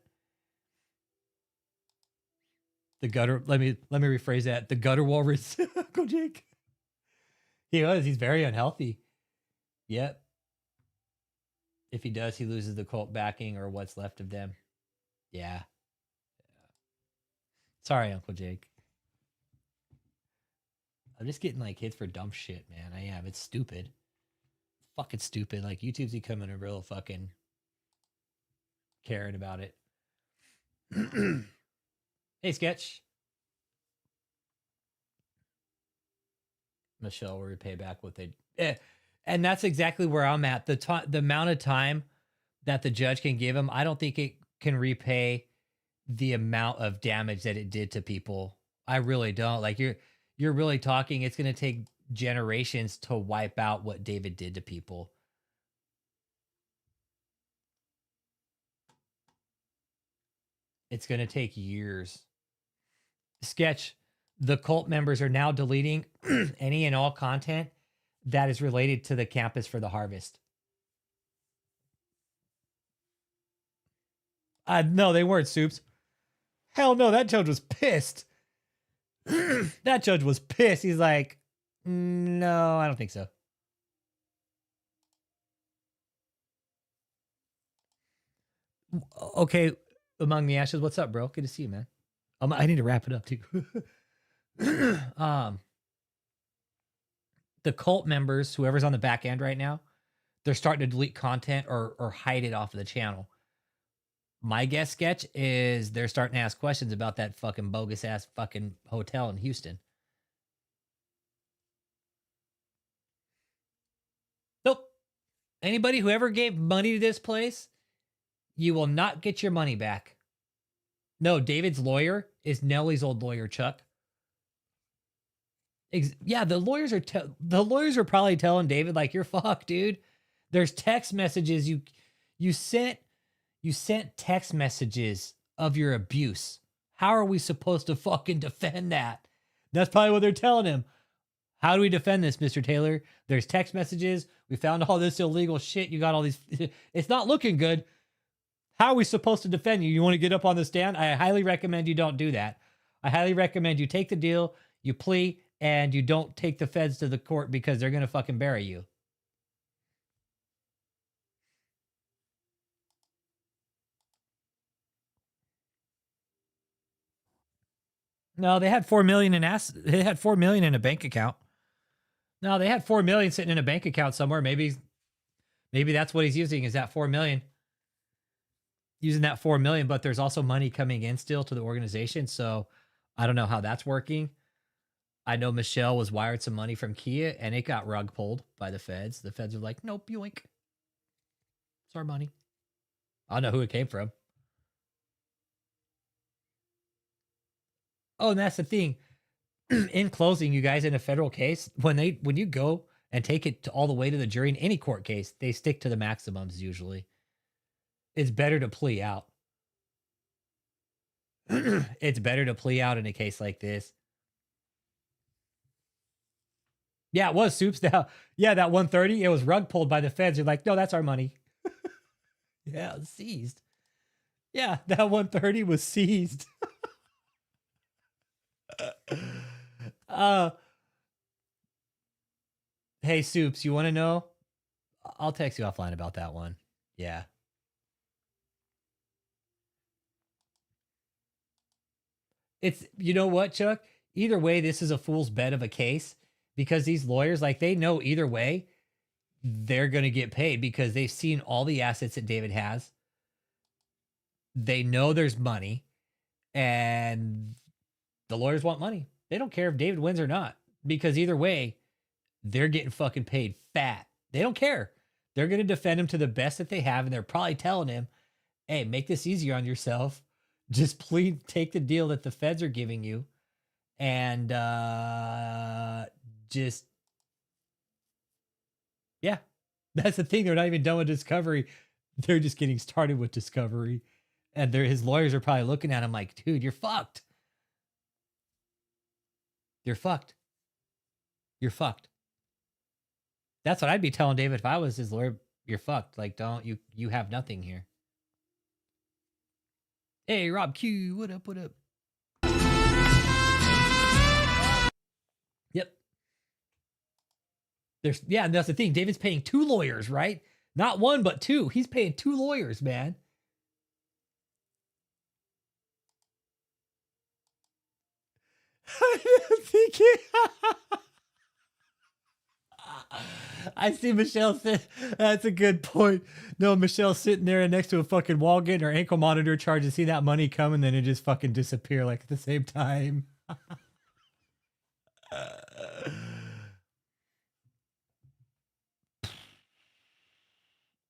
The gutter. Let me rephrase that. The gutter walrus. Go Jake. He was. He's very unhealthy. Yep. If he does, he loses the cult backing or what's left of them. Yeah. Sorry, Uncle Jake. I'm just getting like hits for dumb shit, man. I am. It's stupid. Fucking stupid. Like YouTube's becoming a real fucking caring about it. Hey, Sketch. Michelle will repay back what they. And that's exactly where I'm at. The amount of time that the judge can give him, I don't think it can repay the amount of damage that it did to people. I really don't. Like you're really talking. It's going to take generations to wipe out what David did to people. It's going to take years. Sketch. The cult members are now deleting any and all content that is related to the campus for the harvest. No, they weren't, Soups. Hell no, that judge was pissed. That judge was pissed. He's like, no, I don't think so. Okay, Among the Ashes, what's up, bro? Good to see you, man. I need to wrap it up too. The cult members, whoever's on the back end right now, they're starting to delete content or hide it off of the channel. My guess, Sketch, is they're starting to ask questions about that fucking bogus ass fucking hotel in Houston. Nope. Anybody who ever gave money to this place, you will not get your money back. No, David's lawyer is Nellie's old lawyer, Chuck. Yeah, the lawyers are probably telling David, like, you're fucked, dude. There's text messages you sent text messages of your abuse. How are we supposed to fucking defend that? That's probably what they're telling him. How do we defend this, Mr. Taylor? There's text messages. We found all this illegal shit. You got all these. It's not looking good. How are we supposed to defend you? You want to get up on the stand? I highly recommend you don't do that. I highly recommend you take the deal, you plea, and you don't take the feds to the court because they're going to fucking bury you. No, they had 4 million they had 4 million in a bank account. No, they had 4 million sitting in a bank account somewhere. Maybe that's what he's using, is that 4 million. Using that 4 million, but there's also money coming in still to the organization. So I don't know how that's working. I know Michelle was wired some money from Kia and it got rug pulled by the feds. The feds are like, nope, yoink. It's our money. I don't know who it came from. Oh, and that's the thing. In closing, you guys, in a federal case, when you go and take it all the way to the jury in any court case, they stick to the maximums usually. It's better to plea out. It's better to plea out in a case like this. Yeah, it was Soups. Now, yeah, that 130, it was rug pulled by the feds. You're like, no, that's our money. Yeah, it was seized. Yeah, that 130 was seized. Hey, Soups, you want to know? I'll text you offline about that one. Yeah. It's, you know what, Chuck? Either way, this is a fool's bet of a case because these lawyers, like, they know either way they're going to get paid because they've seen all the assets that David has. They know there's money and the lawyers want money. They don't care if David wins or not because either way, they're getting fucking paid fat. They don't care. They're going to defend him to the best that they have. And they're probably telling him, hey, make this easier on yourself. Just please take the deal that the feds are giving you and just, yeah, That's the thing. They're not even done with discovery. They're just getting started with discovery. And his lawyers are probably looking at him like, dude, you're fucked. You're fucked. You're fucked. That's what I'd be telling David if I was his lawyer. You're fucked. Like, you have nothing here. Hey, Rob Q, what up, what up? Yep. And that's the thing. David's paying 2 lawyers, right? Not 1, but 2. He's paying 2 lawyers, man. I see Michelle sit. That's a good point. No, Michelle's sitting there next to a fucking wall getting her ankle monitor charged to see that money come, and then it just fucking disappear like at the same time.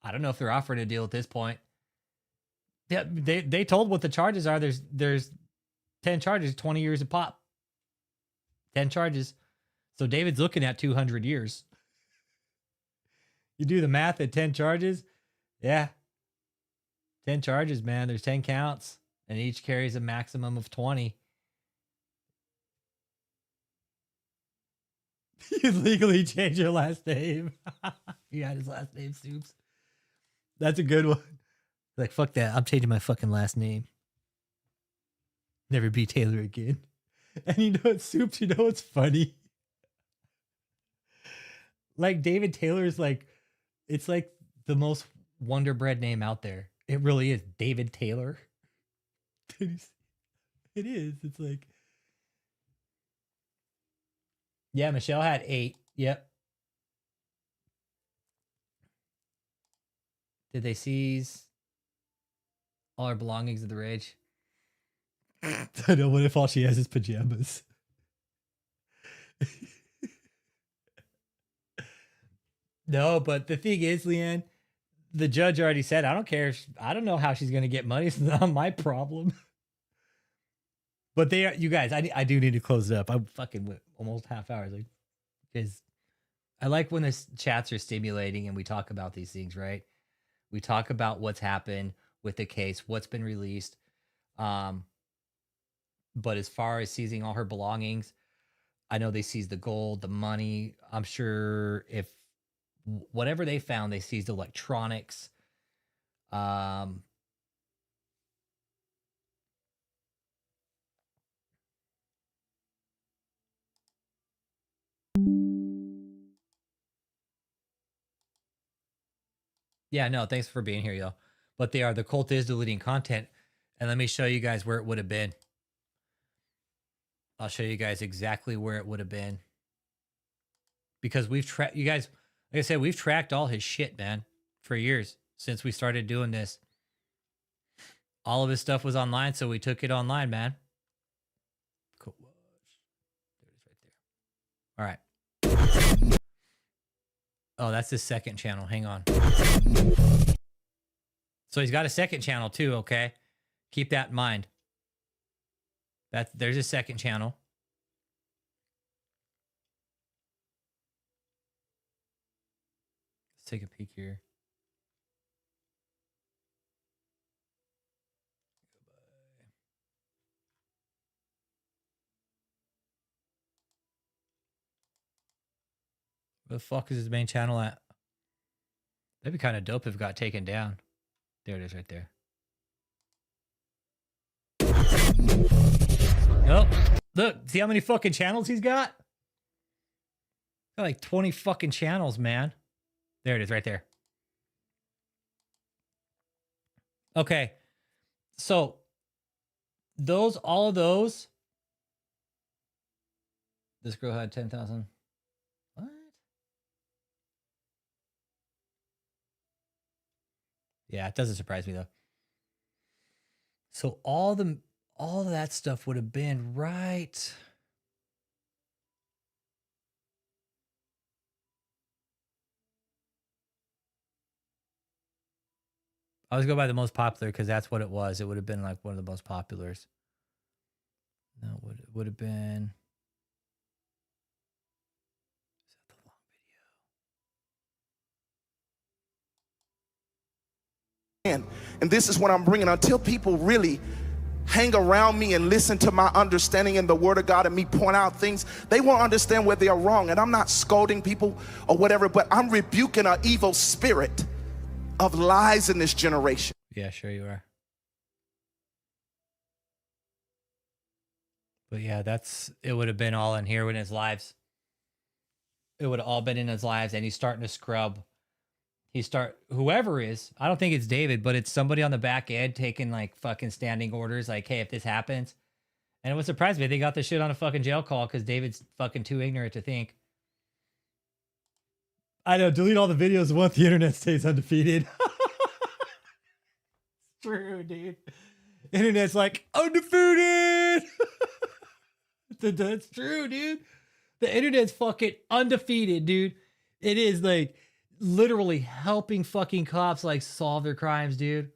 I don't know if they're offering a deal at this point. Yeah, they told what the charges are. There's 10 charges, 20 years a pop. 10 charges. So David's looking at 200 years. You do the math at 10 charges. Yeah. 10 charges, man. There's 10 counts, and each carries a maximum of 20. You legally change your last name. You had his last name, Soups. That's a good one. Like, fuck that. I'm changing my fucking last name. Never be Taylor again. And you know what, Soups? You know what's funny? Like, David Taylor is like, it's like the most Wonder Bread name out there. It really is. David Taylor. It is. It's like, yeah, Michelle had 8. Yep. Did they seize all her belongings of the rage? I know. What if all she has is pajamas? No, but the thing is, Leanne, the judge already said, I don't care. I don't know how she's going to get money. It's not my problem. But they are, you guys, I do need to close it up. I fucking went almost half hours. Like, because I like when the chats are stimulating and we talk about these things, right? We talk about what's happened with the case, what's been released. But as far as seizing all her belongings, I know they seized the gold, the money. I'm sure if whatever they found, they seized electronics. Yeah, no, thanks for being here, yo. But the cult is deleting content. And let me show you guys where it would have been. I'll show you guys exactly where it would have been. Because we've tracked, you guys, like I said, we've tracked all his shit, man, for years since we started doing this. All of his stuff was online, so we took it online, man. Cool. There it is right there. All right. Oh, that's his second channel. Hang on. So he's got a second channel too, okay? Keep that in mind. There's a second channel. Let's take a peek here. Where the fuck is his main channel at? That'd be kind of dope if it got taken down. There it is right there. Oh, look, see how many fucking channels he's got? Got like 20 fucking channels, man. There it is right there. Okay. So all of those. This girl had 10,000. What? Yeah, it doesn't surprise me though. So all of that stuff would have been right. I always go by the most popular because that's what it was. It would have been like one of the most populars. No, it would have been. Is that the long
And this is what I'm bringing. Until people really hang around me and listen to my understanding in the Word of God and me point out things, they won't understand where they are wrong. And I'm not scolding people or whatever, but I'm rebuking an evil spirit of lies in this generation.
Yeah, sure you are. But yeah, it would have been all in here in his lives. It would have all been in his lives, and he's starting to scrub. Whoever is, I don't think it's David, but it's somebody on the back end taking like fucking standing orders, like, hey, if this happens. And it would surprise me. They got this shit on a fucking jail call because David's fucking too ignorant to think. I know, delete all the videos once the internet stays undefeated. True, dude. Internet's like, undefeated! That's true, dude. The internet's fucking undefeated, dude. It is like literally helping fucking cops like solve their crimes, dude.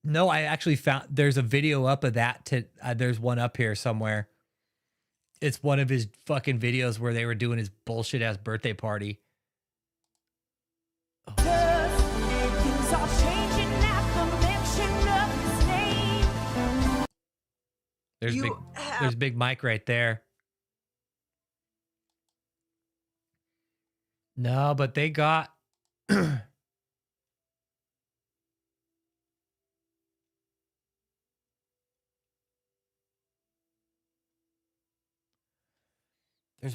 No, I actually found there's a video up of that. There's one up here somewhere. It's one of his fucking videos where they were doing his bullshit ass birthday party. There's Big Mike right there. No, but they got there's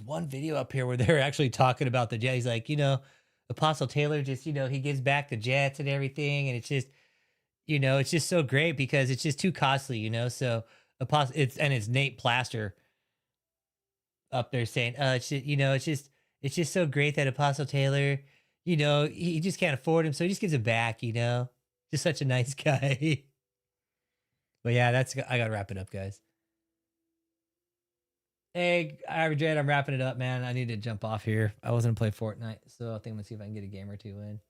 one video up here where they're actually talking about the jet. He's like, Apostle Taylor just, he gives back the jets and everything, and it's just, it's just so great because it's just too costly, So it's Nate Plaster up there saying, it's just, it's just so great that Apostle Taylor, he just can't afford him, so he just gives it back, Just such a nice guy. But yeah, I gotta wrap it up, guys. Hey, Jed, I'm wrapping it up, man. I need to jump off here. I wasn't gonna play Fortnite, so I think I'm gonna see if I can get a game or two in.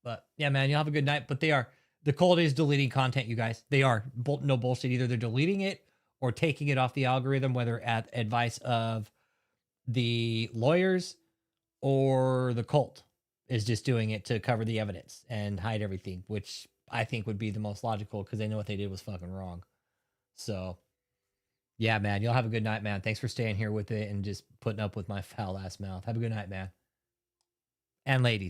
But yeah, man, you'll have a good night. But the cult is deleting content, you guys. They are. No bullshit. Either they're deleting it or taking it off the algorithm, whether at advice of the lawyers or the cult is just doing it to cover the evidence and hide everything, which I think would be the most logical because they know what they did was fucking wrong. So yeah, man, you'll have a good night, man. Thanks for staying here with it and just putting up with my foul ass mouth. Have a good night, man. And ladies.